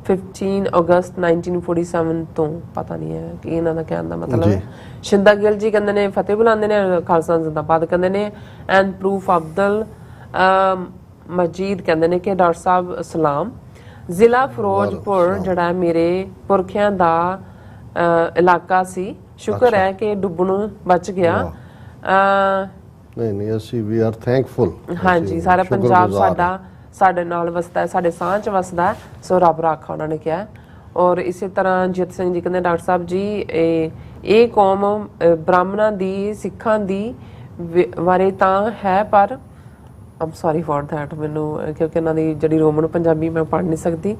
15 ਅਗਸਤ 1947 ਤੋਂ, ਪਤਾ ਨਹੀਂ ਹੈ ਕਿ ਇਹਨਾਂ ਦਾ ਕਹਿਣ ਦਾ ਮਤਲਬ ਹੈ। ਸ਼ਿੰਦਾ ਗਿੱਲ ਜੀ ਕਹਿੰਦੇ ਨੇ ਫਤਿਹ ਬੁਲਾਉਂਦੇ ਨੇ, ਖਾਲਸਾ ਜ਼ਿੰਦਾਬਾਦ ਕਹਿੰਦੇ ਨੇ ਐਂਡ ਪ੍ਰੂਫ ਅਬਦੁਲ ਮਜੀਦ ਕਹਿੰਦੇ ਨੇ ਕਿ ਡਾਕਟਰ ਸਾਹਿਬ ਸਲਾਮ। ਜ਼ਿਲ੍ਹਾ ਫਿਰੋਜ਼ਪੁਰ ਜਿਹੜਾ ਮੇਰੇ ਪੁਰਖਿਆਂ ਦਾ ਇਲਾਕਾ ਸੀ, ਸ਼ੁਕਰ ਹੈ ਕਿ ਡੁੱਬਣੋਂ ਬਚ ਗਿਆ। ਨਹੀਂ ਅਸੀਂ ਵੀ ਆਰ ਥੈਂਕਫੁਲ। ਹਾਂਜੀ, ਸਾਰਾ ਪੰਜਾਬ ਸਾਡੇ ਨਾਲ ਵਸਦਾ ਹੈ, ਸਾਡੇ ਸਾਹ 'ਚ ਵਸਦਾ ਹੈ, ਸੋ ਰੱਬ ਰਾਖਾ ਉਹਨਾਂ ਨੇ ਕਿਹਾ। ਔਰ ਇਸੇ ਤਰ੍ਹਾਂ ਜਿਤ ਸਿੰਘ ਜੀ ਕਹਿੰਦੇ ਡਾਕਟਰ ਸਾਹਿਬ ਜੀ ਇਹ ਕੌਮ ਬ੍ਰਾਹਮਣਾਂ ਦੀ ਸਿੱਖਾਂ ਦੀ ਬਾਰੇ ਤਾਂ ਹੈ, ਪਰ ਆਮ ਸੌਰੀ ਫॉर दैट ਮੈਨੂੰ ਕਿਉਂਕਿ ਇਹਨਾਂ ਦੀ ਜਿਹੜੀ ਰੋਮਨ ਪੰਜਾਬੀ ਮੈਂ ਪੜ੍ਹ ਨਹੀਂ ਸਕਦੀ।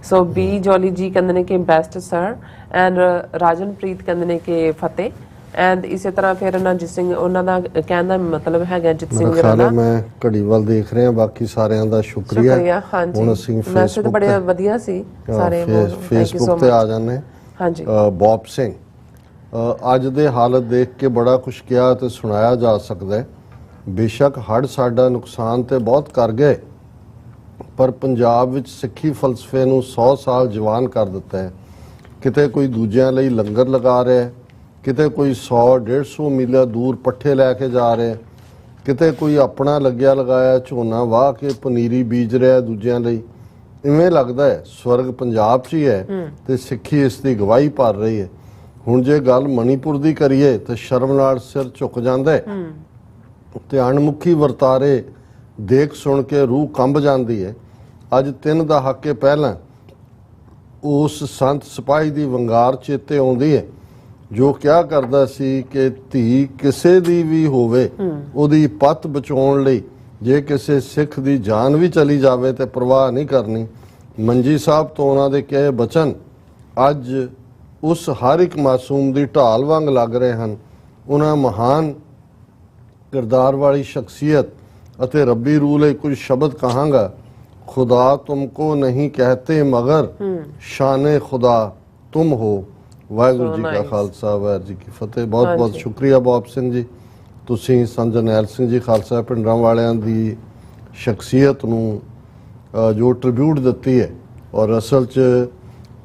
ਸੋ ਬੀ ਜੋਲੀ ਜੀ ਕਹਿੰਦੇ ਨੇ ਕਿ ਬੈਸਟ ਸਰ ਐਂਡ ਰਾਜਨਪ੍ਰੀਤ ਕਹਿੰਦੇ ਨੇ ਕਿ ਫਤਿਹ ਐਂਡ ਇਸੇ ਤਰ੍ਹਾਂ ਫਿਰ ਰਣਜੀਤ ਸਿੰਘ, ਉਹਨਾਂ ਦਾ ਕਹਿਣ ਦਾ ਮਤਲਬ ਹੈਗਾ ਜਿਤ ਸਿੰਘ ਜੀ ਦਾ। ਮੈਂ ਘੜੀ ਵੱਲ ਦੇਖ ਰਿਹਾ, ਬਾਕੀ ਸਾਰਿਆਂ ਦਾ ਸ਼ੁਕਰੀਆ। ਹਾਂਜੀ, ਹੁਣ ਅਸੀਂ ਮੈਸੇਜ ਬੜੇ ਵਧੀਆ ਸੀ ਸਾਰੇ, ਫੇਸਬੁੱਕ ਤੇ ਆ ਜਾਂਦੇ। ਹਾਂਜੀ, ਬੌਬ ਸਿੰਘ ਅੱਜ ਦੇ ਹਾਲਤ ਦੇਖ ਕੇ ਬੜਾ ਕੁਝ ਕਿਹਾ ਤੇ ਸੁਣਾਇਆ ਜਾ ਸਕਦਾ ਹੈ। ਬੇਸ਼ੱਕ ਹੜ੍ਹ ਸਾਡਾ ਨੁਕਸਾਨ ਤੇ ਬਹੁਤ ਕਰ ਗਏ, ਪਰ ਪੰਜਾਬ ਵਿੱਚ ਸਿੱਖੀ ਫਲਸਫੇ ਨੂੰ 100 ਸਾਲ ਜਵਾਨ ਕਰ ਦਿੱਤਾ ਹੈ। ਕਿਤੇ ਕੋਈ ਦੂਜਿਆਂ ਲਈ ਲੰਗਰ ਲਗਾ ਰਿਹਾ ਹੈ, ਕਿਤੇ ਕੋਈ 100-150 ਮੀਲ ਦੂਰ ਪੱਠੇ ਲੈ ਕੇ ਜਾ ਰਿਹਾ, ਕਿਤੇ ਕੋਈ ਆਪਣਾ ਲੱਗਿਆ ਲਗਾਇਆ ਝੋਨਾ ਵਾਹ ਕੇ ਪਨੀਰੀ ਬੀਜ ਰਿਹਾ ਦੂਜਿਆਂ ਲਈ। ਇਵੇਂ ਲੱਗਦਾ ਹੈ ਸਵਰਗ ਪੰਜਾਬ 'ਚ ਹੀ ਹੈ ਤੇ ਸਿੱਖੀ ਇਸ ਦੀ ਗਵਾਹੀ ਭਰ ਰਹੀ ਹੈ। ਹੁਣ ਜੇ ਗੱਲ ਮਣੀਪੁਰ ਦੀ ਕਰੀਏ ਤਾਂ ਸ਼ਰਮ ਨਾਲ ਸਿਰ ਝੁਕ ਜਾਂਦਾ ਹੈ ਤੇ ਅਣਮੁਖੀ ਵਰਤਾਰੇ ਦੇਖ ਸੁਣ ਕੇ ਰੂਹ ਕੰਬ ਜਾਂਦੀ ਹੈ। ਅੱਜ 3 ਦਹਾਕੇ ਪਹਿਲਾਂ ਉਸ ਸੰਤ ਸਿਪਾਹੀ ਦੀ ਵੰਗਾਰ ਚੇਤੇ ਆਉਂਦੀ ਹੈ ਜੋ ਕਿਹਾ ਕਰਦਾ ਸੀ ਕਿ ਧੀ ਕਿਸੇ ਦੀ ਵੀ ਹੋਵੇ, ਉਹਦੀ ਪੱਤ ਬਚਾਉਣ ਲਈ ਜੇ ਕਿਸੇ ਸਿੱਖ ਦੀ ਜਾਨ ਵੀ ਚਲੀ ਜਾਵੇ ਤੇ ਪਰਵਾਹ ਨਹੀਂ ਕਰਨੀ। ਮੰਜੀ ਸਾਹਿਬ ਤੋਂ ਉਹਨਾਂ ਦੇ ਕਹੇ ਬਚਨ ਅੱਜ ਉਸ ਹਰ ਇੱਕ ਮਾਸੂਮ ਦੀ ਢਾਲ ਵਾਂਗ ਲੱਗ ਰਹੇ ਹਨ। ਉਹਨਾਂ ਮਹਾਨ किरदार वाली शख्सियत ਅਤੇ ਰੱਬੀ रूह ਲਈ कुछ शब्द कहांगा। खुदा तुमको नहीं कहते मगर शान खुदा तुम हो। वाहिगुरू जी का खालसा वाहिगुरू जी की फतेह। बहुत बहुत शुक्रिया बॉब सिंह जी, ਤੁਸੀਂ ਸੰਤ ਜਰਨੈਲ ਸਿੰਘ ਜੀ ਖਾਲਸਾ ਪਿੰਡਾਂ ਵਾਲਿਆਂ ਦੀ ਸ਼ਖਸੀਅਤ ਨੂੰ ਜੋ ਟ੍ਰਿਬਿਊਟ ਦਿੱਤੀ ਹੈ। ਔਰ ਅਸਲ 'ਚ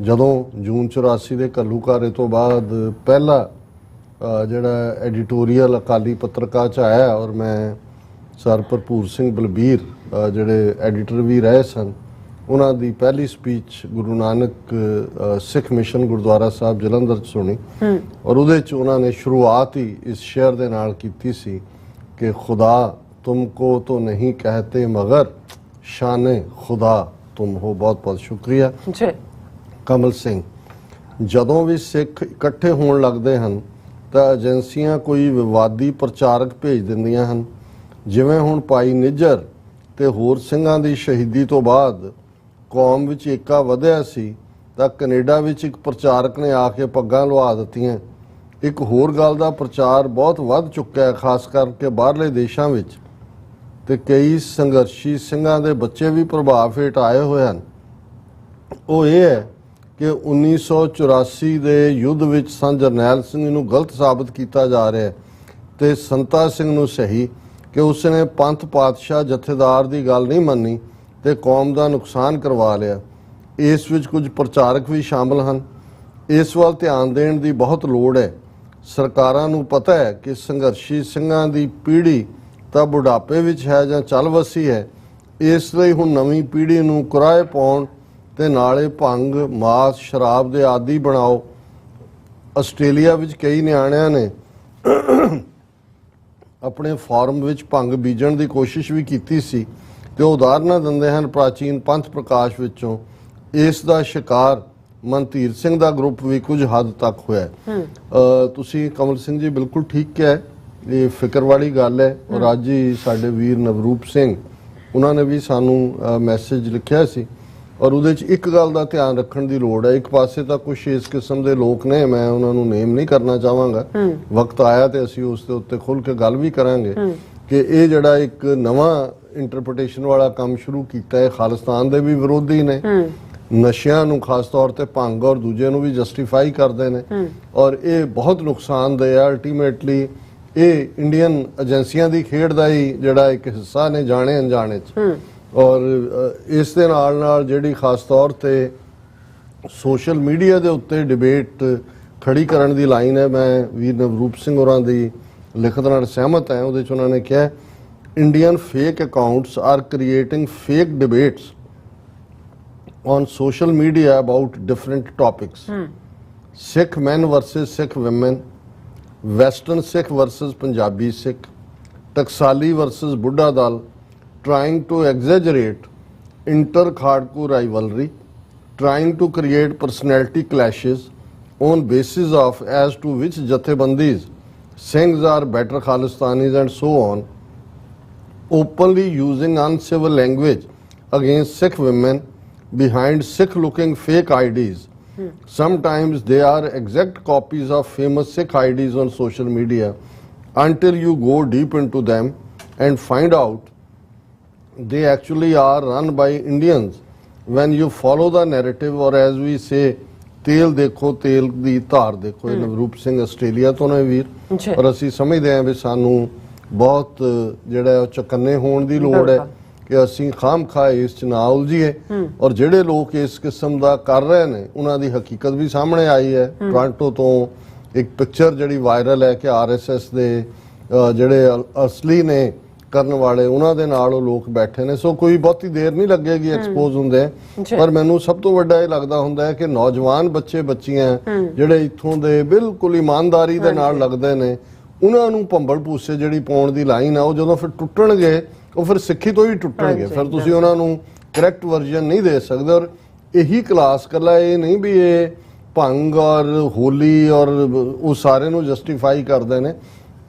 ਜਦੋਂ ਜੂਨ 84 ਦੇ ਘੱਲੂਘਾਰੇ ਤੋਂ ਬਾਅਦ ਪਹਿਲਾ ਜਿਹੜਾ ਐਡੀਟੋਰੀਅਲ ਅਕਾਲੀ ਪੱਤਰਕਾਰ 'ਚ ਆਇਆ, ਔਰ ਮੈਂ ਸਰ ਭਰਪੂਰ ਸਿੰਘ ਬਲਬੀਰ ਜਿਹੜੇ ਐਡੀਟਰ ਵੀ ਰਹੇ ਸਨ, ਉਹਨਾਂ ਦੀ ਪਹਿਲੀ ਸਪੀਚ ਗੁਰੂ ਨਾਨਕ ਸਿੱਖ ਮਿਸ਼ਨ ਗੁਰਦੁਆਰਾ ਸਾਹਿਬ ਜਲੰਧਰ 'ਚ ਸੁਣੀ ਔਰ ਉਹਦੇ 'ਚ ਉਹਨਾਂ ਨੇ ਸ਼ੁਰੂਆਤ ਹੀ ਇਸ ਸ਼ੇਅਰ ਦੇ ਨਾਲ ਕੀਤੀ ਸੀ ਕਿ ਖੁਦਾ ਤੁਮਕੋ ਤੋ ਨਹੀਂ ਕਹਤੇ ਮਗਰ ਸ਼ਾਨ ਖੁਦਾ ਤੁਮ ਹੋ। ਬਹੁਤ ਬਹੁਤ ਸ਼ੁਕਰੀਆ। ਕਮਲ ਸਿੰਘ, ਜਦੋਂ ਵੀ ਸਿੱਖ ਇਕੱਠੇ ਹੋਣ ਲੱਗਦੇ ਹਨ ਤਾਂ ਏਜੰਸੀਆਂ ਕੋਈ ਵਿਵਾਦੀ ਪ੍ਰਚਾਰਕ ਭੇਜ ਦਿੰਦੀਆਂ ਹਨ। ਜਿਵੇਂ ਹੁਣ ਭਾਈ ਨਿੱਜਰ ਤੇ ਹੋਰ ਸਿੰਘਾਂ ਦੀ ਸ਼ਹੀਦੀ ਤੋਂ ਬਾਅਦ ਕੌਮ ਵਿੱਚ ਏਕਾ ਵਧਿਆ ਸੀ ਤਾਂ ਕੈਨੇਡਾ ਵਿੱਚ ਇੱਕ ਪ੍ਰਚਾਰਕ ਨੇ ਆ ਕੇ ਪੱਗਾਂ ਲੁਹਾ ਦਿੱਤੀਆਂ। ਇੱਕ ਹੋਰ ਗੱਲ ਦਾ ਪ੍ਰਚਾਰ ਬਹੁਤ ਵੱਧ ਚੁੱਕਿਆ ਹੈ, ਖਾਸ ਕਰਕੇ ਬਾਹਰਲੇ ਦੇਸ਼ਾਂ ਵਿੱਚ, ਤੇ ਕਈ ਸੰਘਰਸ਼ੀ ਸਿੰਘਾਂ ਦੇ ਬੱਚੇ ਵੀ ਪ੍ਰਭਾਵ ਹੇਠ ਆਏ ਹੋਏ ਹਨ। ਉਹ ਇਹ ਹੈ ਕਿ 1984 ਦੇ ਯੁੱਧ ਵਿੱਚ ਸੰਤ ਜਰਨੈਲ ਸਿੰਘ ਨੂੰ ਗਲਤ ਸਾਬਤ ਕੀਤਾ ਜਾ ਰਿਹਾ ਹੈ ਤੇ ਸੰਤਾ ਸਿੰਘ ਨੂੰ ਸਹੀ, ਕਿ ਉਸਨੇ ਪੰਥ ਪਾਤਸ਼ਾਹ ਜਥੇਦਾਰ ਦੀ ਗੱਲ ਨਹੀਂ ਮੰਨੀ ਤੇ ਕੌਮ ਦਾ ਨੁਕਸਾਨ ਕਰਵਾ ਲਿਆ। ਇਸ ਵਿੱਚ ਕੁਝ ਪ੍ਰਚਾਰਕ ਵੀ ਸ਼ਾਮਲ ਹਨ। ਇਸ ਵੱਲ ਧਿਆਨ ਦੇਣ ਦੀ ਬਹੁਤ ਲੋੜ ਹੈ। ਸਰਕਾਰਾਂ ਨੂੰ ਪਤਾ ਹੈ ਕਿ ਸੰਘਰਸ਼ੀ ਸਿੰਘਾਂ ਦੀ ਪੀੜ੍ਹੀ ਤਾਂ ਬੁਢਾਪੇ ਵਿੱਚ ਹੈ ਜਾਂ ਚੱਲ ਵਸੀ ਹੈ, ਇਸ ਲਈ ਹੁਣ ਨਵੀਂ ਪੀੜ੍ਹੀ ਨੂੰ ਕੁਰਾਹੇ ਪਾਉਣ ਤੇ ਨਾਲੇ ਭੰਗ, ਮਾਸ, ਸ਼ਰਾਬ ਦੇ ਆਦੀ ਬਣਾਓ। ਆਸਟ੍ਰੇਲੀਆ ਵਿੱਚ ਕਈ ਨਿਆਣਿਆਂ ਨੇ ਆਪਣੇ ਫਾਰਮ ਵਿੱਚ ਭੰਗ ਬੀਜਣ ਦੀ ਕੋਸ਼ਿਸ਼ ਵੀ ਕੀਤੀ ਸੀ ਤੇ ਉਦਾਹਰਨਾਂ ਦਿੰਦੇ ਹਨ ਪ੍ਰਾਚੀਨ ਪੰਥ ਪ੍ਰਕਾਸ਼ ਵਿੱਚੋਂ। ਇਸ ਦਾ ਸ਼ਿਕਾਰ ਮਨਧੀਰ ਸਿੰਘ ਦਾ ਗਰੁੱਪ ਵੀ ਕੁਝ ਹੱਦ ਤੱਕ ਹੋਇਆ। ਤੁਸੀਂ ਕਮਲ ਸਿੰਘ ਜੀ ਬਿਲਕੁਲ ਠੀਕ ਕਿਹਾ, ਇਹ ਫਿਕਰ ਵਾਲੀ ਗੱਲ ਹੈ। ਔਰ ਅੱਜ ਹੀ ਸਾਡੇ ਵੀਰ ਨਵਰੂਪ ਸਿੰਘ ਉਹਨਾਂ ਨੇ ਵੀ ਸਾਨੂੰ ਮੈਸੇਜ ਲਿਖਿਆ ਸੀ ਔਰ ਉਹਦੇ 'ਚ ਇੱਕ ਗੱਲ ਦਾ ਧਿਆਨ ਰੱਖਣ ਦੀ ਲੋੜ ਹੈ। ਇੱਕ ਪਾਸੇ ਤਾਂ ਕੁਝ ਇਸ ਕਿਸਮ ਦੇ ਲੋਕ ਨੇ, ਮੈਂ ਉਹਨਾਂ ਨੂੰ ਨੇਮ ਨਹੀਂ ਕਰਨਾ ਚਾਹਾਂਗਾ, ਵਕਤ ਆਇਆ ਤੇ ਅਸੀਂ ਉਸ ਦੇ ਉੱਤੇ ਖੁੱਲ੍ਹ ਕੇ ਗੱਲ ਵੀ ਕਰਾਂਗੇ ਕਿ ਇਹ ਜਿਹੜਾ ਇੱਕ ਨਵਾਂ ਇੰਟਰਪ੍ਰੀਟੇਸ਼ਨ ਵਾਲਾ ਕੰਮ ਸ਼ੁਰੂ ਕੀਤਾ ਹੈ, ਖਾਲਿਸਤਾਨ ਦੇ ਵੀ ਵਿਰੋਧੀ ਨੇ, ਨਸ਼ਿਆਂ ਨੂੰ ਖਾਸ ਤੌਰ ਤੇ ਭੰਗ ਔਰ ਦੂਜੇ ਨੂੰ ਵੀ ਜਸਟੀਫਾਈ ਕਰਦੇ ਨੇ ਔਰ ਇਹ ਬਹੁਤ ਨੁਕਸਾਨਦੇਹ ਹੈ। ਅਲਟੀਮੇਟਲੀ ਇਹ ਇੰਡੀਅਨ ਏਜੰਸੀਆਂ ਦੀ ਖੇਡ ਦਾ ਹੀ ਜਿਹੜਾ ਇੱਕ ਹਿੱਸਾ ਨੇ, ਜਾਣੇ ਅਣਜਾਣੇ 'ਚ। ਔਰ ਇਸ ਦੇ ਨਾਲ ਨਾਲ ਜਿਹੜੀ ਖਾਸ ਤੌਰ ਤੇ ਸੋਸ਼ਲ ਮੀਡੀਆ ਦੇ ਉੱਤੇ ਡਿਬੇਟ ਖੜੀ ਕਰਨ ਦੀ ਲਾਈਨ ਹੈ, ਮੈਂ ਵੀਰ ਨਵਰੂਪ ਸਿੰਘ ਹੋਰਾਂ ਦੀ ਲਿਖਤ ਨਾਲ ਸਹਿਮਤ ਹਾਂ। ਉਹਦੇ 'ਚ ਉਹਨਾਂ ਨੇ ਕਿਹਾ, Indian fake accounts are creating fake debates on social media about different topics. Sikh men versus Sikh women, Western Sikh versus Punjabi Sikh, Taksali versus Buddha Dal, trying to exaggerate inter-Khadku rivalry, trying to create personality clashes on basis of as to which Jathebandis, Singhs are better Khalistanis and so on, openly using uncivil language against Sikh women behind Sikh-looking fake IDs. Sometimes they are exact copies of famous Sikh IDs on social media until you go deep into them and find out they actually are run by Indians. When you follow the narrative, or as we say, ਤੇਲ ਦੇਖੋ ਤੇਲ ਦੀ ਧਾਰ ਦੇਖੋ। ਇਹ Navroop Singh Australia ਤੋਂ ਨੇ ਵੀਰ, ਔਰ ਅਸੀਂ ਸਮਝਦੇ ਹਾਂ ਵੀ ਸਾਨੂੰ ਬਹੁਤ ਜਿਹੜਾ ਉਹ ਚਕੰਨੇ ਹੋਣ ਦੀ ਲੋੜ ਹੈ ਕਿ ਅਸੀਂ ਖਾਮਖਾ ਇਸ 'ਚ ਨਾ ਉਲਝੀਏ। ਔਰ ਜਿਹੜੇ ਲੋਕ ਇਸ ਕਿਸਮ ਦਾ ਕਰ ਰਹੇ ਨੇ ਉਹਨਾਂ ਦੀ ਹਕੀਕਤ ਵੀ ਸਾਹਮਣੇ ਆਈ ਹੈ। ਟੋਰਾਂਟੋ ਤੋਂ ਇੱਕ ਪਿਕਚਰ ਜਿਹੜੀ ਵਾਇਰਲ ਹੈ ਕਿ RSS ਦੇ ਜਿਹੜੇ ਅਸਲੀ ਨੇ ਕਰਨ ਵਾਲੇ, ਉਹਨਾਂ ਦੇ ਨਾਲ ਉਹ ਲੋਕ ਬੈਠੇ ਨੇ। ਸੋ ਕੋਈ ਬਹੁਤੀ ਦੇਰ ਨਹੀਂ ਲੱਗੇਗੀ ਐਕਸਪੋਜ਼ ਹੁੰਦੇ। ਪਰ ਮੈਨੂੰ ਸਭ ਤੋਂ ਵੱਡਾ ਇਹ ਲੱਗਦਾ ਹੁੰਦਾ ਹੈ ਕਿ ਨੌਜਵਾਨ ਬੱਚੇ ਬੱਚੀਆਂ ਜਿਹੜੇ ਇੱਥੋਂ ਦੇ ਬਿਲਕੁਲ ਇਮਾਨਦਾਰੀ ਦੇ ਨਾਲ ਲੱਗਦੇ ਨੇ, ਉਹਨਾਂ ਨੂੰ ਭੰਬਲ ਭੂਸੇ ਜਿਹੜੀ ਪਾਉਣ ਦੀ ਲਾਈਨ ਆ, ਉਹ ਜਦੋਂ ਫਿਰ ਟੁੱਟਣਗੇ ਉਹ ਫਿਰ ਸਿੱਖੀ ਤੋਂ ਹੀ ਟੁੱਟਣਗੇ। ਫਿਰ ਤੁਸੀਂ ਉਹਨਾਂ ਨੂੰ ਕਰੈਕਟ ਵਰਜ਼ਨ ਨਹੀਂ ਦੇ ਸਕਦੇ। ਔਰ ਇਹੀ ਕਲਾਸ ਕੱਲਾ ਇਹ ਨਹੀਂ ਵੀ ਇਹ ਭੰਗ ਔਰ ਹੋਲੀ ਔਰ ਉਹ ਸਾਰੇ ਨੂੰ ਜਸਟੀਫਾਈ ਕਰਦੇ ਨੇ।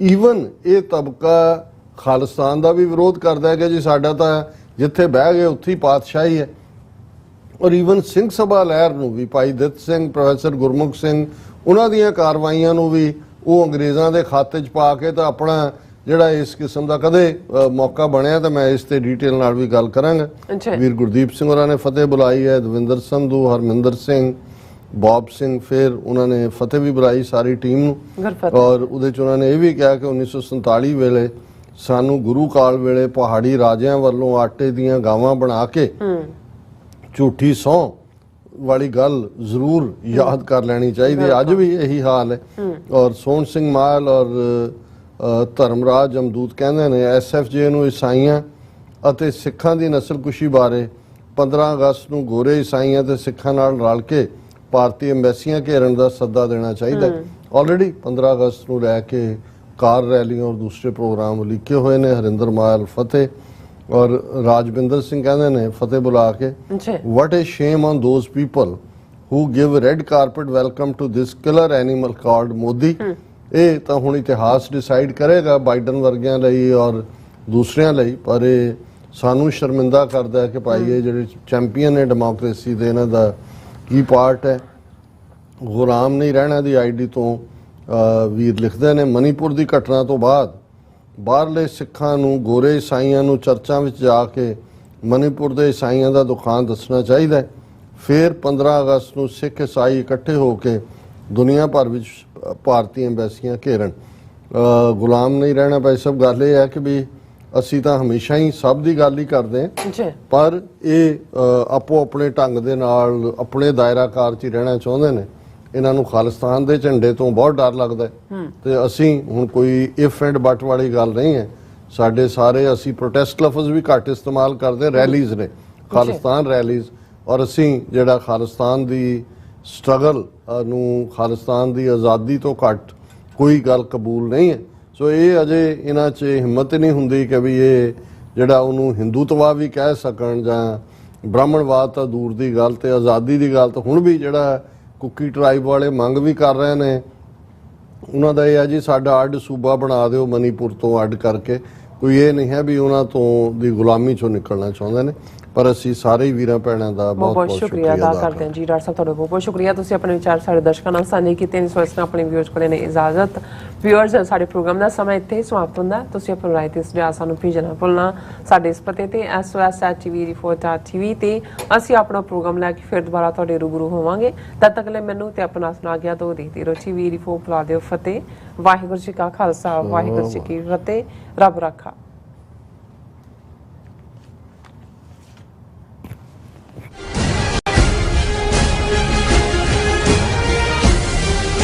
ਈਵਨ ਇਹ ਤਬਕਾ ਖਾਲਿਸਤਾਨ ਦਾ ਵੀ ਵਿਰੋਧ ਕਰਦਾ ਹੈ ਕਿ ਜੀ ਸਾਡਾ ਤਾਂ ਜਿੱਥੇ ਬਹਿ ਗਏ ਉੱਥੇ ਹੀ ਪਾਤਸ਼ਾਹੀ ਹੈ। ਔਰ ਈਵਨ ਸਿੰਘ ਸਭਾ ਲਹਿਰ ਨੂੰ ਵੀ, ਭਾਈ ਦਿੱਤ ਸਿੰਘ, ਪ੍ਰੋਫੈਸਰ ਗੁਰਮੁਖ ਸਿੰਘ, ਉਹਨਾਂ ਦੀਆਂ ਕਾਰਵਾਈਆਂ ਨੂੰ ਵੀ ਉਹ ਅੰਗਰੇਜ਼ਾਂ ਦੇ ਖਾਤੇ 'ਚ ਪਾ ਕੇ ਤਾਂ ਆਪਣਾ ਜਿਹੜਾ ਇਸ ਕਿਸਮ ਦਾ ਕਦੇ ਮੌਕਾ ਬਣਿਆ ਤਾਂ ਮੈਂ ਇਸ ਤੇ ਡੀਟੇਲ ਨਾਲ ਵੀ ਗੱਲ ਕਰਾਂਗਾ। ਵੀਰ ਗੁਰਦੀਪ ਸਿੰਘ ਹੋਰਾਂ ਨੇ ਫਤਿਹ ਬੁਲਾਈ ਹੈ, ਦਵਿੰਦਰ ਸੰਧੂ, ਹਰਮਿੰਦਰ ਸਿੰਘ, ਬੌਬ ਸਿੰਘ, ਫਿਰ ਉਹਨਾਂ ਨੇ ਫਤਿਹ ਵੀ ਬੁਲਾਈ ਸਾਰੀ ਟੀਮ ਨੂੰ। ਔਰ ਉਹਦੇ 'ਚ ਉਹਨਾਂ ਨੇ ਇਹ ਵੀ ਕਿਹਾ ਕਿ 1947 ਵੇਲੇ ਸਾਨੂੰ ਗੁਰੂ ਕਾਲ ਵੇਲੇ ਪਹਾੜੀ ਰਾਜਿਆਂ ਵੱਲੋਂ ਆਟੇ ਦੀਆਂ ਗਾਵਾਂ ਬਣਾ ਕੇ ਝੂਠੀ ਸਹੁੰ ਵਾਲੀ ਗੱਲ ਜ਼ਰੂਰ ਯਾਦ ਕਰ ਲੈਣੀ ਚਾਹੀਦੀ। ਅੱਜ ਵੀ ਇਹੀ ਹਾਲ ਹੈ। ਔਰ ਸੋਹਣ ਸਿੰਘ ਮਾਲ ਔਰ ਧਰਮਰਾਜ ਅਮਦੂਤ ਕਹਿੰਦੇ ਨੇ SFJ ਨੂੰ ਈਸਾਈਆਂ ਅਤੇ ਸਿੱਖਾਂ ਦੀ ਨਸਲਕੁਸ਼ੀ ਬਾਰੇ 15 ਅਗਸਤ ਨੂੰ ਗੋਰੇ ਈਸਾਈਆਂ ਤੇ ਸਿੱਖਾਂ ਨਾਲ ਰਲ ਕੇ ਭਾਰਤੀ ਐਮਬੈਸੀਆਂ ਘੇਰਨ ਦਾ ਸੱਦਾ ਦੇਣਾ ਚਾਹੀਦਾ। ਆਲਰੇਡੀ 15 ਅਗਸਤ ਨੂੰ ਲੈ ਕੇ ਕਾਰ ਰੈਲੀਆਂ ਔਰ ਦੂਸਰੇ ਪ੍ਰੋਗਰਾਮ ਲਿਖੇ ਹੋਏ ਨੇ। ਹਰਿੰਦਰ ਮਾਲ ਫਤਿਹ ਔਰ ਰਾਜਵਿੰਦਰ ਸਿੰਘ ਕਹਿੰਦੇ ਨੇ ਫਤਿਹ ਬੁਲਾ ਕੇ, what a shame on those people who give red carpet welcome to this killer animal called Modi। ਇਹ ਤਾਂ ਹੁਣ ਇਤਿਹਾਸ ਡਿਸਾਈਡ ਕਰੇਗਾ ਬਾਈਡਨ ਵਰਗਿਆਂ ਲਈ ਔਰ ਦੂਸਰਿਆਂ ਲਈ, ਪਰ ਇਹ ਸਾਨੂੰ ਸ਼ਰਮਿੰਦਾ ਕਰਦਾ ਹੈ ਕਿ ਭਾਈ ਇਹ ਜਿਹੜੇ ਚੈਂਪੀਅਨ ਨੇ ਡੈਮੋਕ੍ਰੇਸੀ ਦੇ, ਇਹਨਾਂ ਦਾ ਕੀ ਪਾਰਟ ਹੈ। ਗੁਲਾਮ ਨਹੀਂ ਰਹਿਣਾ ਦੀ ਆਈਡੀ ਤੋਂ ਵੀਰ ਲਿਖਦੇ ਨੇ, ਮਨੀਪੁਰ ਦੀ ਘਟਨਾ ਤੋਂ ਬਾਅਦ ਬਾਹਰਲੇ ਸਿੱਖਾਂ ਨੂੰ, ਗੋਰੇ ਈਸਾਈਆਂ ਨੂੰ ਚਰਚਾਂ ਵਿੱਚ ਜਾ ਕੇ ਮਨੀਪੁਰ ਦੇ ਈਸਾਈਆਂ ਦਾ ਦੁਖਾਂਤ ਦੱਸਣਾ ਚਾਹੀਦਾ ਹੈ। ਫਿਰ 15 ਅਗਸਤ ਨੂੰ ਸਿੱਖ ਈਸਾਈ ਇਕੱਠੇ ਹੋ ਕੇ ਦੁਨੀਆ ਭਰ ਵਿੱਚ ਭਾਰਤੀ ਐਮਬੈਸੀਆਂ ਘੇਰਨ। ਗੁਲਾਮ ਨਹੀਂ ਰਹਿਣਾ ਭਾਈ ਸਾਹਿਬ, ਗੱਲ ਇਹ ਹੈ ਕਿ ਵੀ ਅਸੀਂ ਤਾਂ ਹਮੇਸ਼ਾ ਹੀ ਸਭ ਦੀ ਗੱਲ ਹੀ ਕਰਦੇ ਹਾਂ, ਜੀ ਪਰ ਇਹ ਆਪੋ ਆਪਣੇ ਢੰਗ ਦੇ ਨਾਲ ਆਪਣੇ ਦਾਇਰਾਕਾਰ 'ਚ ਹੀ ਰਹਿਣਾ ਚਾਹੁੰਦੇ ਨੇ। ਇਹਨਾਂ ਨੂੰ ਖਾਲਿਸਤਾਨ ਦੇ ਝੰਡੇ ਤੋਂ ਬਹੁਤ ਡਰ ਲੱਗਦਾ ਹੈ ਤੇ ਅਸੀਂ ਹੁਣ ਕੋਈ ਇਫ ਐਂਡ ਬਟ ਵਾਲੀ ਗੱਲ ਨਹੀਂ ਹੈ। ਸਾਡੇ ਸਾਰੇ ਅਸੀਂ ਪ੍ਰੋਟੈਸਟ ਲਫ਼ਜ਼ ਵੀ ਘੱਟ ਇਸਤੇਮਾਲ ਕਰਦੇ, ਰੈਲੀਜ਼ ਨੇ ਖਾਲਿਸਤਾਨ ਰੈਲੀਜ਼, ਔਰ ਅਸੀਂ ਜਿਹੜਾ ਖਾਲਿਸਤਾਨ ਦੀ ਸਟਰਗਲ ਨੂੰ, ਖਾਲਿਸਤਾਨ ਦੀ ਆਜ਼ਾਦੀ ਤੋਂ ਘੱਟ ਕੋਈ ਗੱਲ ਕਬੂਲ ਨਹੀਂ ਹੈ। ਸੋ ਇਹ ਅਜੇ ਇਹਨਾਂ 'ਚ ਹਿੰਮਤ ਨਹੀਂ ਹੁੰਦੀ ਕਿ ਵੀ ਇਹ ਜਿਹੜਾ ਉਹਨੂੰ ਹਿੰਦੂਤਵਾ ਵੀ ਕਹਿ ਸਕਣ ਜਾਂ ਬ੍ਰਾਹਮਣਵਾਦ ਤਾਂ ਦੂਰ ਦੀ ਗੱਲ, ਤੇ ਆਜ਼ਾਦੀ ਦੀ ਗੱਲ ਤਾਂ ਹੁਣ ਵੀ ਜਿਹੜਾ ਕੁੱਕੀ ਟਰਾਈਬ ਵਾਲੇ ਮੰਗ ਵੀ ਕਰ ਰਹੇ ਨੇ। ਉਹਨਾਂ ਦਾ ਇਹ ਹੈ ਜੀ ਸਾਡਾ ਅੱਡ ਸੂਬਾ ਬਣਾ ਦਿਓ ਮਨੀਪੁਰ ਤੋਂ ਅੱਡ ਕਰਕੇ, ਕੋਈ ਇਹ ਨਹੀਂ ਹੈ ਵੀ ਉਹਨਾਂ ਤੋਂ ਦੀ ਗੁਲਾਮੀ ਚੋਂ ਨਿਕਲਣਾ ਚਾਹੁੰਦੇ ਨੇ। ਪਰ ਅਸੀਂ ਸਾਰੇ ਹੀ ਵੀਰਾਂ ਭੈਣਾਂ ਦਾ ਬਹੁਤ ਬਹੁਤ ਸ਼ੁਕਰੀਆ ਅਦਾ ਕਰਦੇ ਹਾਂ ਜੀ। ਡਾਕਟਰ ਸਾਹਿਬ ਤੁਹਾਡਾ ਬਹੁਤ ਬਹੁਤ ਸ਼ੁਕਰੀਆ, ਤੁਸੀਂ ਆਪਣੇ ਵਿਚਾਰ ਸਾਡੇ ਦਰਸ਼ਕਾਂ ਨਾਲ ਸਾਂਝੇ ਕੀਤੇ ਨੇ। ਸੋ ਇਸ ਨਾਲ ਆਪਣੇ ਵਿਊਅਰਸ ਕੋਲ ਨੇ ਇਜਾਜ਼ਤ। ਵਿਊਅਰਸ, ਸਾਡੇ ਪ੍ਰੋਗਰਾਮ ਦਾ ਸਮਾਂ ਇੱਥੇ ਹੀ ਸਮਾਪਤ ਹੁੰਦਾ। ਤੁਸੀਂ ਆਪਣੀ ਰਾਏ ਤੇ ਸੁਝਾਅ ਸਾਨੂੰ ਭੇਜਣਾ ਭੁੱਲਣਾ ਸਾਡੇ ਇਸ ਪਤੇ ਤੇ sos@tv4.tv ਤੇ ਅਸੀਂ ਆਪਣਾ ਪ੍ਰੋਗਰਾਮ ਲੈ ਕੇ ਫਿਰ ਦੁਬਾਰਾ ਤੁਹਾਡੇ ਰੂਬਰੂ ਹੋਵਾਂਗੇ। ਤਦ ਤੱਕ ਲਈ ਮੈਨੂੰ ਤੇ ਆਪਣਾ ਸੁਣਾ ਗਿਆ ਤੋਂ ਦੇਖਦੇ ਰਹੋ TV4 ਬੁਲਾ ਦਿਓ ਫਤਿਹ। ਵਾਹਿਗੁਰੂ ਜੀ ਕਾ ਖਾਲਸਾ, ਵਾਹਿਗੁਰੂ ਜੀ ਕੀ ਫਤਿਹ। ਰੱਬ ਰਾਖਾ।